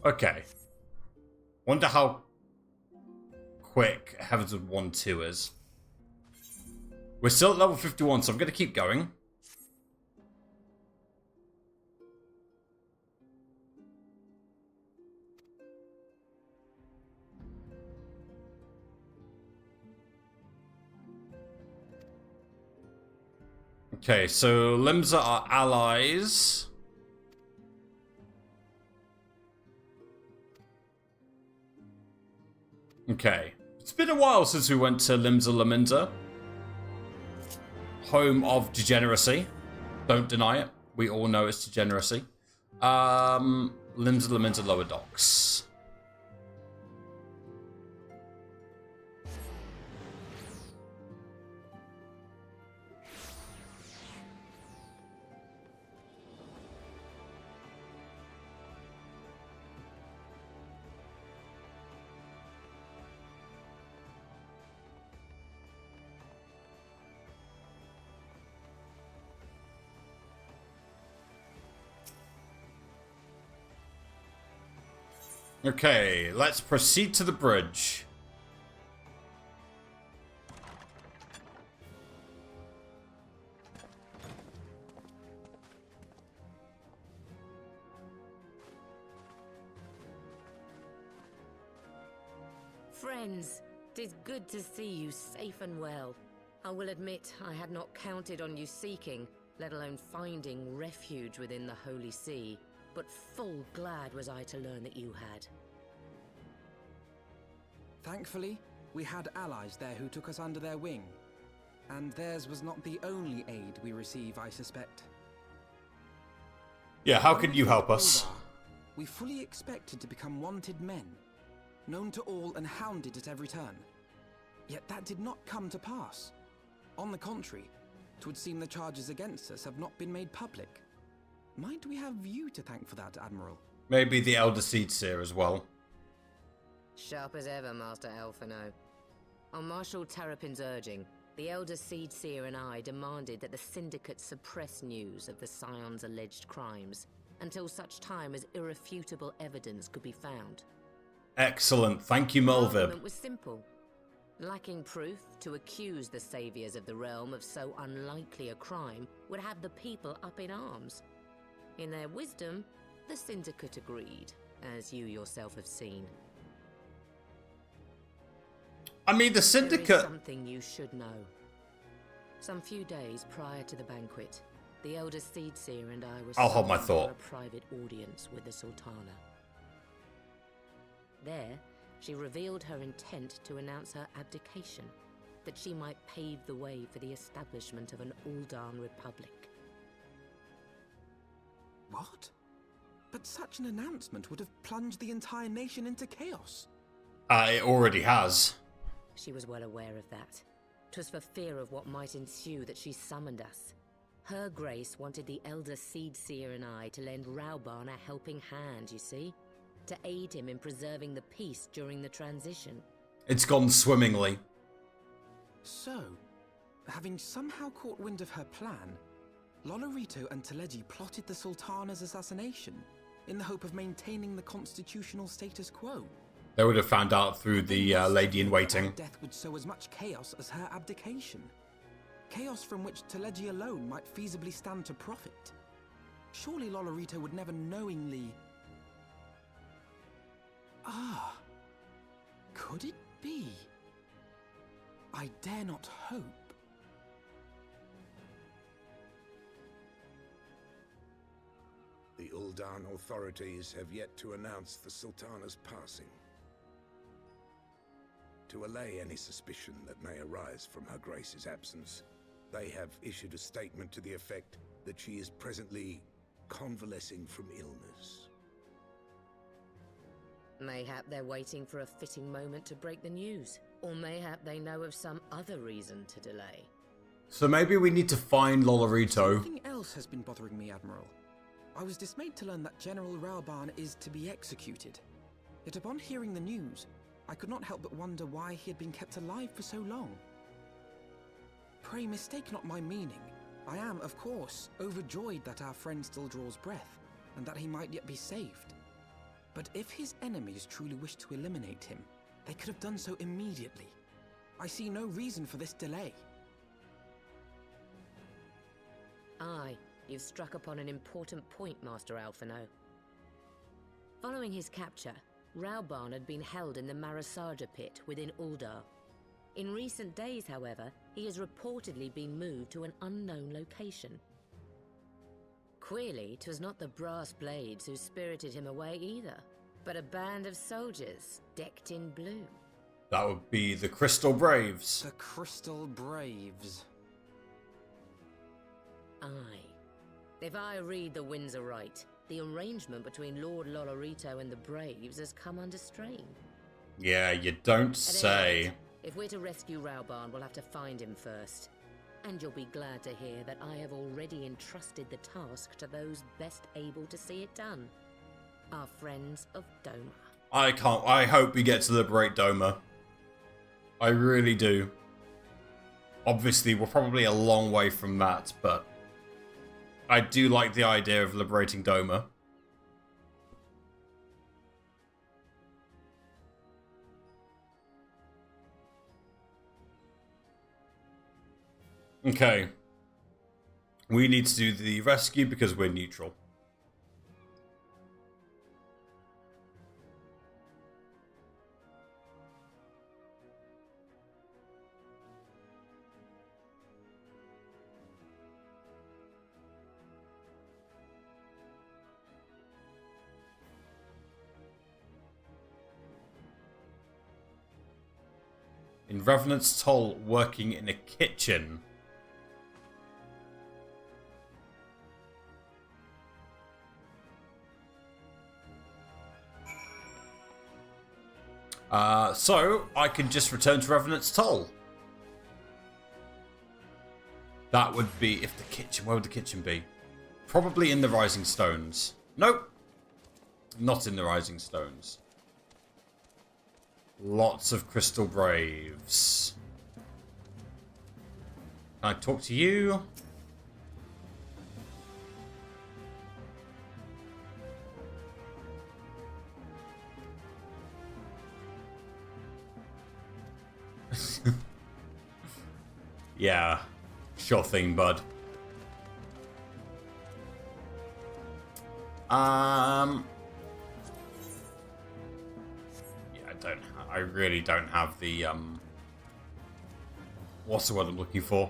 [SPEAKER 1] Okay. Wonder how quick Heavensward 1-2 is. We're still at level 51, so I'm going to keep going. Okay, so Limsa are allies. Okay. It's been a while since we went to Limsa Laminza. Home of degeneracy. Don't deny it. We all know it's degeneracy. Limsa Laminza Lower Docks. Okay, let's proceed to the bridge.
[SPEAKER 12] Friends, 'tis good to see you safe and well. I will admit I had not counted on you seeking, let alone finding refuge within the Holy See, but full glad was I to learn that you had.
[SPEAKER 2] Thankfully, we had allies there who took us under their wing. And theirs was not the only aid we receive, I suspect.
[SPEAKER 1] Yeah, how could you help us?
[SPEAKER 2] We fully expected to become wanted men, known to all and hounded at every turn. Yet that did not come to pass. On the contrary, 'twould seem the charges against us have not been made public. Might we have you to thank for that, Admiral?
[SPEAKER 1] Maybe the Elder Seedseer as well.
[SPEAKER 12] Sharp as ever, Master Alphinaud. On Marshal Terrapin's urging, the Elder Seedseer and I demanded that the Syndicate suppress news of the Scion's alleged crimes until such time as irrefutable evidence could be found.
[SPEAKER 1] Excellent, thank you,
[SPEAKER 12] The
[SPEAKER 1] Mulvib.
[SPEAKER 12] argument was simple. Lacking proof, to accuse the saviors of the realm of so unlikely a crime would have the people up in arms. In their wisdom, the Syndicate agreed, as you yourself have seen.
[SPEAKER 1] I mean, the
[SPEAKER 12] There is
[SPEAKER 1] Syndicate...
[SPEAKER 12] something you should know. Some few days prior to the banquet, the Elder Seedseer and I were
[SPEAKER 1] I'll hold my
[SPEAKER 12] summoned
[SPEAKER 1] thought.
[SPEAKER 12] for a private audience with the Sultana. There, she revealed her intent to announce her abdication, that she might pave the way for the establishment of an Uldan Republic.
[SPEAKER 2] What? But such an announcement would have plunged the entire nation into chaos.
[SPEAKER 1] It already has.
[SPEAKER 12] She was well aware of that. 'Twas for fear of what might ensue that she summoned us. Her Grace wanted the Elder Seedseer and I to lend Rauban a helping hand, you see? To aid him in preserving the peace during the transition.
[SPEAKER 1] It's gone swimmingly.
[SPEAKER 2] So, having somehow caught wind of her plan, Lolorito and Teleji plotted the Sultana's assassination in the hope of maintaining the constitutional status quo.
[SPEAKER 1] They would have found out through the Lady-in-Waiting.
[SPEAKER 2] Her death would sow as much chaos as her abdication. Chaos from which Teleji alone might feasibly stand to profit. Surely Lolorito would never knowingly... Ah, could it be? I dare not hope.
[SPEAKER 6] The Uldan authorities have yet to announce the Sultana's passing. To allay any suspicion that may arise from Her Grace's absence, they have issued a statement to the effect that she is presently convalescing from illness.
[SPEAKER 12] Mayhap they're waiting for a fitting moment to break the news. Or mayhap they know of some other reason to delay.
[SPEAKER 1] So maybe we need to find Lolorito.
[SPEAKER 2] Something else has been bothering me, Admiral. I was dismayed to learn that General Rauban is to be executed. Yet upon hearing the news, I could not help but wonder why he had been kept alive for so long. Pray mistake not my meaning. I am, of course, overjoyed that our friend still draws breath, and that he might yet be saved. But if his enemies truly wished to eliminate him, they could have done so immediately. I see no reason for this delay.
[SPEAKER 12] Aye, you've struck upon an important point, Master Alphinaud. Following his capture, Rauban had been held in the Marasaja pit within Uldar. In recent days, however, he has reportedly been moved to an unknown location. Queerly, 'twas not the brass blades who spirited him away either, but a band of soldiers decked in blue.
[SPEAKER 1] That would be the Crystal Braves.
[SPEAKER 2] The Crystal Braves.
[SPEAKER 12] Aye. If I read the winds aright, the arrangement between Lord Lolorito and the Braves has come under strain.
[SPEAKER 1] Yeah, you don't
[SPEAKER 12] At
[SPEAKER 1] say.
[SPEAKER 12] any rate, if we're to rescue Rauban, we'll have to find him first. And you'll be glad to hear that I have already entrusted the task to those best able to see it done. Our friends of Doma.
[SPEAKER 1] I hope we get to liberate Doma. I really do. Obviously, we're probably a long way from that, but I do like the idea of liberating Doma. Okay. We need to do the rescue because we're neutral. In Revenant's Toll, working in a kitchen. So, I can just return to Revenant's Toll. That would be if the kitchen... Where would the kitchen be? Probably in the Rising Stones. Nope. Not in the Rising Stones. Lots of Crystal Braves. Can I talk to you? Yeah, sure thing, bud. Yeah, I really don't have the what's the word I'm looking for?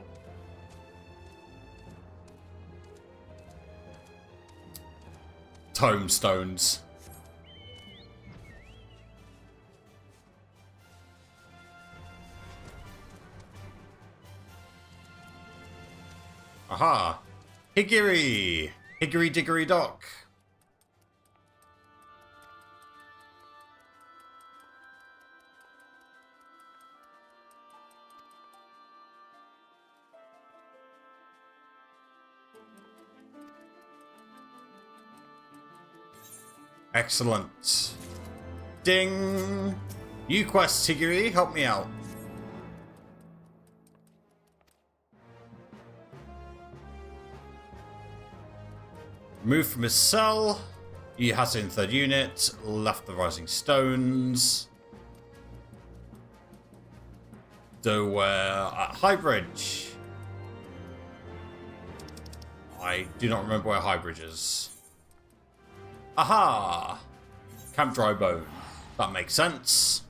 [SPEAKER 1] Tomestones. Aha! Higgery! Higgery Diggery Dock. Excellent. Ding! New quest, Higgery, help me out. Moved from his cell. He has it in third unit. Left the Rising Stones. We're at Highbridge. I do not remember where Highbridge is. Aha! Camp Drybone. That makes sense.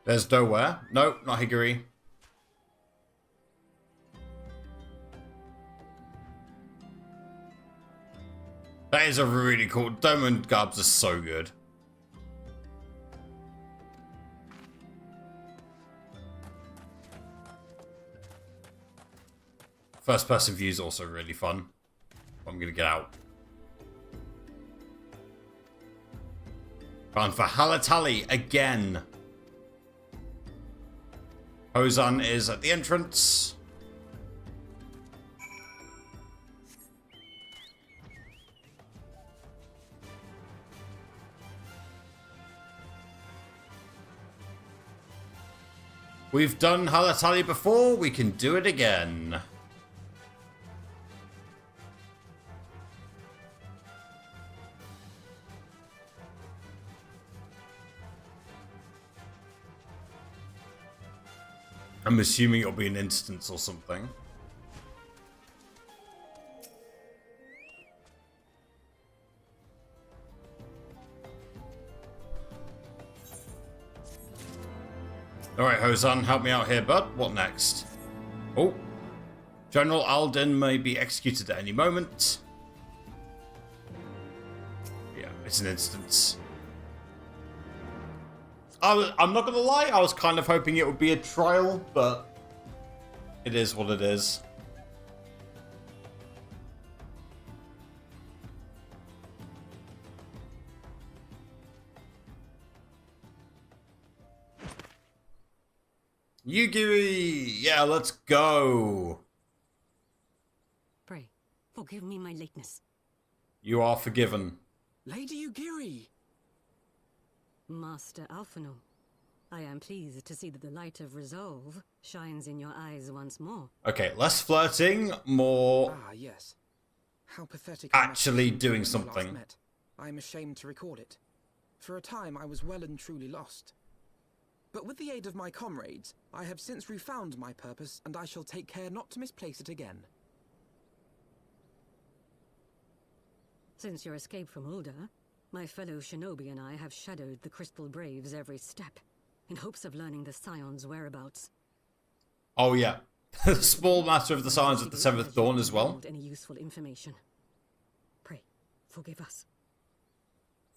[SPEAKER 1] There's Doware. No, not Higgery. That is a really cool... Diamond Garbs are so good. First person view is also really fun. I'm gonna get out. Bound for Halatali again. Hozan is at the entrance. We've done Halatali before, we can do it again. I'm assuming it'll be an instance or something. Alright, Hozan, help me out here, bud. What next? Oh. General Alden may be executed at any moment. Yeah, it's an instance. I'm not gonna lie, I was kind of hoping it would be a trial, but it is what it is. Yugiri! Yeah, let's go.
[SPEAKER 13] Pray, forgive me my lateness.
[SPEAKER 1] You are forgiven.
[SPEAKER 2] Lady Ugiri!
[SPEAKER 13] Master Alphinaud, I am pleased to see that the light of resolve shines in your eyes once more.
[SPEAKER 1] Okay, less flirting, more
[SPEAKER 2] Ah, yes. How pathetic.
[SPEAKER 1] actually doing
[SPEAKER 2] when we last
[SPEAKER 1] something.
[SPEAKER 2] met. I am ashamed to record it. For a time, I was well and truly lost. But with the aid of my comrades, I have since refound my purpose, and I shall take care not to misplace it again.
[SPEAKER 13] Since your escape from Ulda, my fellow shinobi and I have shadowed the Crystal Braves every step, in hopes of learning the Scion's whereabouts.
[SPEAKER 1] Oh yeah. The small matter of the signs of the Seventh Dawn as well.
[SPEAKER 13] Any useful information. Pray, forgive us.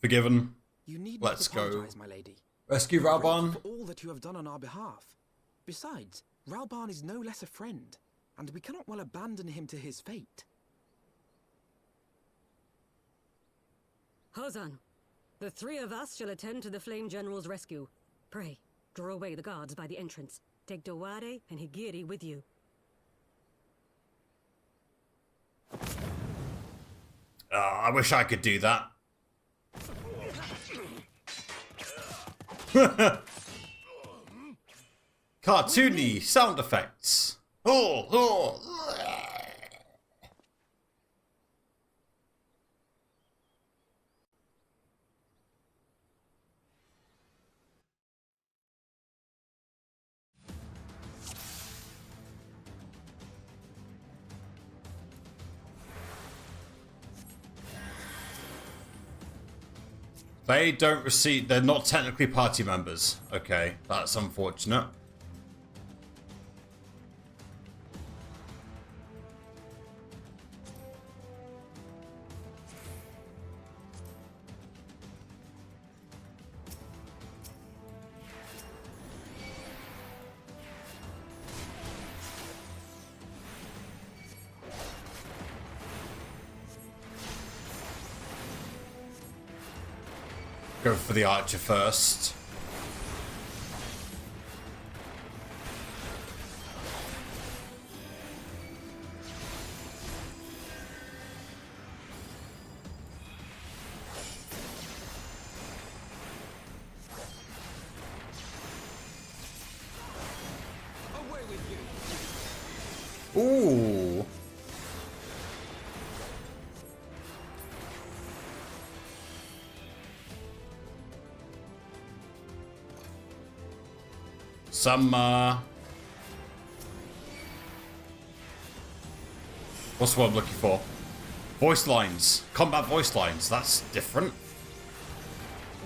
[SPEAKER 1] Forgiven.
[SPEAKER 2] You need
[SPEAKER 1] Let's
[SPEAKER 2] not
[SPEAKER 1] go.
[SPEAKER 2] apologize, my lady.
[SPEAKER 1] Rescue
[SPEAKER 2] We are grateful
[SPEAKER 1] Rauban.
[SPEAKER 2] for all that you have done on our behalf. Besides, Rauban is no less a friend, and we cannot well abandon him to his fate.
[SPEAKER 13] Hozan, the three of us shall attend to the Flame General's rescue. Pray, draw away the guards by the entrance. Take Dowade and Higiri with you.
[SPEAKER 1] I wish I could do that. Cartoony sound effects. Oh, oh. They don't receive... They're not technically party members. Okay, that's unfortunate. Go for the archer first.
[SPEAKER 2] Away with you!
[SPEAKER 1] Ooh. Some, what's what I'm looking for? Voice lines. Combat voice lines. That's different.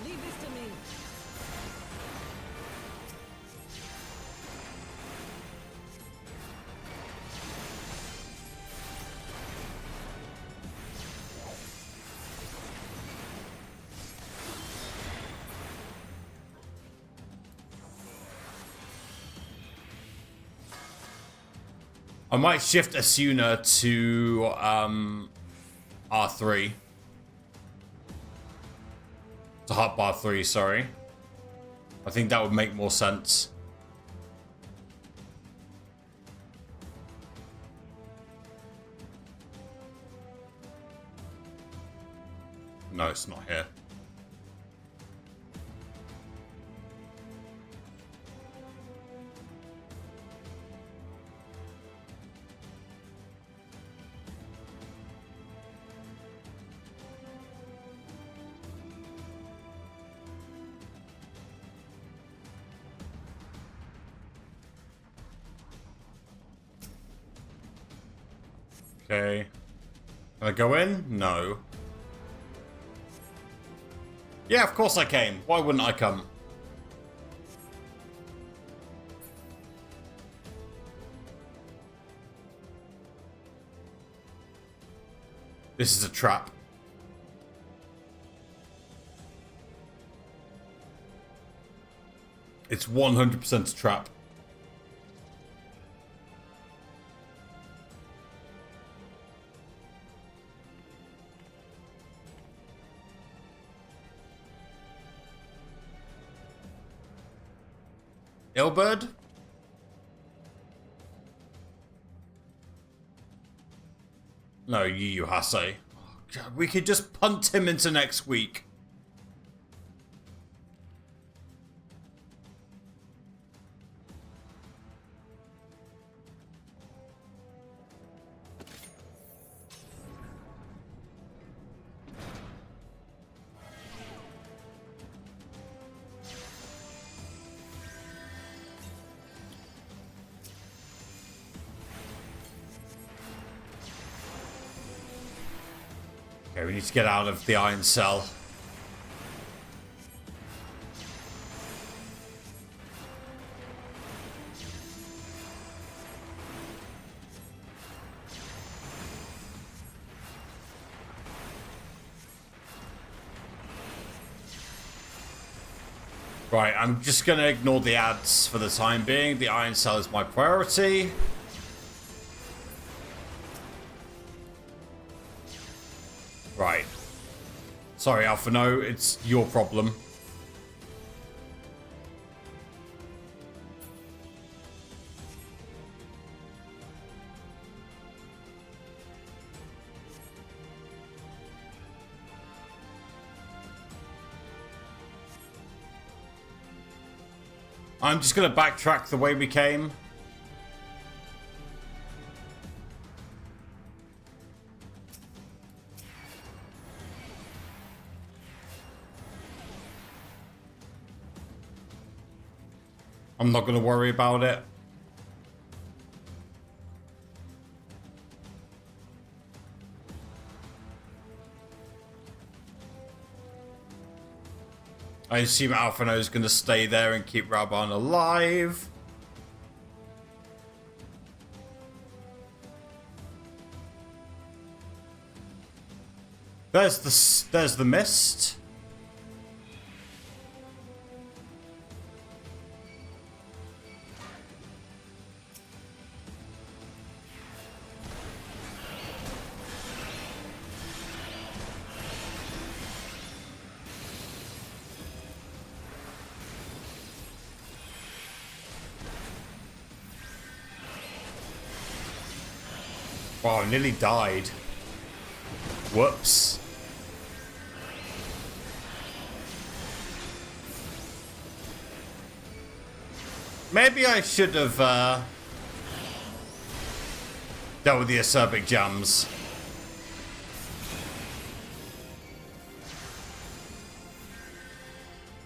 [SPEAKER 13] Leave this to me.
[SPEAKER 1] I might shift Asuna to R3. To hotbar 3, sorry. I think that would make more sense. No, it's not here. Okay. Can I go in? No. Yeah, of course I came. Why wouldn't I come? This is a trap. It's 100% a trap. Ilbird? No, Yu Hase. Oh, God, we could just punt him into next week. Okay, we need to get out of the iron cell. Right, I'm just going to ignore the ads for the time being. The iron cell is my priority. Right. Sorry, Alphinaud, it's your problem. I'm just going to backtrack the way we came. I'm not going to worry about it. I assume Alphinaud is going to stay there and keep Raban alive. There's the mist. Wow, I nearly died. Whoops. Maybe I should have dealt with the acerbic jams.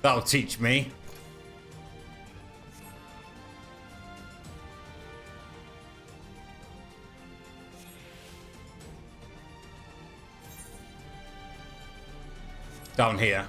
[SPEAKER 1] That'll teach me. Down here.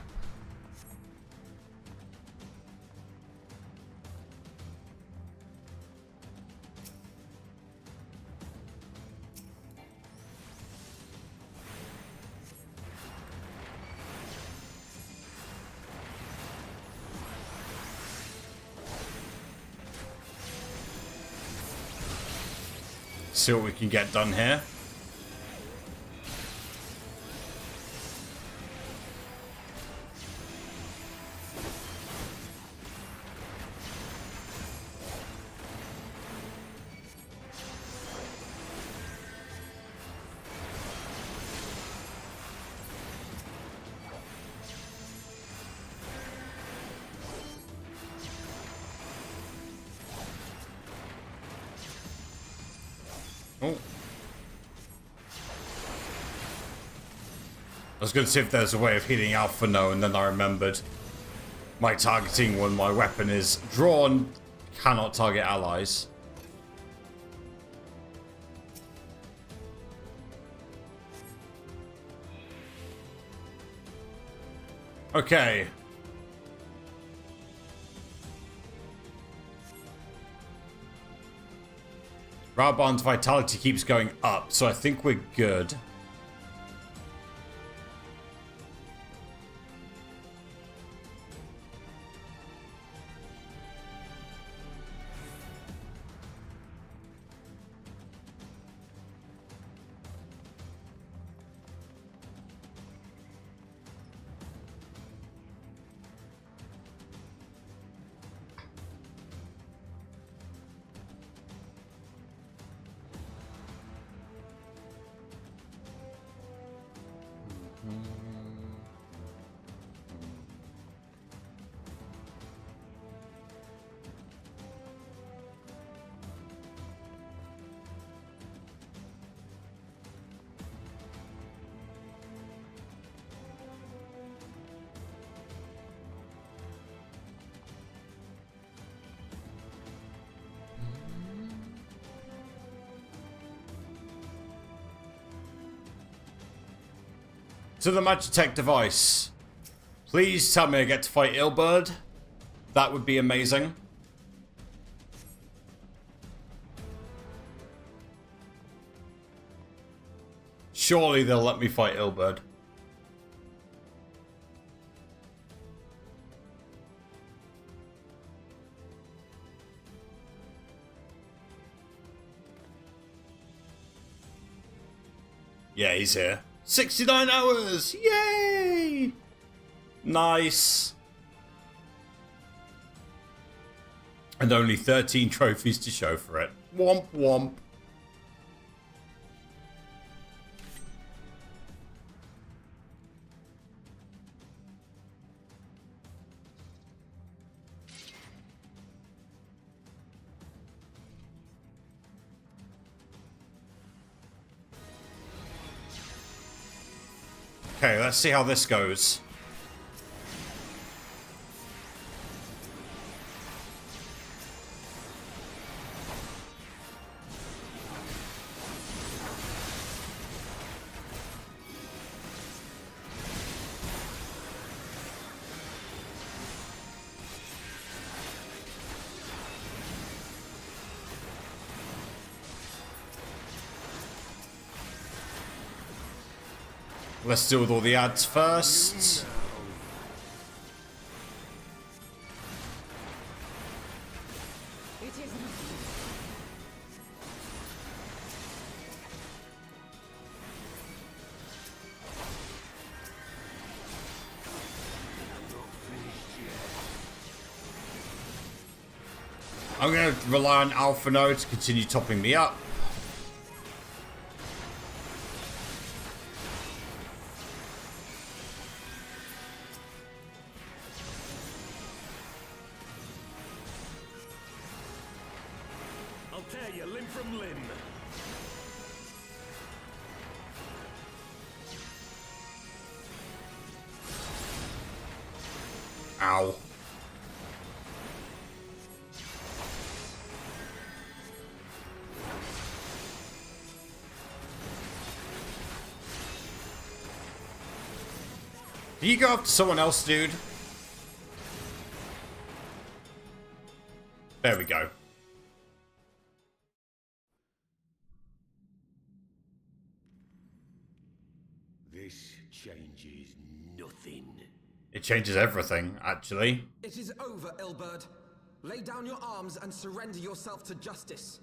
[SPEAKER 1] See what we can get done here. Oh. I was going to see if there's a way of healing Alphinaud, and then I remembered my targeting when my weapon is drawn cannot target allies. Okay. Raban's vitality keeps going up, so I think we're good. To the Magitech device. Please tell me I get to fight Ilberd. That would be amazing. Surely they'll let me fight Ilberd. Yeah, he's here. 69 hours! Yay! Nice. And only 13 trophies to show for it. Womp womp. Okay, let's see how this goes. Let's deal with all the ads first. I'm going to rely on Alphinaud to continue topping me up. Ow. Can you go up to someone else, dude? There we go.
[SPEAKER 10] This changes nothing.
[SPEAKER 1] It changes everything, actually.
[SPEAKER 2] It is over, Ilberd. Lay down your arms and surrender yourself to justice.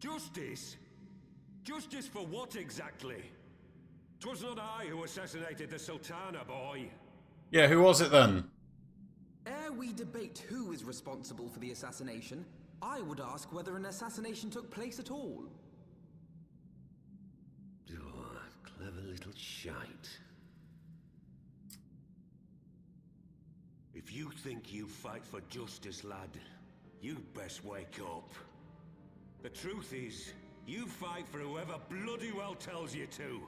[SPEAKER 8] Justice? Justice for what exactly? 'Twas not I who assassinated the Sultana, boy.
[SPEAKER 1] Yeah, who was it then?
[SPEAKER 2] Ere we debate who is responsible for the assassination, I would ask whether an assassination took place at all.
[SPEAKER 10] Oh, clever little shite. If you think you fight for justice, lad, you'd best wake up. The truth is, you fight for whoever bloody well tells you to.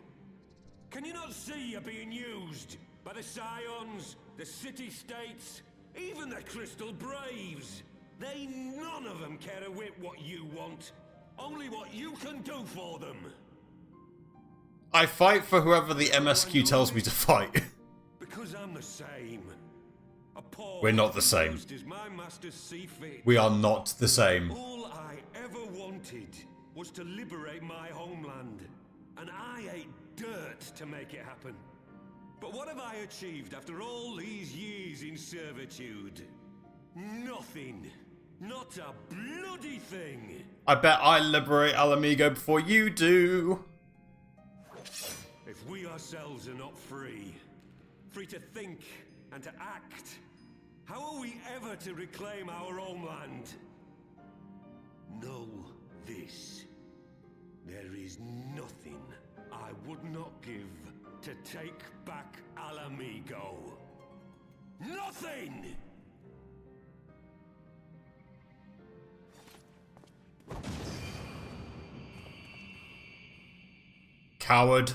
[SPEAKER 10] Can you not see you're being used? By the Scions, the City-States, even the Crystal Braves. They none of them care a whit what you want. Only what you can do for them.
[SPEAKER 1] I fight for whoever the MSQ tells me to fight.
[SPEAKER 8] Because I'm the same.
[SPEAKER 1] We're not the same.
[SPEAKER 8] As my masters see fit.
[SPEAKER 1] We are not the same.
[SPEAKER 8] All I ever wanted was to liberate my homeland. And I ate dirt to make it happen. But what have I achieved after all these years in servitude? Nothing. Not a bloody thing.
[SPEAKER 1] I bet I liberate Alamigo before you do.
[SPEAKER 8] If we ourselves are not free, free to think and to act, how are we ever to reclaim our homeland? Know this. There is nothing I would not give to take back Alamigo. Nothing!
[SPEAKER 1] Coward.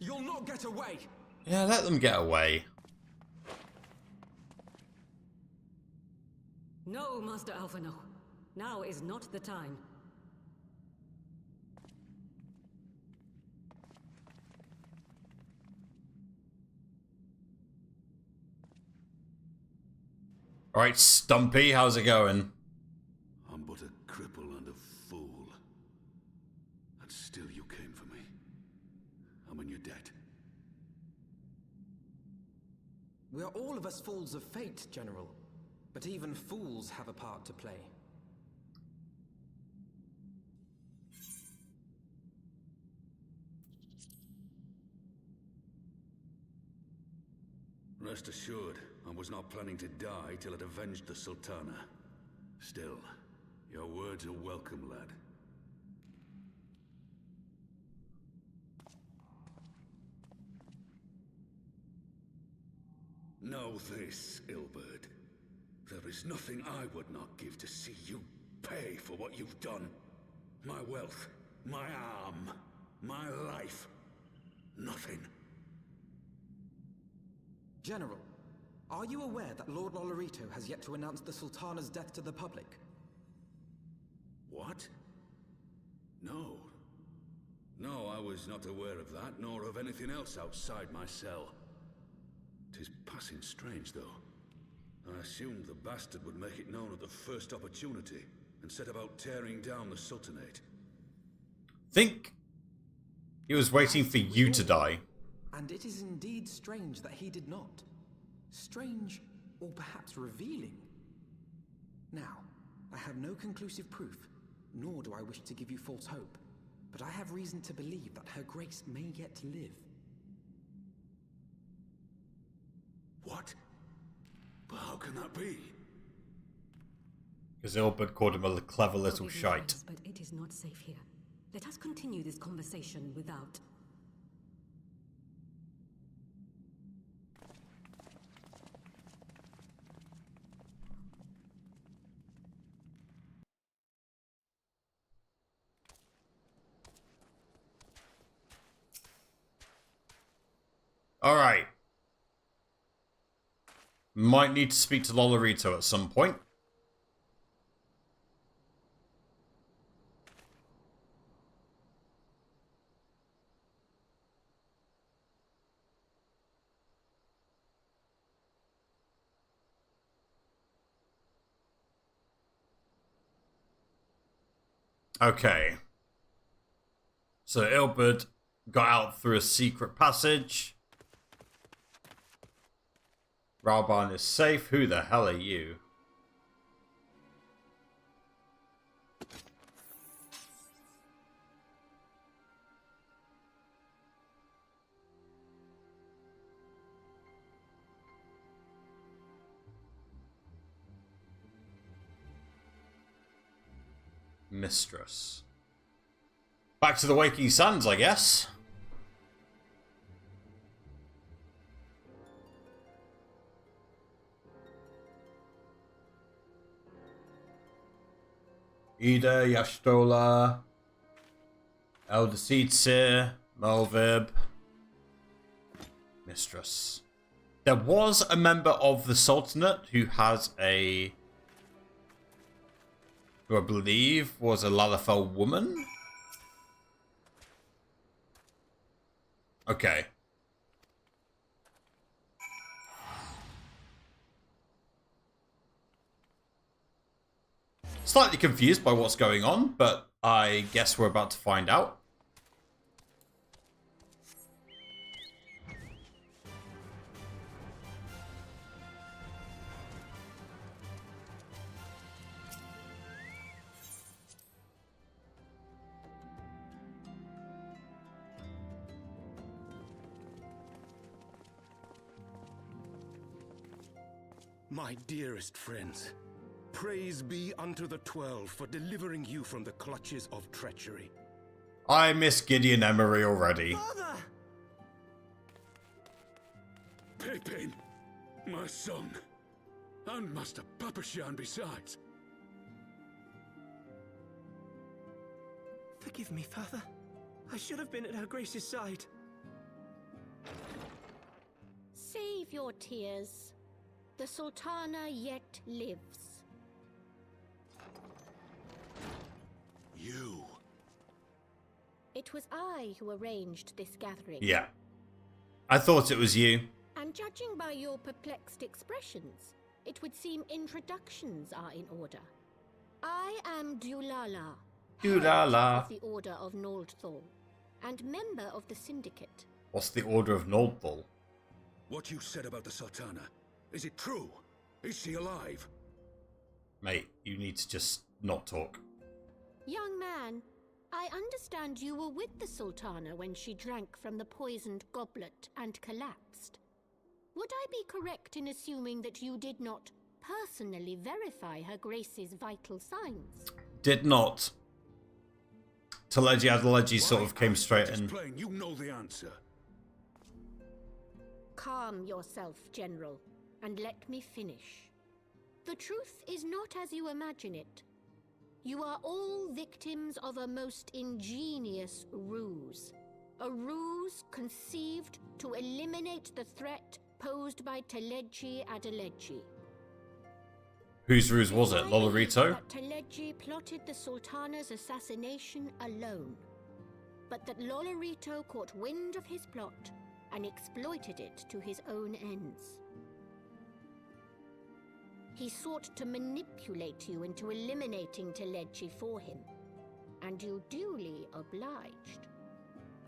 [SPEAKER 2] You'll not get away!
[SPEAKER 1] Yeah, let them get away.
[SPEAKER 13] No, Master Alphinaud. Now is not the time.
[SPEAKER 1] Alright, Stumpy, how's it going?
[SPEAKER 11] I'm but a cripple and a fool. And still you came for me. I'm in your debt.
[SPEAKER 2] We are all of us fools of fate, General. But even fools have a part to play.
[SPEAKER 11] Rest assured, I was not planning to die till I'd avenged the Sultana. Still, your words are welcome, lad. Know this, Ilberd. There is nothing I would not give to see you pay for what you've done. My wealth, my arm, my life. Nothing.
[SPEAKER 2] General, are you aware that Lord Lolorito has yet to announce the Sultana's death to the public?
[SPEAKER 11] What? No. No, I was not aware of that, nor of anything else outside my cell. 'Tis passing strange, though. I assumed the bastard would make it known at the first opportunity, and set about tearing down the Sultanate.
[SPEAKER 1] Think he was waiting for you to die.
[SPEAKER 2] And it is indeed strange that he did not. Strange, or perhaps revealing. Now, I have no conclusive proof, nor do I wish to give you false hope, but I have reason to believe that Her Grace may yet live.
[SPEAKER 11] What? But how can that be?
[SPEAKER 1] Because Ilbert called him a clever little
[SPEAKER 13] Forgive me,
[SPEAKER 1] shite.
[SPEAKER 13] friends, but it is not safe here. Let us continue this conversation without...
[SPEAKER 1] Alright. Might need to speak to Lolorito at some point. Okay. So Ilbert got out through a secret passage. Rauban is safe. Who the hell are you? Mistress. Back to the Waking Sands, I guess. Ida, Yashtola, Eldesitse, Melvib, Mistress. There was a member of the Sultanate who has a... who I believe was a Lalafell woman. Okay. Slightly confused by what's going on, but I guess we're about to find out.
[SPEAKER 14] My dearest friends, praise be unto the 12 for delivering you from the clutches of treachery.
[SPEAKER 1] I miss Gideon Emery already.
[SPEAKER 2] Father!
[SPEAKER 11] Pippin, my son, and Master Papashan besides.
[SPEAKER 15] Forgive me, Father. I should have been at Her Grace's side.
[SPEAKER 16] Save your tears. The Sultana yet lives.
[SPEAKER 11] You.
[SPEAKER 16] It was I who arranged this gathering.
[SPEAKER 1] Yeah. I thought it was you.
[SPEAKER 16] And judging by your perplexed expressions, it would seem introductions are in order. I am Dulala,
[SPEAKER 1] Dulala.
[SPEAKER 16] head of the Order of Noldthal, and member of the Syndicate.
[SPEAKER 1] What's the Order of Noldthal?
[SPEAKER 14] What you said about the Sultana, is it true? Is she alive?
[SPEAKER 1] Mate, you need to just not talk.
[SPEAKER 16] Young man, I understand you were with the Sultana when she drank from the poisoned goblet and collapsed. Would I be correct in assuming that you did not personally verify Her Grace's vital signs?
[SPEAKER 1] Did not. Teleji Adeleji sort of came straight in.
[SPEAKER 14] Plain, you know the answer.
[SPEAKER 16] Calm yourself, General, and let me finish. The truth is not as you imagine it. You are all victims of a most ingenious ruse. A ruse conceived to eliminate the threat posed by Teleji Adeleji.
[SPEAKER 1] Whose ruse was it? Lolorito?
[SPEAKER 16] Teleji plotted the Sultana's assassination alone, but that Lolorito caught wind of his plot and exploited it to his own ends. He sought to manipulate you into eliminating Teleji for him, and you duly obliged.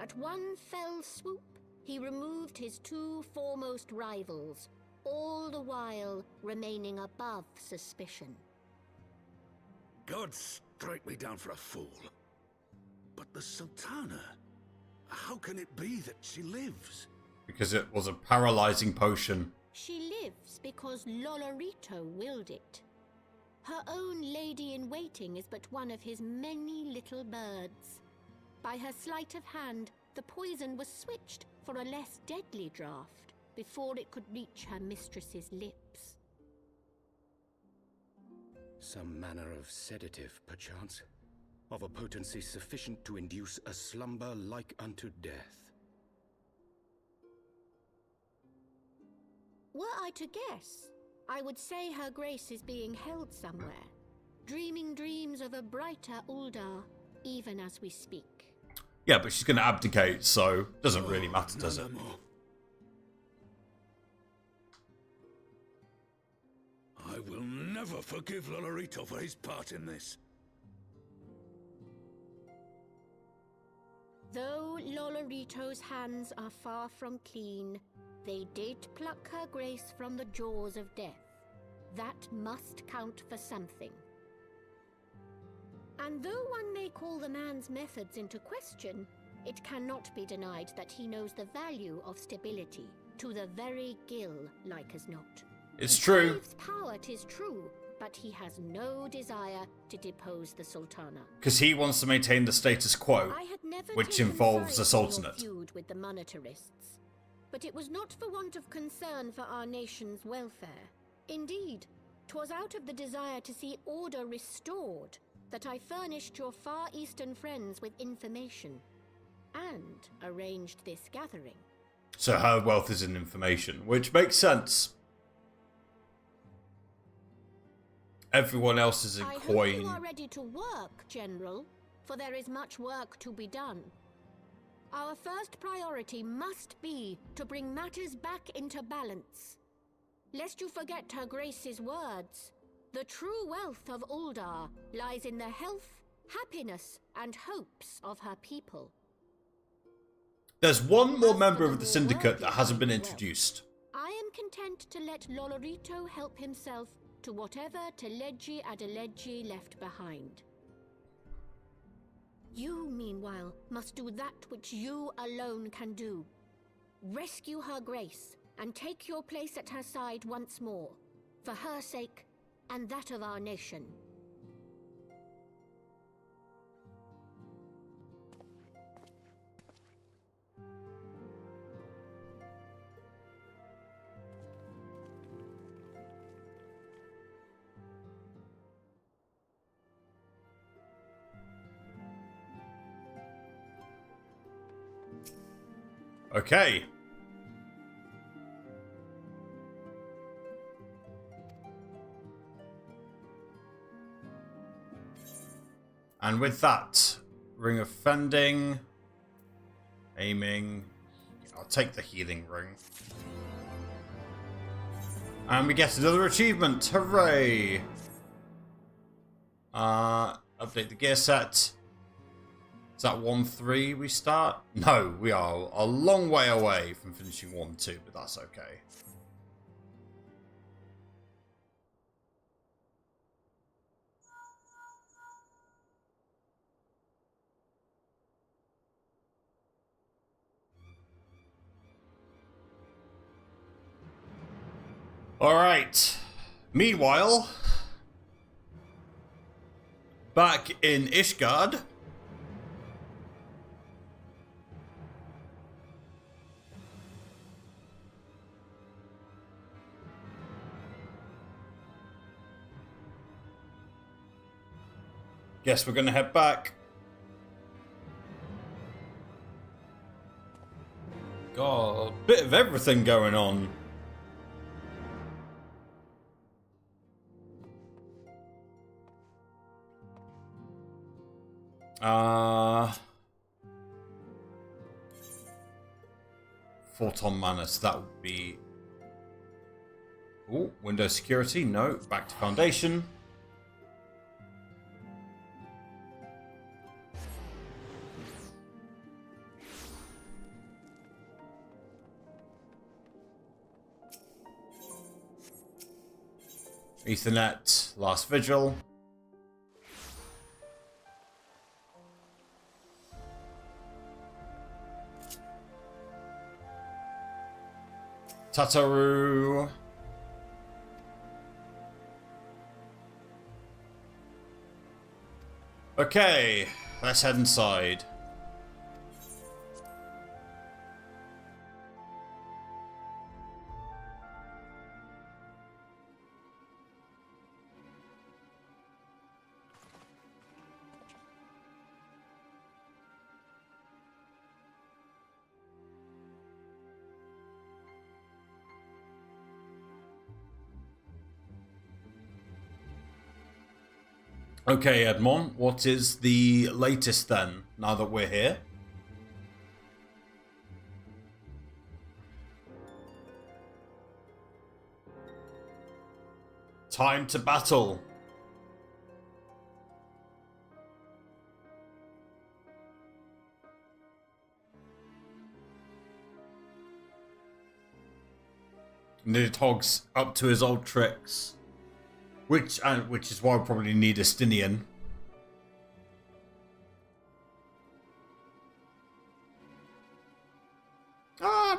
[SPEAKER 16] At one fell swoop, he removed his two foremost rivals, all the while remaining above suspicion.
[SPEAKER 14] God strike me down for a fool. But the Sultana, how can it be that she lives?
[SPEAKER 1] Because it was a paralyzing potion.
[SPEAKER 16] She lives because Lolorito willed it. Her own lady-in-waiting is but one of his many little birds. By her sleight of hand, the poison was switched for a less deadly draught before it could reach her mistress's lips.
[SPEAKER 14] Some manner of sedative, perchance, of a potency sufficient to induce a slumber like unto death.
[SPEAKER 16] Were I to guess, I would say Her Grace is being held somewhere, dreaming dreams of a brighter Uldar, even as we speak.
[SPEAKER 1] Yeah, but she's going to abdicate, so it doesn't really matter, does it?
[SPEAKER 14] I will never forgive Lolorito for his part in this.
[SPEAKER 16] Though Lolorito's hands are far from clean, they did pluck Her Grace from the jaws of death. That must count for something. And though one may call the man's methods into question, it cannot be denied that he knows the value of stability, to the very gill, like as not.
[SPEAKER 1] It's true.
[SPEAKER 16] He craves power, 'tis true, but he has no desire to depose the Sultana.
[SPEAKER 1] Because he wants to maintain the status quo, which involves a sultanate.
[SPEAKER 16] Feud with the monetarists, but it was not for want of concern for our nation's welfare. Indeed, 'twas out of the desire to see order restored that I furnished your Far Eastern friends with information, and arranged this gathering.
[SPEAKER 1] So her wealth is in information, which makes sense. Everyone else is in
[SPEAKER 16] I
[SPEAKER 1] coin.
[SPEAKER 16] hope you are ready to work, General, for there is much work to be done. Our first priority must be to bring matters back into balance. Lest you forget Her Grace's words, the true wealth of Uldar lies in the health, happiness, and hopes of her people.
[SPEAKER 1] There's one more member of the Syndicate that hasn't been introduced.
[SPEAKER 16] I am content to let Lolorito help himself to whatever Teleji Adeleji left behind. You, meanwhile, must do that which you alone can do. Rescue Her Grace and take your place at her side once more, for her sake and that of our nation.
[SPEAKER 1] Okay. And with that, ring of fending, aiming. I'll take the healing ring. And we get another achievement. Hooray! Update the gear set. Is that 1-3 we start? No, we are a long way away from finishing 1-2, but that's okay. Alright. Meanwhile, back in Ishgard. Guess we're gonna head back. God, bit of everything going on. Photon Manus, that would be... Oh, Windows security, no. Back to Foundation. Ethernet, Last Vigil. Tataru. Okay, let's head inside. Okay, Edmond, what is the latest then, now that we're here? Time to battle. Nidhogg's up to his old tricks. Which is why we probably need a Stinian.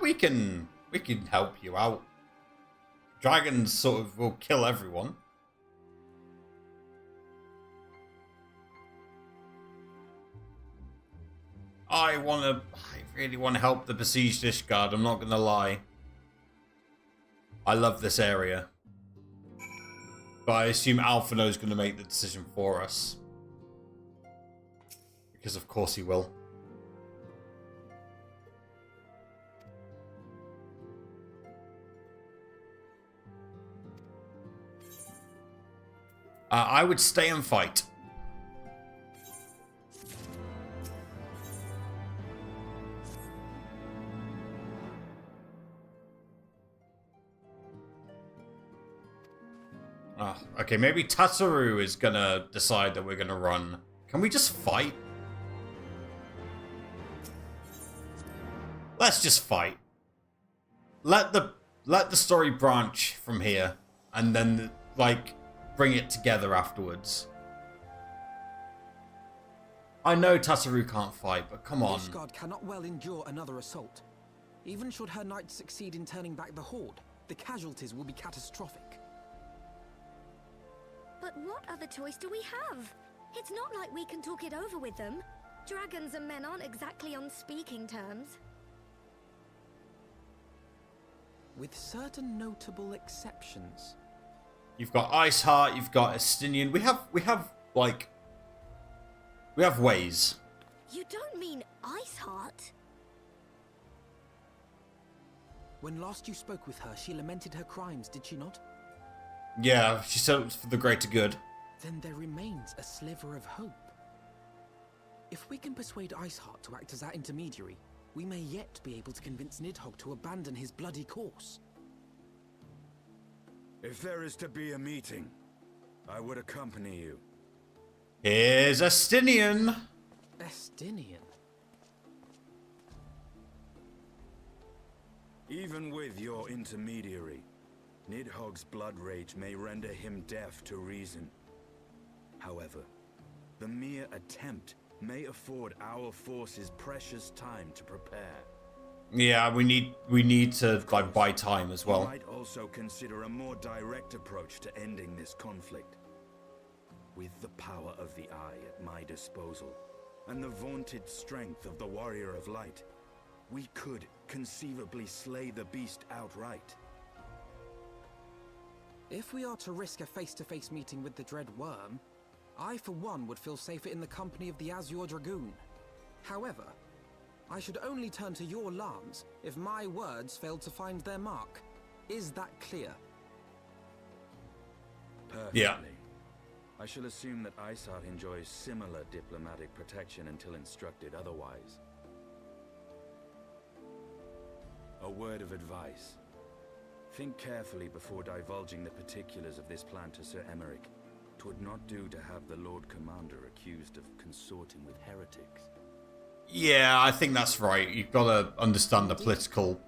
[SPEAKER 1] We can help you out. Dragons sort of will kill everyone. I really want to help the besieged Ishgard, I'm not gonna lie. I love this area. But I assume Alphinaud is going to make the decision for us. Because of course he will. I would stay and fight. Okay, maybe Tataru is gonna decide that we're gonna run. Can we just fight? Let's just fight. Let the story branch from here, and then like bring it together afterwards. I know Tataru can't fight, but come on.
[SPEAKER 2] Ishgard cannot well endure another assault. Even should her knights succeed in turning back the horde, the casualties will be catastrophic.
[SPEAKER 9] But what other choice do we have? It's not like we can talk it over with them. Dragons and men aren't exactly on speaking terms.
[SPEAKER 2] With certain notable exceptions.
[SPEAKER 1] You've got Iceheart, you've got Estinian. We have ways.
[SPEAKER 9] You don't mean Iceheart?
[SPEAKER 2] When last you spoke with her, she lamented her crimes, did she not?
[SPEAKER 1] Yeah, she said it was for the greater good.
[SPEAKER 2] Then there remains a sliver of hope. If we can persuade Iceheart to act as our intermediary, we may yet be able to convince Nidhogg to abandon his bloody course.
[SPEAKER 14] If there is to be a meeting, I would accompany you.
[SPEAKER 1] Here's Estinian.
[SPEAKER 2] Estinian?
[SPEAKER 14] Even with your intermediary, Nidhogg's blood rage may render him deaf to reason. However, the mere attempt may afford our forces precious time to prepare.
[SPEAKER 1] Yeah, we need to like buy time as well.
[SPEAKER 14] We might also consider a more direct approach to ending this conflict. With the power of the Eye at my disposal, and the vaunted strength of the Warrior of Light, we could conceivably slay the beast outright.
[SPEAKER 2] If we are to risk a face-to-face meeting with the Dread Worm, I for one would feel safer in the company of the Azure Dragoon. However, I should only turn to your lance if my words failed to find their mark. Is that clear?
[SPEAKER 14] Perfectly.
[SPEAKER 1] Yeah.
[SPEAKER 14] I shall assume that Isart enjoys similar diplomatic protection until instructed otherwise. A word of advice. Think carefully before divulging the particulars of this plan to Sir Emmerich. 'Twould not do to have the Lord Commander accused of consorting with heretics.
[SPEAKER 1] Yeah, I think that's right. You've got to understand the political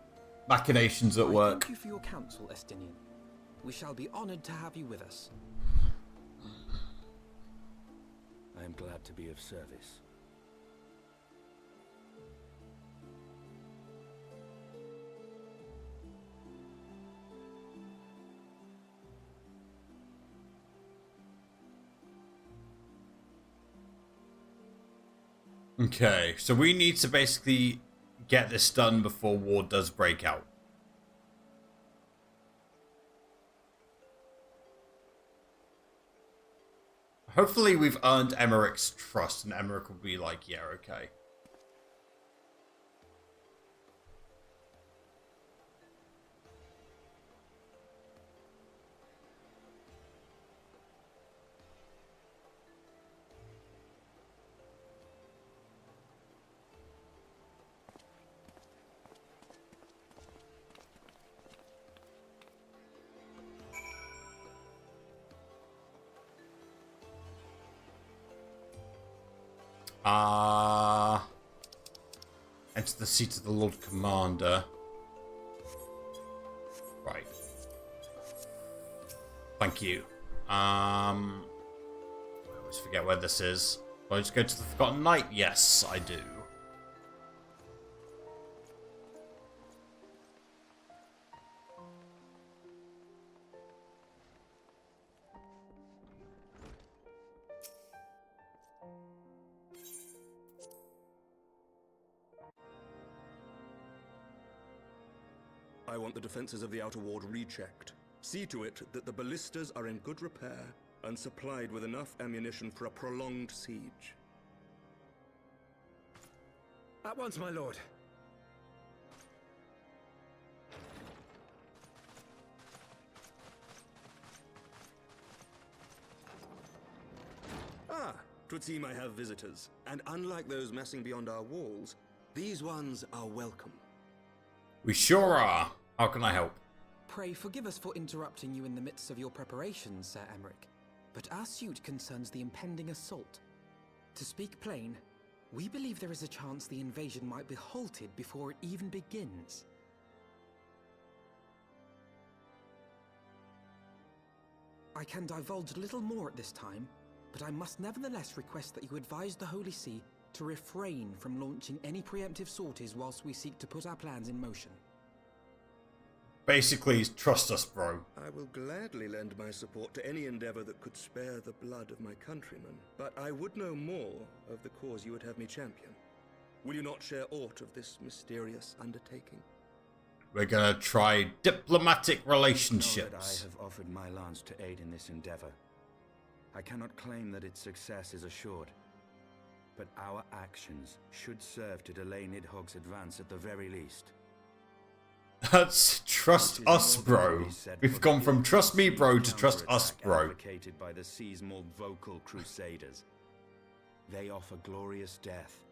[SPEAKER 1] machinations at work.
[SPEAKER 2] Thank you for your counsel, Estinian. We shall be honored to have you with us.
[SPEAKER 14] I am glad to be of service.
[SPEAKER 1] Okay, so we need to basically get this done before war does break out. Hopefully we've earned Emmerich's trust and Emmerich will be like, yeah, okay. Enter the seat of the Lord Commander. Right. Thank you. I always forget where this is. Do I just go to the Forgotten Knight? Yes, I do.
[SPEAKER 17] I want the defenses of the Outer Ward rechecked. See to it that the ballistas are in good repair and supplied with enough ammunition for a prolonged siege.
[SPEAKER 15] At once, my lord.
[SPEAKER 17] Ah, 'twould seem I have visitors. And unlike those messing beyond our walls, these ones are welcome.
[SPEAKER 1] We sure are. How can I help?
[SPEAKER 2] Pray forgive us for interrupting you in the midst of your preparations, Sir Emmerich, but our suit concerns the impending assault. To speak plain, we believe there is a chance the invasion might be halted before it even begins. I can divulge little more at this time, but I must nevertheless request that you advise the Holy See to refrain from launching any preemptive sorties whilst we seek to put our plans in motion.
[SPEAKER 1] Basically, trust us, bro.
[SPEAKER 17] I will gladly lend my support to any endeavor that could spare the blood of my countrymen, but I would know more of the cause you would have me champion. Will you not share aught of this mysterious undertaking?
[SPEAKER 1] We're gonna try diplomatic
[SPEAKER 14] Know that I
[SPEAKER 1] relationships.
[SPEAKER 14] have offered my lance to aid in this endeavor. I cannot claim that its success is assured, but our actions should serve to delay Nidhogg's advance at the very least.
[SPEAKER 1] That's trust us, bro. We've gone from trust me, bro, to trust us, bro.
[SPEAKER 14] Advocated by the sea's more vocal crusaders. They offer glorious death,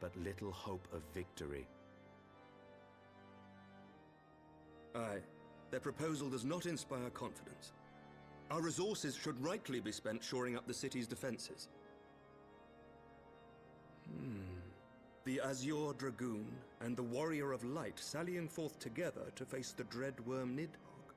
[SPEAKER 14] but little hope of victory.
[SPEAKER 17] Aye, Their proposal does not inspire confidence. Our resources should rightly be spent shoring up the city's defenses. The Azure Dragoon and the Warrior of Light sallying forth together to face the dread worm Nidhogg.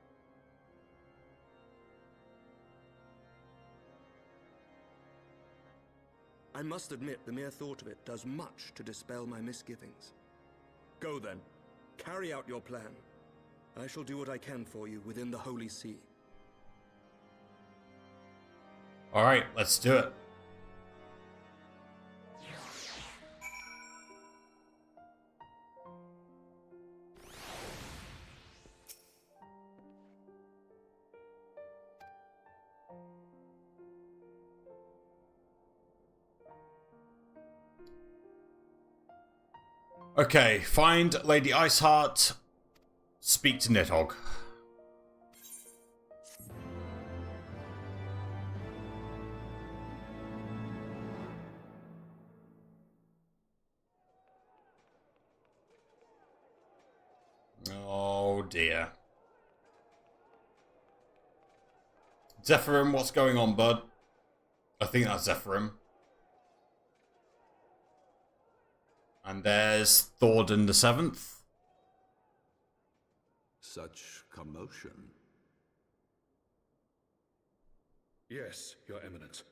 [SPEAKER 17] I must admit, the mere thought of it does much to dispel my misgivings. Go then. Carry out your plan. I shall do what I can for you within the Holy See.
[SPEAKER 1] Alright, let's do it. Okay, find Lady Iceheart, speak to Nidhogg. Oh dear. Zephyrim, what's going on, bud? I think that's Zephyrim. And there's Thordan the Seventh.
[SPEAKER 11] Such commotion.
[SPEAKER 18] Yes, Your Eminence.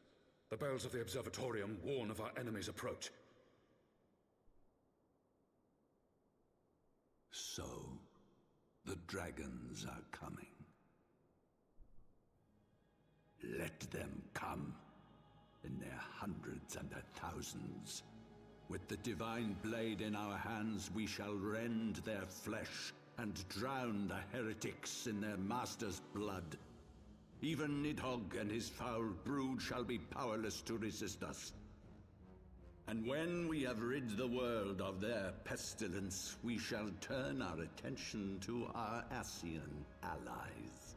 [SPEAKER 18] The bells of the Observatorium warn of our enemy's approach.
[SPEAKER 11] So, the dragons are coming. Let them come, in their hundreds and their thousands. With the divine blade in our hands, we shall rend their flesh and drown the heretics in their master's blood. Even Nidhogg and his foul brood shall be powerless to resist us. And when we have rid the world of their pestilence, we shall turn our attention to our Ascian allies.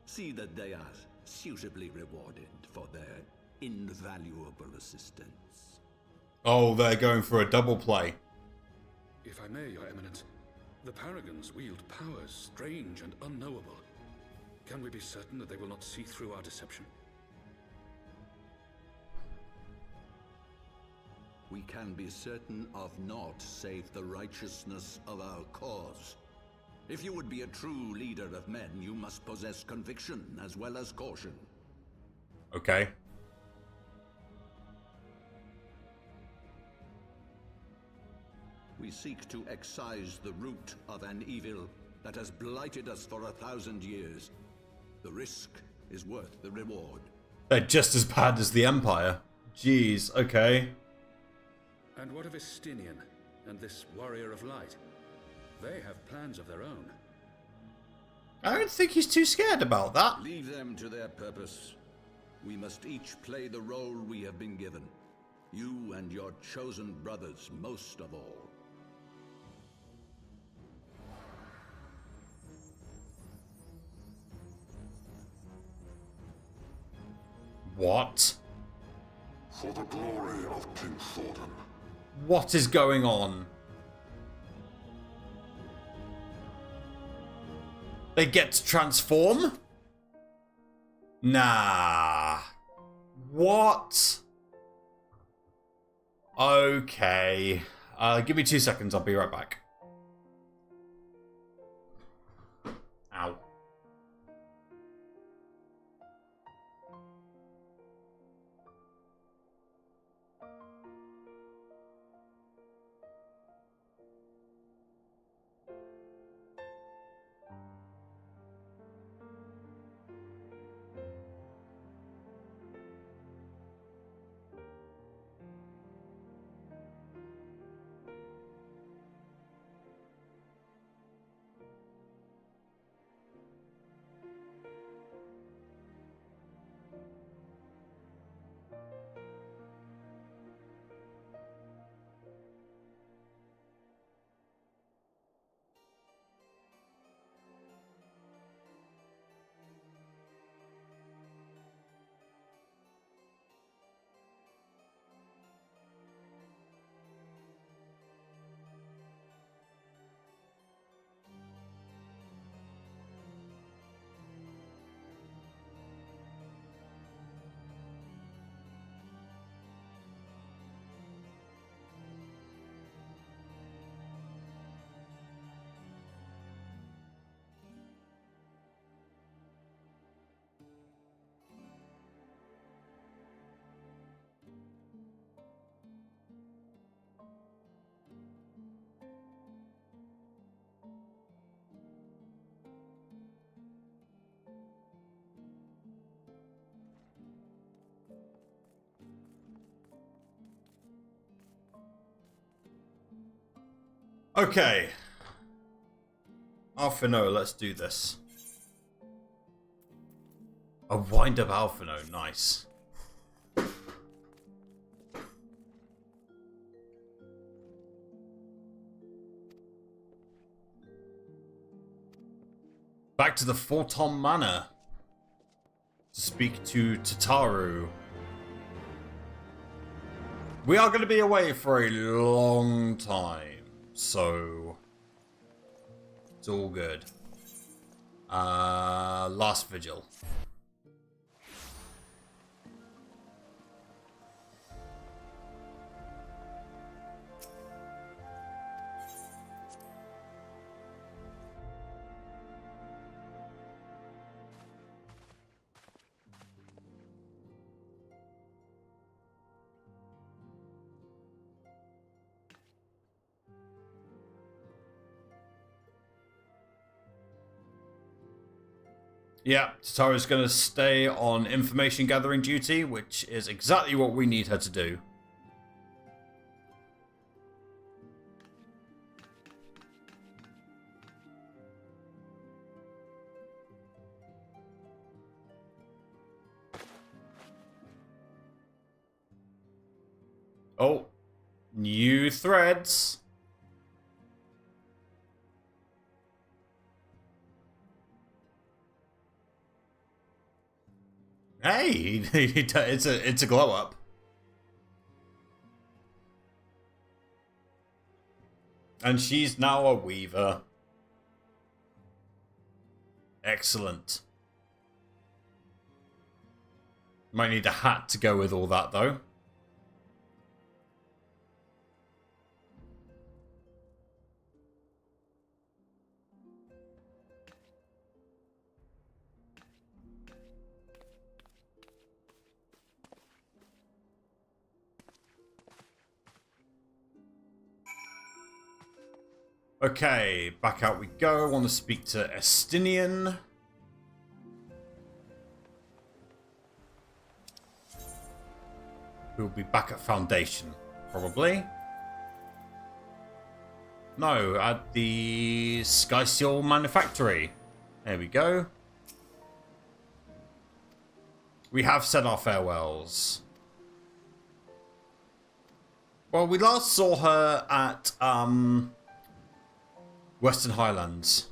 [SPEAKER 11] See that they are suitably rewarded for their invaluable assistance.
[SPEAKER 1] Oh, they're going for a double play.
[SPEAKER 18] If I may, Your Eminence, the Paragons wield powers strange and unknowable. Can we be certain that they will not see through our deception?
[SPEAKER 11] We can be certain of naught save the righteousness of our cause. If you would be a true leader of men, you must possess conviction as well as caution.
[SPEAKER 1] Okay.
[SPEAKER 11] We seek to excise the root of an evil that has blighted us for 1,000 years. The risk is worth the reward.
[SPEAKER 1] They're just as bad as the Empire. Jeez, okay.
[SPEAKER 18] And what of Estinian and this Warrior of Light? They have plans of their own.
[SPEAKER 1] I don't think he's too scared about that.
[SPEAKER 11] Leave them to their purpose. We must each play the role we have been given. You and your chosen brothers most of all.
[SPEAKER 1] What?
[SPEAKER 19] For the glory of King Thordan.
[SPEAKER 1] What is going on? They get to transform? Nah. What? Okay. Give me 2 seconds. I'll be right back. Ow. Okay. Alphinaud, let's do this. A wind-up Alphinaud, nice. Back to the Forton Manor to speak to Tataru. We are going to be away for a long time, so it's all good. Last vigil. Yeah, Tataru's going to stay on information gathering duty, which is exactly what we need her to do. Oh, new threads. Hey, it's a glow up. And she's now a weaver. Excellent. Might need a hat to go with all that though. Okay, back out we go. I want to speak to Estinian. Who'll be back at Foundation, probably. No, at the Sky Seal Manufactory. There we go. We have said our farewells. Well, we last saw her at, Western Highlands.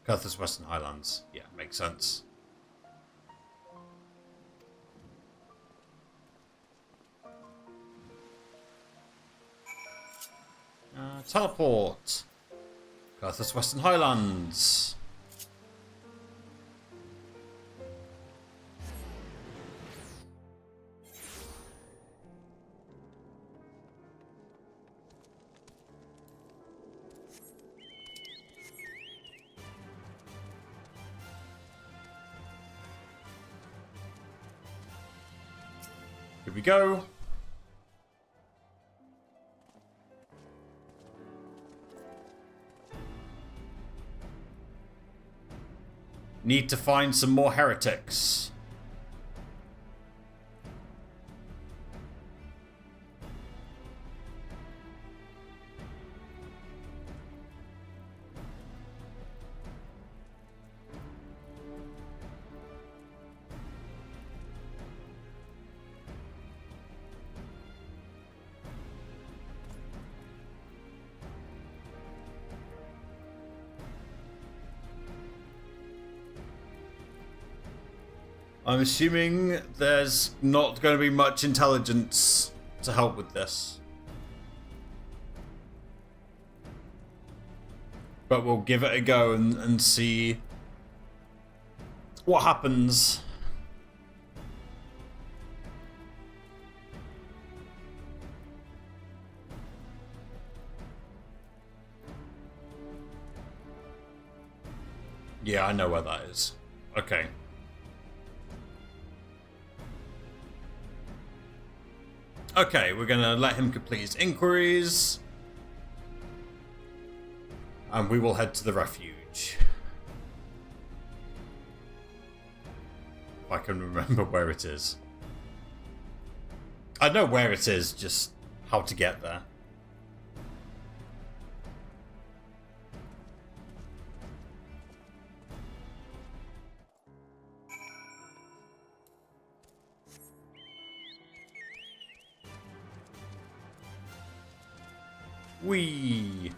[SPEAKER 1] Curthus Western Highlands. Yeah, makes sense. Teleport. Curthus Western Highlands. Here we go. Need to find some more heretics. I'm assuming there's not going to be much intelligence to help with this. But we'll give it a go and see what happens. Yeah, I know where that is. Okay. Okay, we're gonna let him complete his inquiries. And we will head to the refuge. If I can remember where it is. I know where it is, just how to get there. Whee!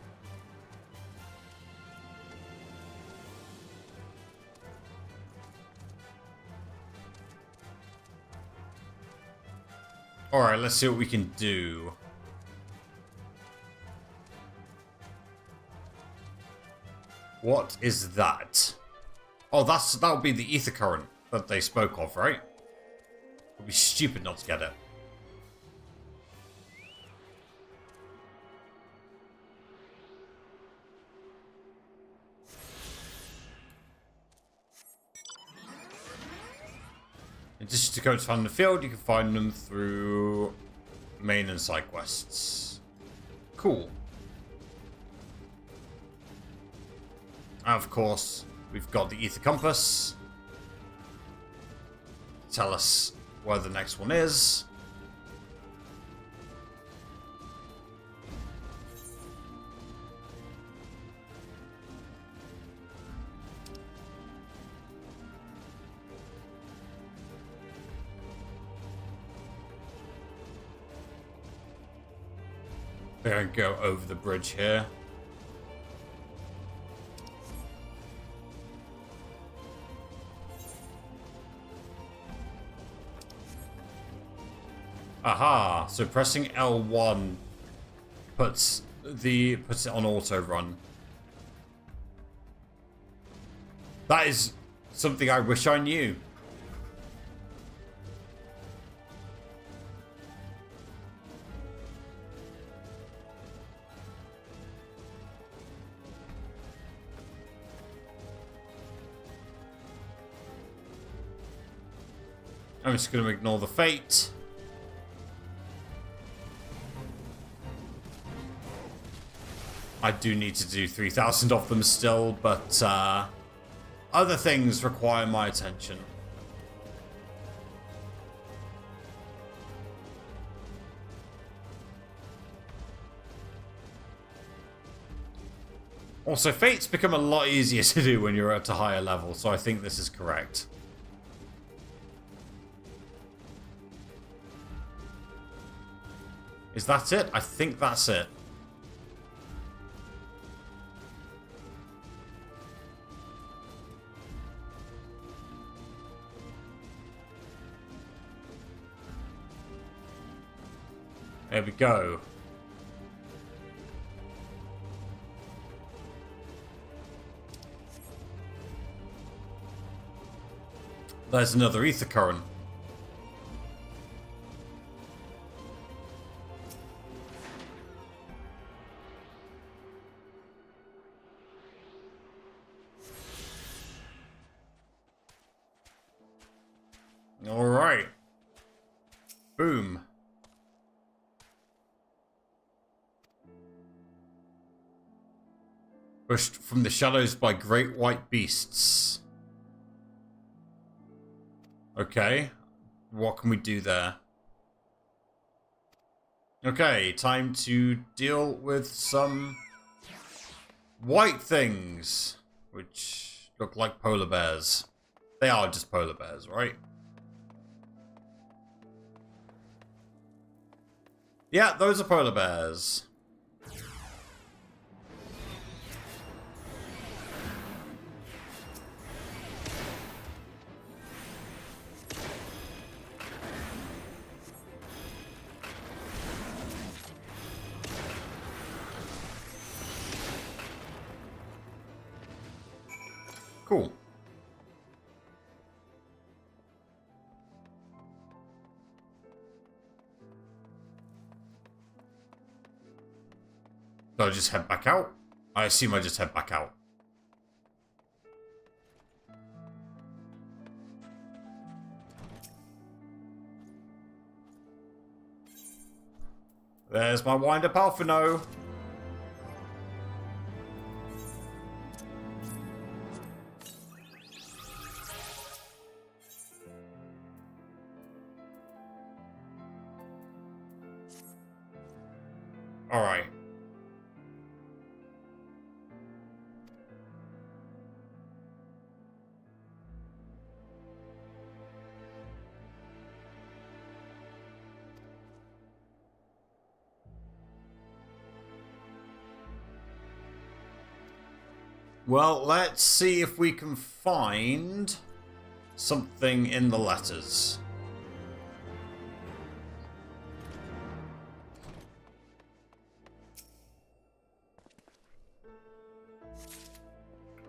[SPEAKER 1] Alright, let's see what we can do. What is that? Oh, that would be the ether current that they spoke of, right? It would be stupid not to get it. In addition to codes found in the field, you can find them through main and side quests. Cool. And of course, we've got the ether compass. Tell us where the next one is. We're going to go over the bridge here. Aha! So pressing L1 puts it on auto run. That is something I wish I knew. I'm just going to ignore the fate. I do need to do 3,000 of them still, but other things require my attention. Also, fates become a lot easier to do when you're at a higher level, so I think this is correct. Is that it? I think that's it. There we go. There's another ether current. All right. Boom. Pushed from the shadows by great white beasts. Okay. What can we do there? Okay, time to deal with some white things, which look like polar bears. They are just polar bears, right? Yeah, those are polar bears. Cool. So I just head back out? I assume I just head back out. There's my wind-up Alphinaud. Alright. Well, let's see if we can find something in the letters.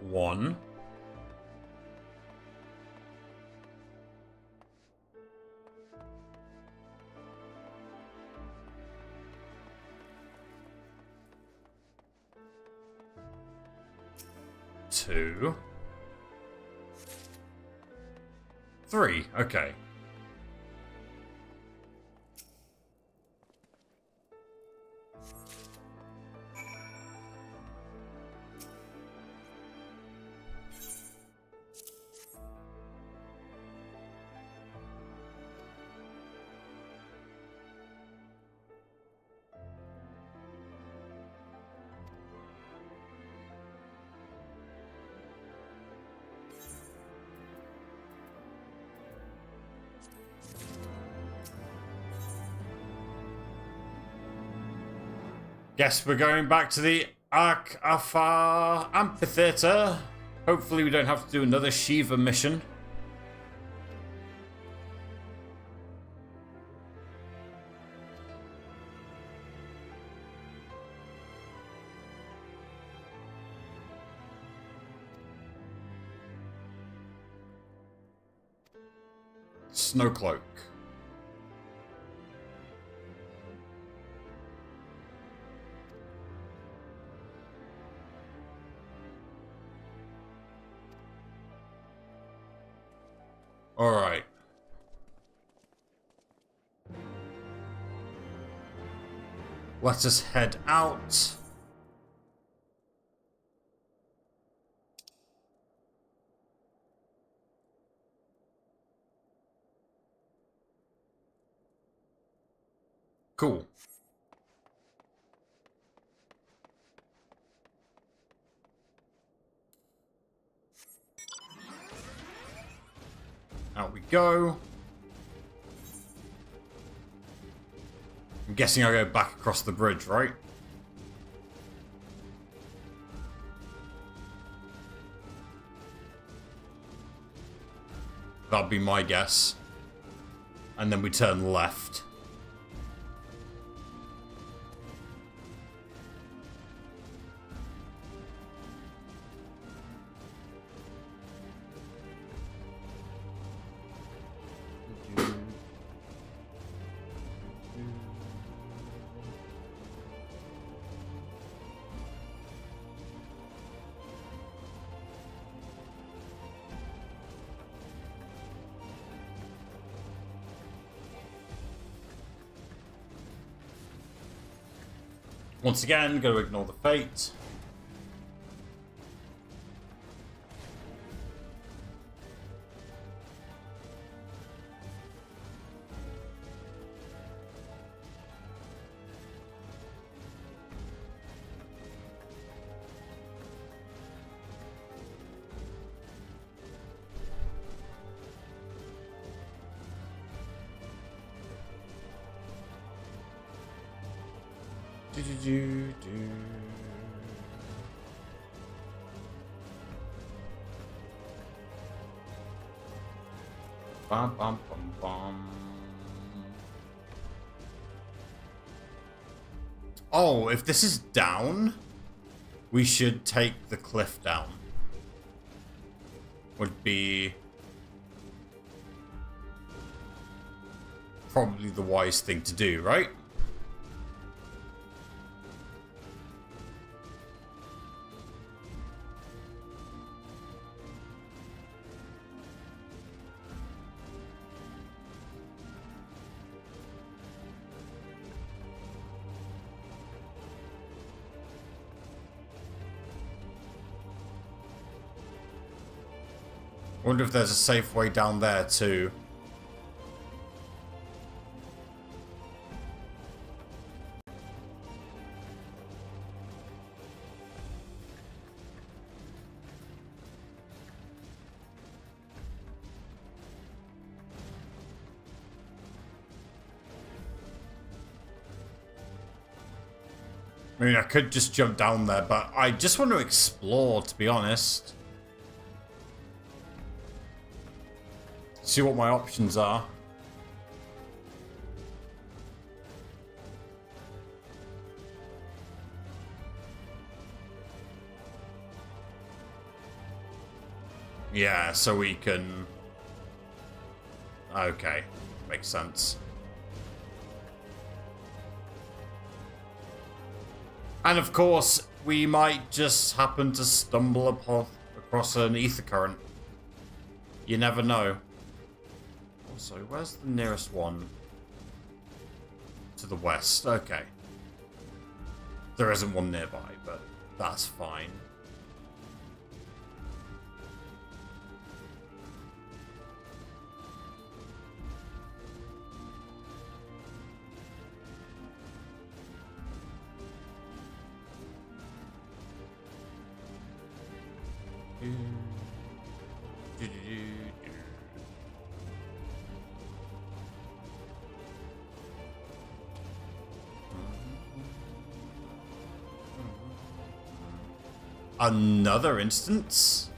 [SPEAKER 1] One. Two. Three. Okay. Guess we're going back to the Afar Amphitheater. Hopefully we don't have to do another Shiva mission. Snowcloak. All right. Let us head out. Cool. Out we go. I'm guessing I go back across the bridge, right? That'd be my guess. And then we turn left. Once again, got to ignore the fate. Bum, bum, bum, bum. Oh, if this is down, we should take the cliff down. Would be probably the wise thing to do, right? Wonder if there's a safe way down there too. I mean, I could just jump down there, but I just want to explore, to be honest. See what my options are. Yeah, so we can... Okay, makes sense. And of course, we might just happen to stumble across an ether current. You never know. Also, where's the nearest one? To the west. Okay. There isn't one nearby, but that's fine. Another instance?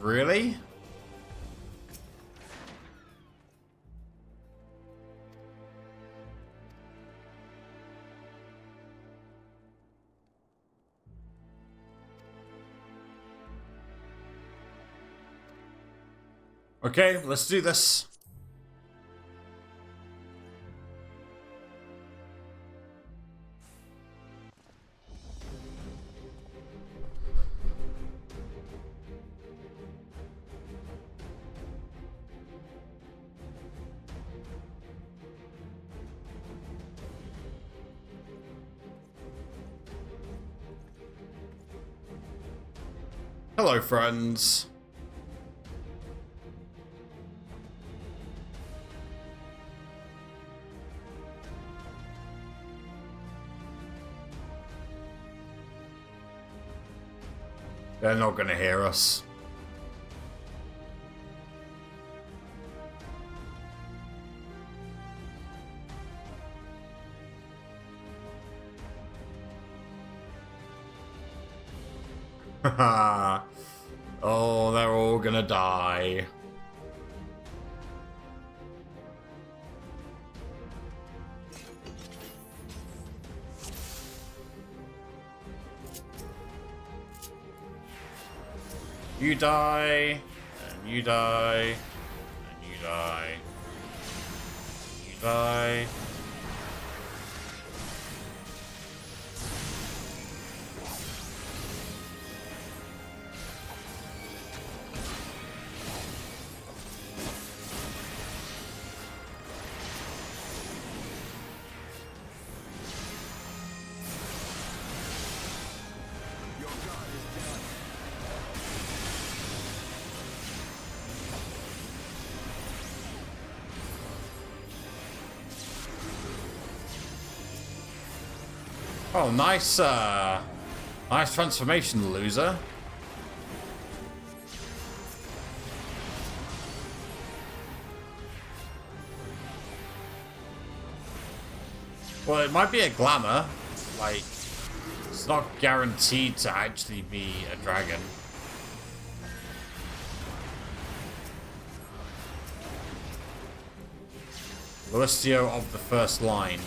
[SPEAKER 1] Really? Okay, let's do this. Hello, friends. They're not gonna hear us. Haha. Oh, they're all gonna die. You die, and you die, and you die, and you die. Oh, nice, nice transformation, loser. Well, it might be a glamour. Like, it's not guaranteed to actually be a dragon. Luistio of the first line.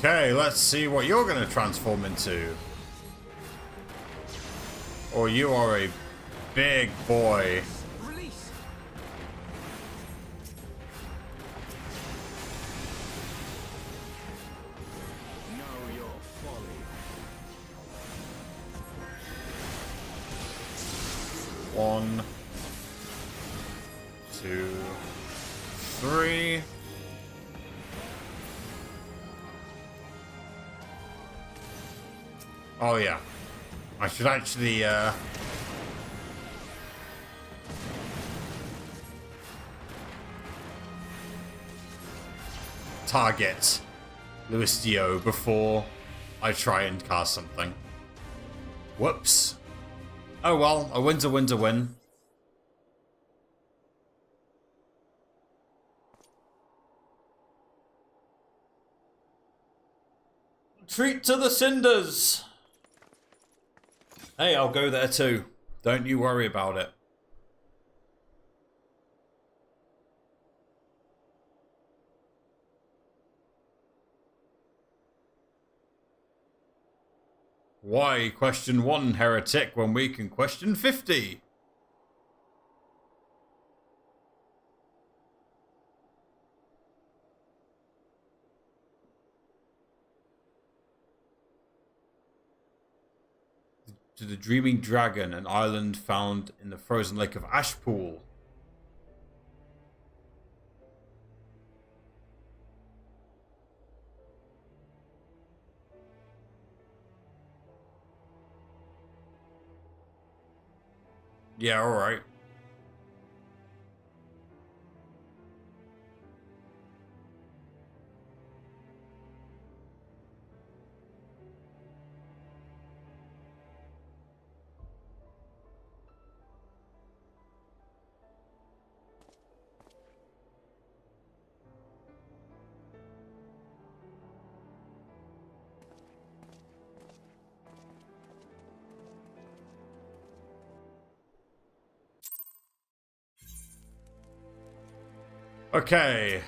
[SPEAKER 1] Okay, let's see what you're going to transform into. Or you are a big boy.
[SPEAKER 2] Release.
[SPEAKER 14] Know your folly.
[SPEAKER 1] 2, 3. Oh yeah, I should actually target Luis Dio before I try and cast something. Whoops. Oh well, a win's a win's a win. Treat to the cinders! Hey, I'll go there too. Don't you worry about it. Why question 1 heretic when we can question 50? To the Dreaming Dragon, an island found in the frozen lake of Ashpool. Yeah, alright. Okay.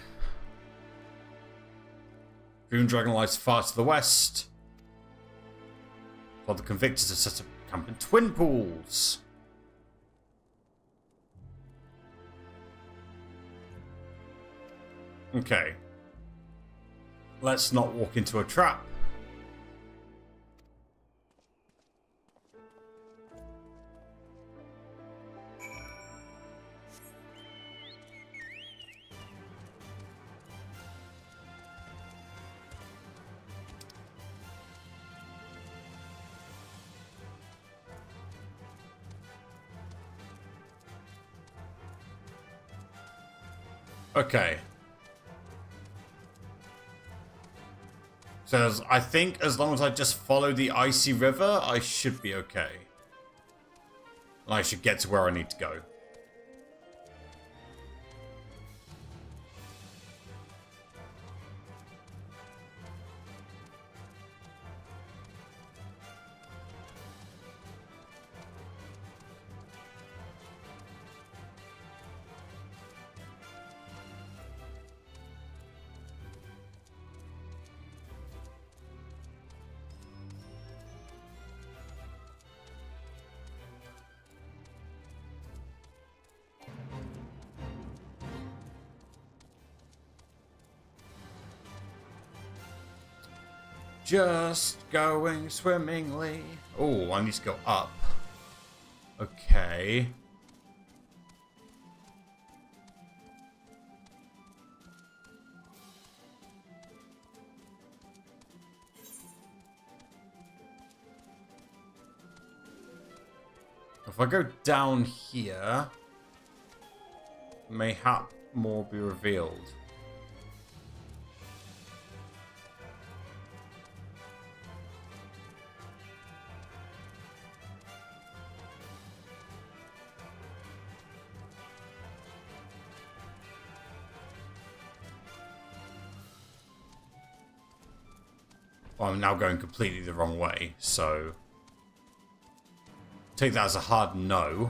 [SPEAKER 1] Dream Dragon lies far to the west. While the convictors have set up camp in Twin Pools. Okay. Let's not walk into a trap. Okay. So I think as long as I just follow the icy river, I should be okay. And I should get to where I need to go. Just going swimmingly. Oh, I need to go up. Okay. If I go down here, mayhap more be revealed. Well, I'm now going completely the wrong way, so take that as a hard no.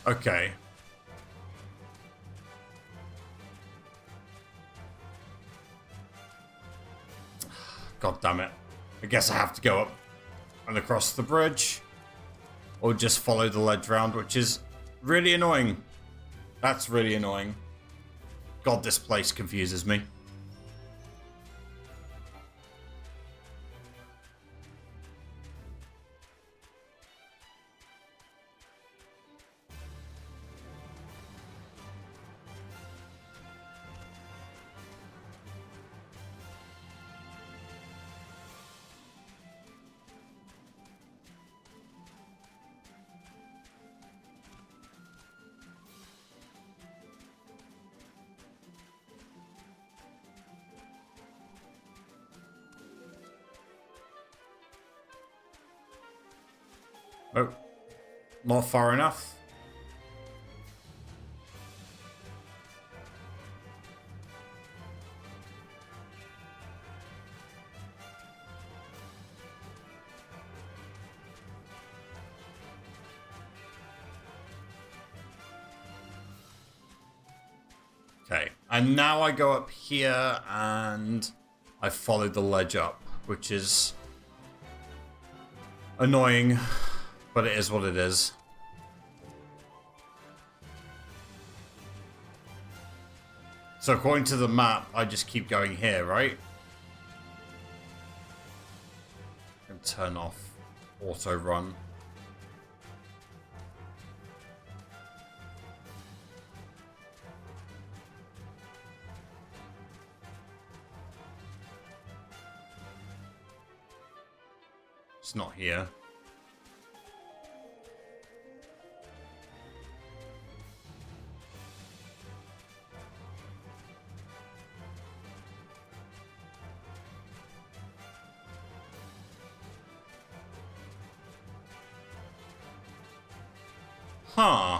[SPEAKER 1] Okay. God damn it. I guess I have to go up and across the bridge. Or just follow the ledge round, which is really annoying. That's really annoying. God, this place confuses me. Oh, not far enough. Okay, and now I go up here and I follow the ledge up, which is annoying. But it is what it is. So according to the map, I just keep going here, right? And turn off auto run. It's not here. Huh.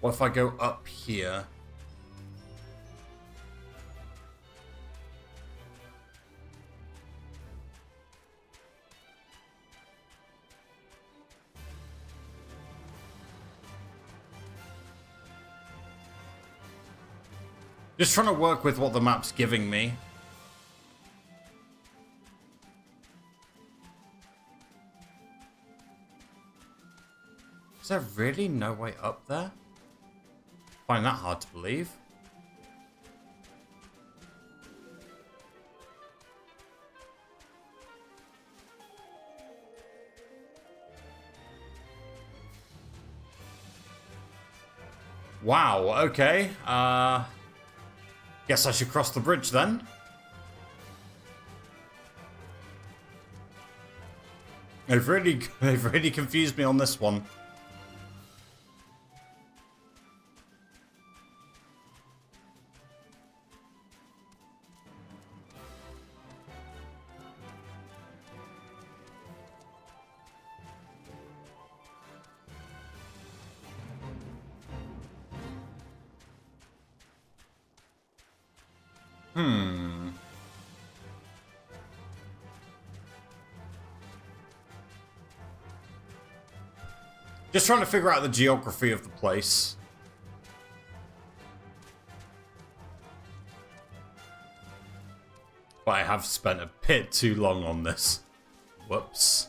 [SPEAKER 1] What if I go up here? Just trying to work with what the map's giving me. Is there really no way up there? I find that hard to believe. Wow, okay. Guess I should cross the bridge then. They've really confused me on this one. Just trying to figure out the geography of the place. But I have spent a bit too long on this. Whoops.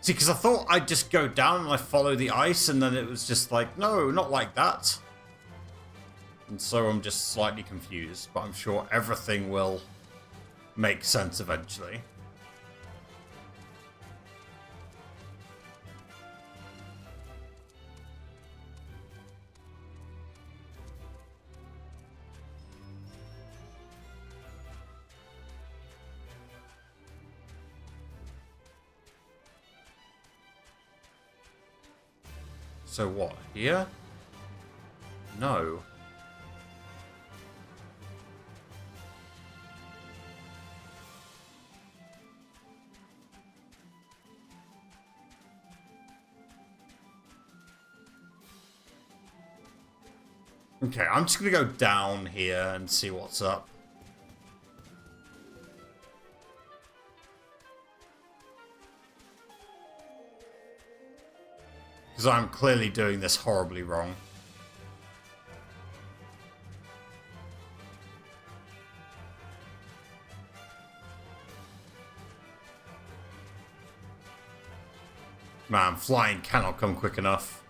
[SPEAKER 1] See, because I thought I'd just go down and I follow the ice, and then it was just like, no, not like that. And so I'm just slightly confused, but I'm sure everything will make sense eventually. So what, here? No. Okay, I'm just gonna go down here and see what's up. Because I'm clearly doing this horribly wrong. Man, flying cannot come quick enough.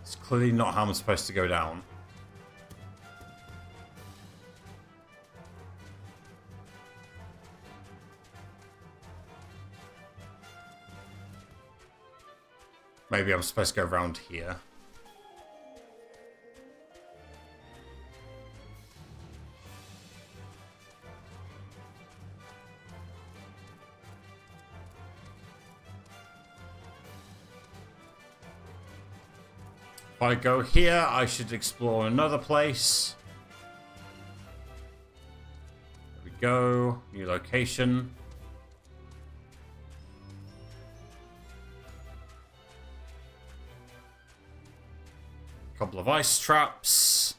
[SPEAKER 1] It's clearly not how I'm supposed to go down. Maybe I'm supposed to go around here. If I go here, I should explore another place. There we go. New location. Couple of ice traps.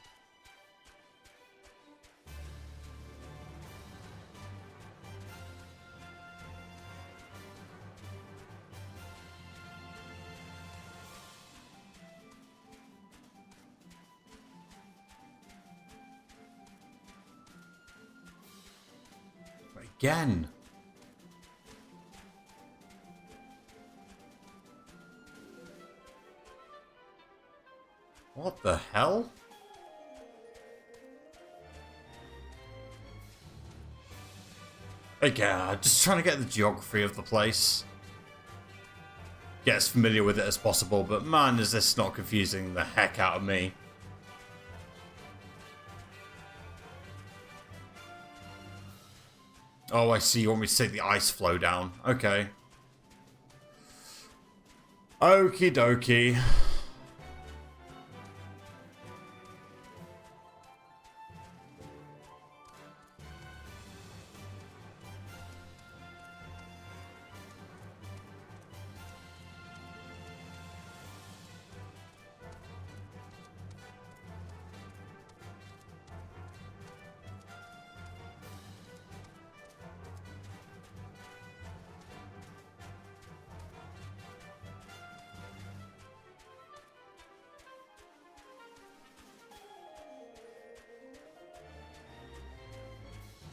[SPEAKER 1] Again. What the hell? Again, just trying to get the geography of the place. Get as familiar with it as possible, but man, is this not confusing the heck out of me. Oh, I see. You want me to take the ice flow down. Okay. Okie dokie.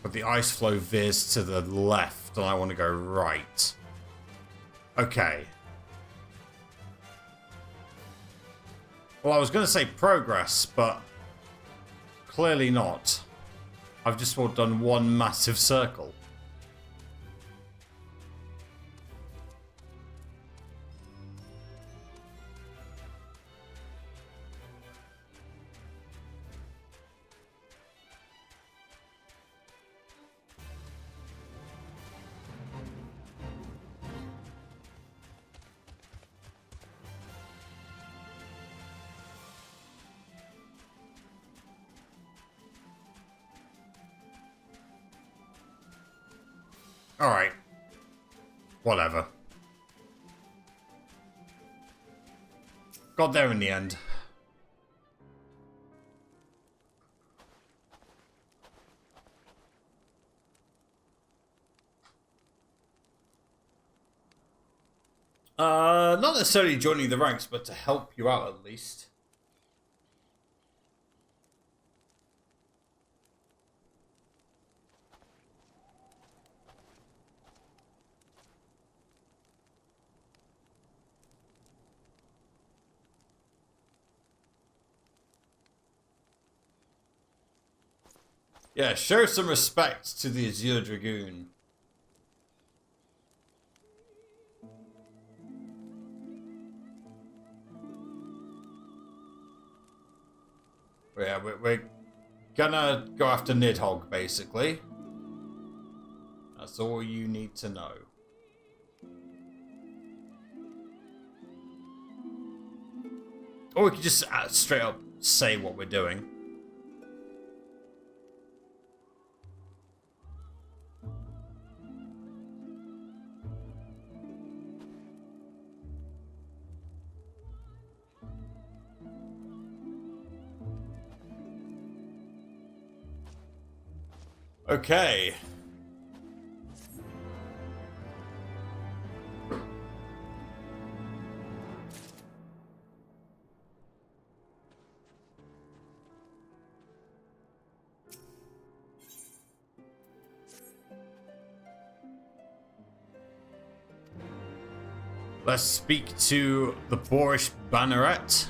[SPEAKER 1] But the ice flow veers to the left, and I want to go right. Okay. Well, I was going to say progress, but clearly not. I've just done one massive circle. Alright. Whatever. Got there in the end. Not necessarily joining the ranks, but to help you out at least. Yeah, show some respect to the Azure Dragoon. Yeah, we're gonna go after Nidhogg, basically. That's all you need to know. Or we could just straight up say what we're doing. Okay. Let's speak to the boorish banneret.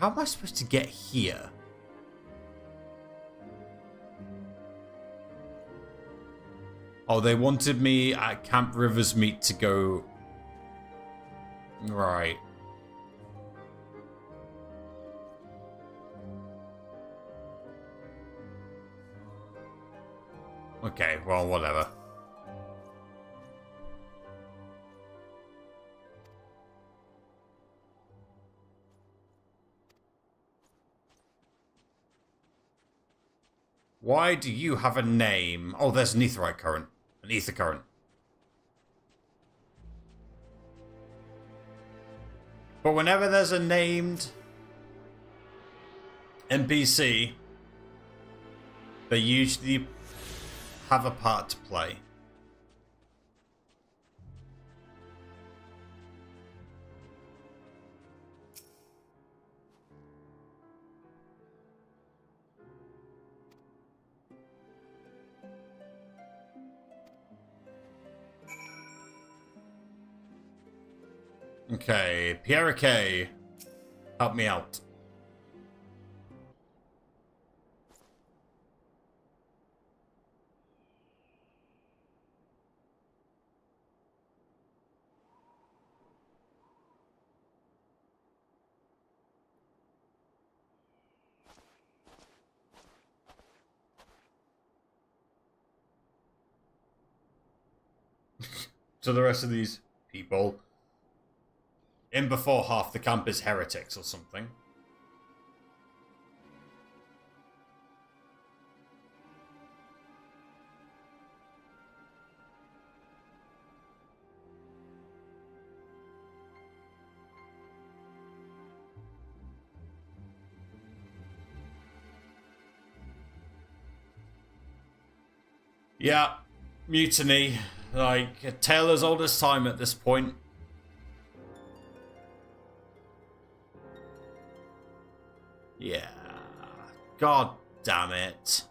[SPEAKER 1] How am I supposed to get here? Oh, they wanted me at Camp Rivers Meet to go... Right. Okay, well, whatever. Why do you have a name? Oh, there's an aetherite current. An ether current. But whenever there's a named NPC, they usually have a part to play. Okay, Pierre K, help me out. To the rest of these people. In before half the camp is heretics or something. Yeah, mutiny. Like, a tale as old as time at this point. Yeah. God damn it.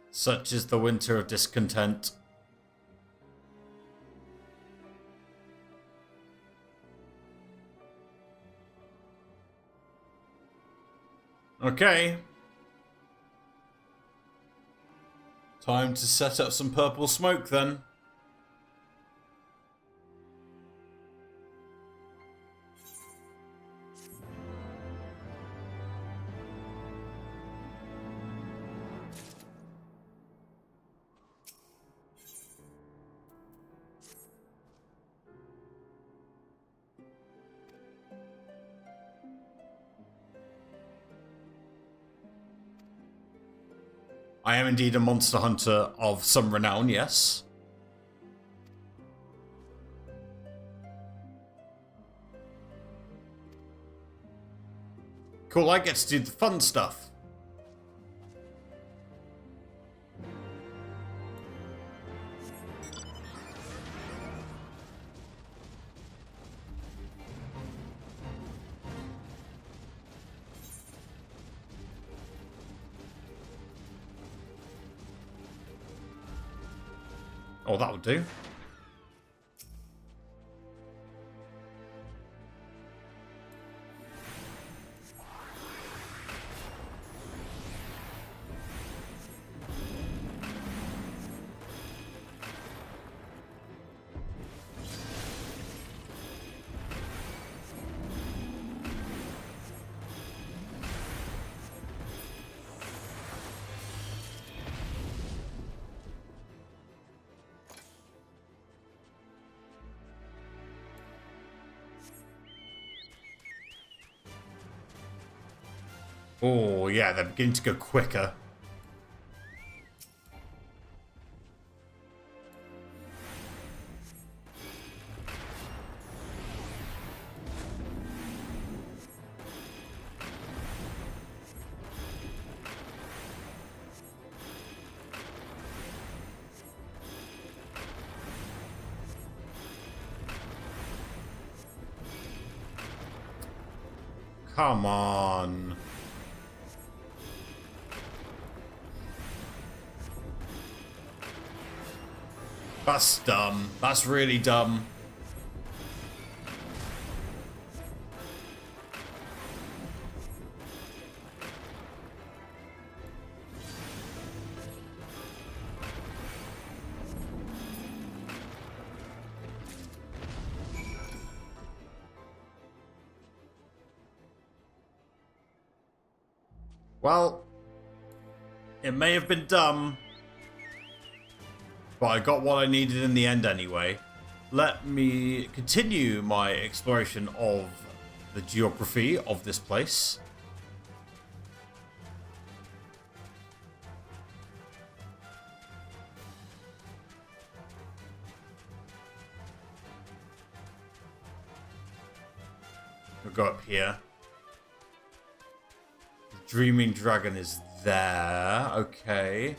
[SPEAKER 1] Such is the winter of discontent. Okay. Time to set up some purple smoke then. I am indeed a monster hunter of some renown, yes. Cool, I get to do the fun stuff. Oh, that would do. Oh, yeah, they're beginning to go quicker. Come on. That's dumb. That's really dumb. Well, it may have been dumb, but I got what I needed in the end anyway. Let me continue my exploration of the geography of this place. We'll go up here. The Dreaming Dragon is there. Okay.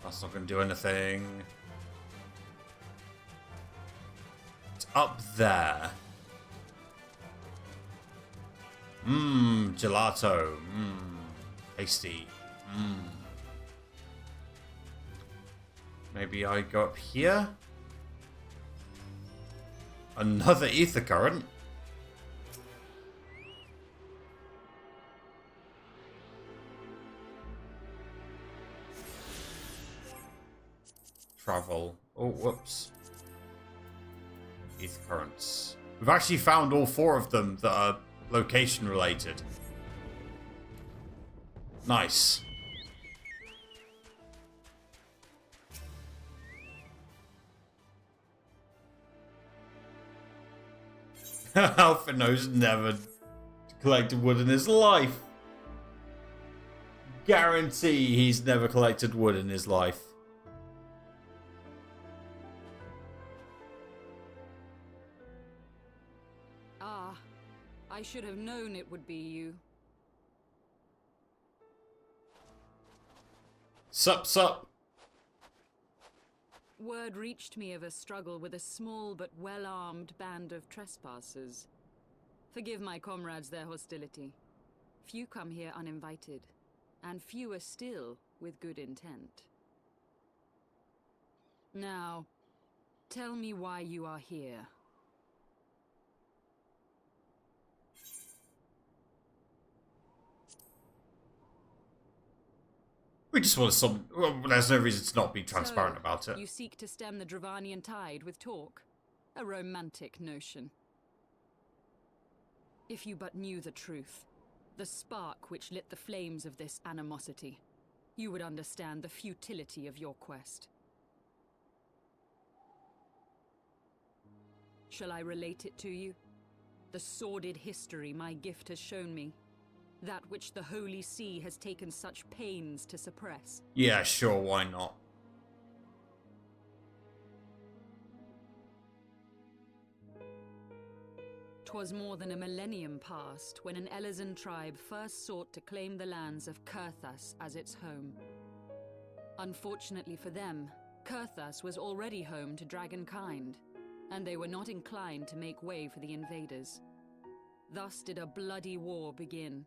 [SPEAKER 1] That's not going to do anything. It's up there. Mmm, gelato. Mmm, tasty. Mmm. Maybe I go up here? Another ether current? Travel. Oh, whoops. Ether currents. We've actually found all 4 of them that are location related. Nice. Alphinaud's never collected wood in his life. Guarantee he's never collected wood in his life.
[SPEAKER 5] I should have known it would be you.
[SPEAKER 1] Sup.
[SPEAKER 5] Word reached me of a struggle with a small but well-armed band of trespassers. Forgive my comrades their hostility. Few come here uninvited, and fewer still with good intent. Now, tell me why you are here.
[SPEAKER 1] We just want some. Well, there's no reason to not be transparent about it.
[SPEAKER 5] You seek to stem the Dravanian tide with talk? A romantic notion. If you but knew the truth, the spark which lit the flames of this animosity, you would understand the futility of your quest. Shall I relate it to you? The sordid history my gift has shown me. That which the Holy See has taken such pains to suppress.
[SPEAKER 1] Yeah, sure, why not?
[SPEAKER 5] 'Twas more than a millennium past when an Elizan tribe first sought to claim the lands of Kurthas as its home. Unfortunately for them, Kurthas was already home to dragonkind, and they were not inclined to make way for the invaders. Thus did a bloody war begin.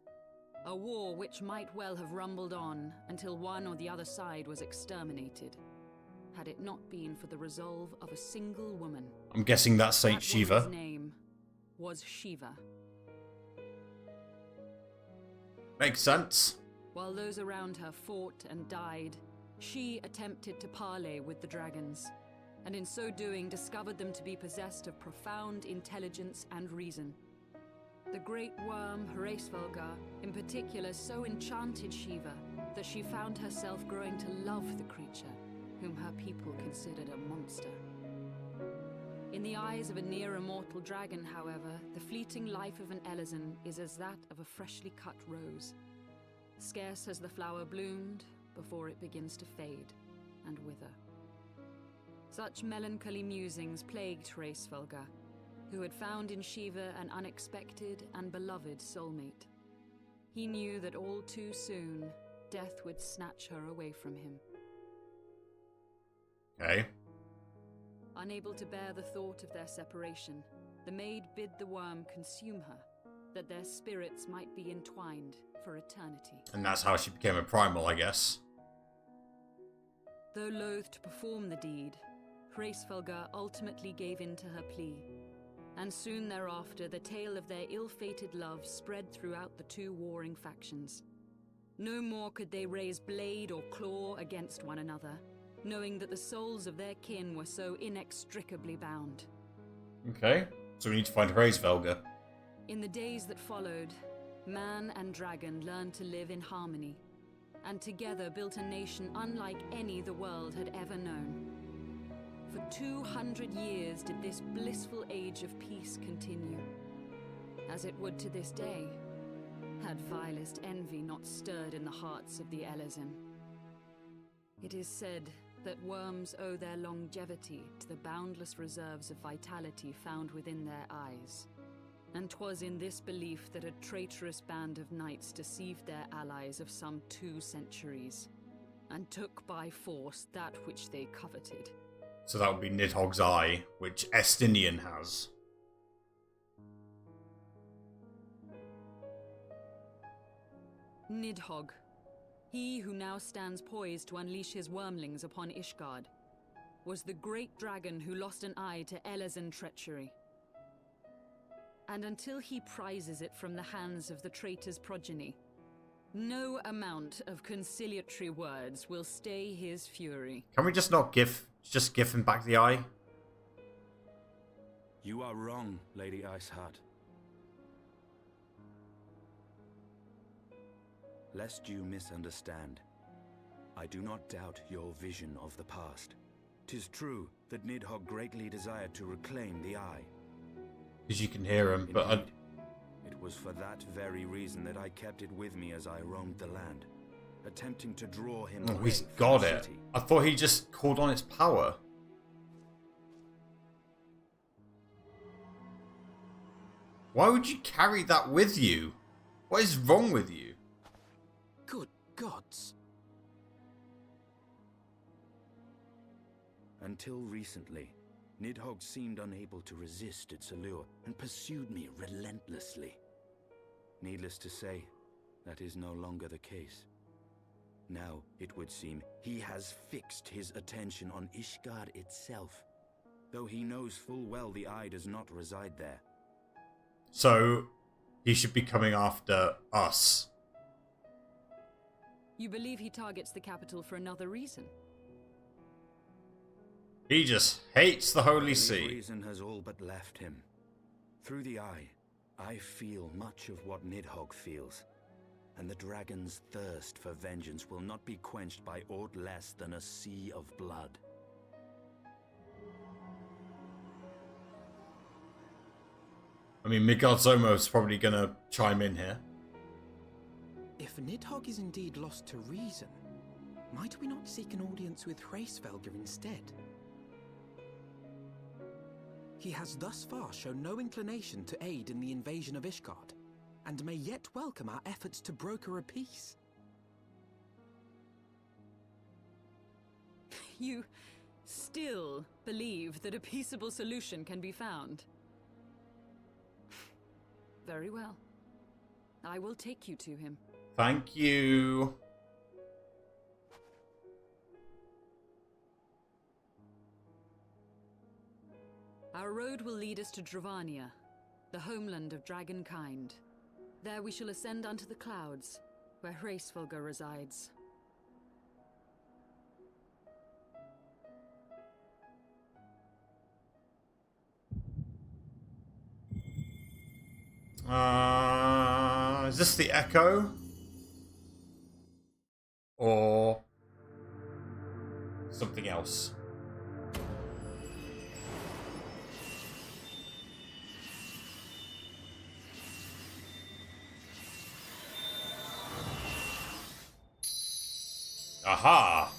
[SPEAKER 5] A war which might well have rumbled on until one or the other side was exterminated, had it not been for the resolve of a single woman.
[SPEAKER 1] I'm guessing that's Saint Shiva.
[SPEAKER 5] His name was Shiva.
[SPEAKER 1] Makes sense.
[SPEAKER 5] While those around her fought and died, she attempted to parley with the dragons, and in so doing discovered them to be possessed of profound intelligence and reason. The great worm Heavensward, in particular, so enchanted Shiva that she found herself growing to love the creature, whom her people considered a monster. In the eyes of a near-immortal dragon, however, the fleeting life of an Elezen is as that of a freshly cut rose. Scarce has the flower bloomed before it begins to fade and wither. Such melancholy musings plagued Hraesvelga, who had found in Shiva an unexpected and beloved soulmate. He knew that all too soon, death would snatch her away from him.
[SPEAKER 1] Okay.
[SPEAKER 5] Unable to bear the thought of their separation, the maid bid the worm consume her, that their spirits might be entwined for eternity.
[SPEAKER 1] And that's how she became a primal, I guess.
[SPEAKER 5] Though loath to perform the deed, Hraesvelga ultimately gave in to her plea, and soon thereafter the tale of their ill-fated love spread throughout the two warring factions. No more could they raise blade or claw against one another, knowing that the souls of their kin were so inextricably bound.
[SPEAKER 1] Okay, so we need to find Hraesvelga.
[SPEAKER 5] In the days that followed, man and dragon learned to live in harmony, and together built a nation unlike any the world had ever known. For 200 years did this blissful age of peace continue, as it would to this day, had vilest envy not stirred in the hearts of the Elezen. It is said that worms owe their longevity to the boundless reserves of vitality found within their eyes. And 'twas in this belief that a traitorous band of knights deceived their allies of some 2 centuries, and took by force that which they coveted.
[SPEAKER 1] So that would be Nidhogg's eye, which Estinian has.
[SPEAKER 5] Nidhogg, he who now stands poised to unleash his wormlings upon Ishgard, was the great dragon who lost an eye to Elezen treachery. And until he prizes it from the hands of the traitor's progeny, no amount of conciliatory words will stay his fury.
[SPEAKER 1] Can we just not give him back the eye?
[SPEAKER 14] You are wrong, Lady Iceheart. Lest you misunderstand, I do not doubt your vision of the past. 'Tis true that Nidhogg greatly desired to reclaim the eye.
[SPEAKER 1] Because you can hear him, but
[SPEAKER 14] Indeed, it was for that very reason that I kept it with me as I roamed the land, attempting to draw him away
[SPEAKER 1] he's
[SPEAKER 14] from
[SPEAKER 1] got
[SPEAKER 14] the
[SPEAKER 1] it.
[SPEAKER 14] city.
[SPEAKER 1] I thought he just called on its power. Why would you carry that with you? What is wrong with you?
[SPEAKER 2] Good gods.
[SPEAKER 14] Until recently, Nidhogg seemed unable to resist its allure and pursued me relentlessly. Needless to say, that is no longer the case. Now, it would seem, he has fixed his attention on Ishgard itself, though he knows full well the eye does not reside there.
[SPEAKER 1] So, he should be coming after us.
[SPEAKER 5] You believe he targets the capital for another reason?
[SPEAKER 1] He just hates the Holy
[SPEAKER 14] His
[SPEAKER 1] See.
[SPEAKER 14] reason has all but left him. Through the eye, I feel much of what Nidhogg feels, and the dragon's thirst for vengeance will not be quenched by aught less than a sea of blood.
[SPEAKER 1] I mean, Midgard's probably going to chime in here.
[SPEAKER 2] If Nidhogg is indeed lost to reason, might we not seek an audience with Hraesvelga instead? He has thus far shown no inclination to aid in the invasion of Ishgard, and may yet welcome our efforts to broker a peace.
[SPEAKER 5] You still believe that a peaceable solution can be found? Very well. I will take you to him.
[SPEAKER 1] Thank you.
[SPEAKER 5] Our road will lead us to Dravania, the homeland of dragonkind. There we shall ascend unto the clouds, where Hraesvelga resides.
[SPEAKER 1] Is this the Echo? Or something else? Aha!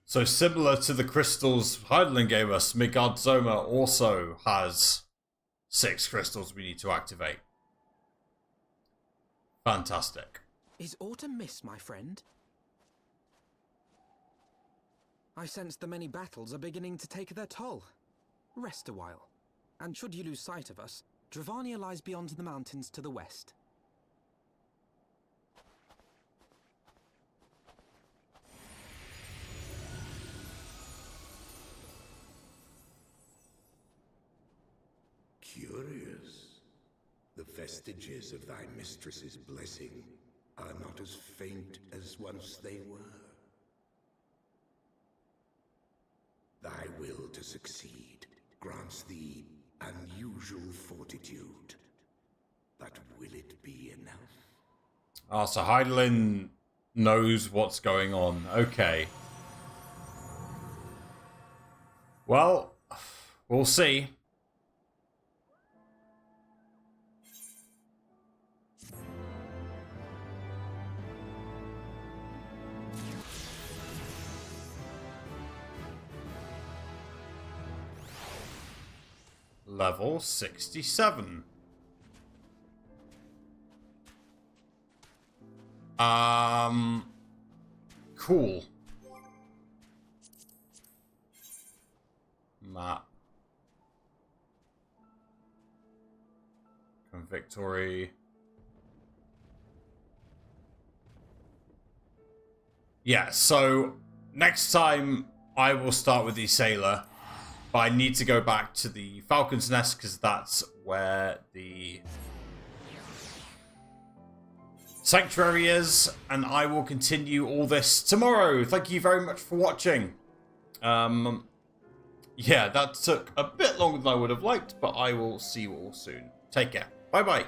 [SPEAKER 1] So similar to the crystals Heidelin gave us, Midgard-Zoma also has 6 crystals we need to activate. Fantastic.
[SPEAKER 2] Is autumn mist, my friend? I sense the many battles are beginning to take their toll. Rest a while, and should you lose sight of us, Dravania lies beyond the mountains to the west.
[SPEAKER 6] Curious. The vestiges of thy mistress's blessing are not as faint as once they were. Thy will to succeed grants thee unusual fortitude. But will it be enough?
[SPEAKER 1] Ah, so Heidelin knows what's going on. Okay. Well, we'll see. Level 67. Cool. Map. Victory. Yeah, so next time I will start with the Sailor. But I need to go back to the Falcon's Nest because that's where the sanctuary is. And I will continue all this tomorrow. Thank you very much for watching. Yeah, that took a bit longer than I would have liked, but I will see you all soon. Take care. Bye-bye.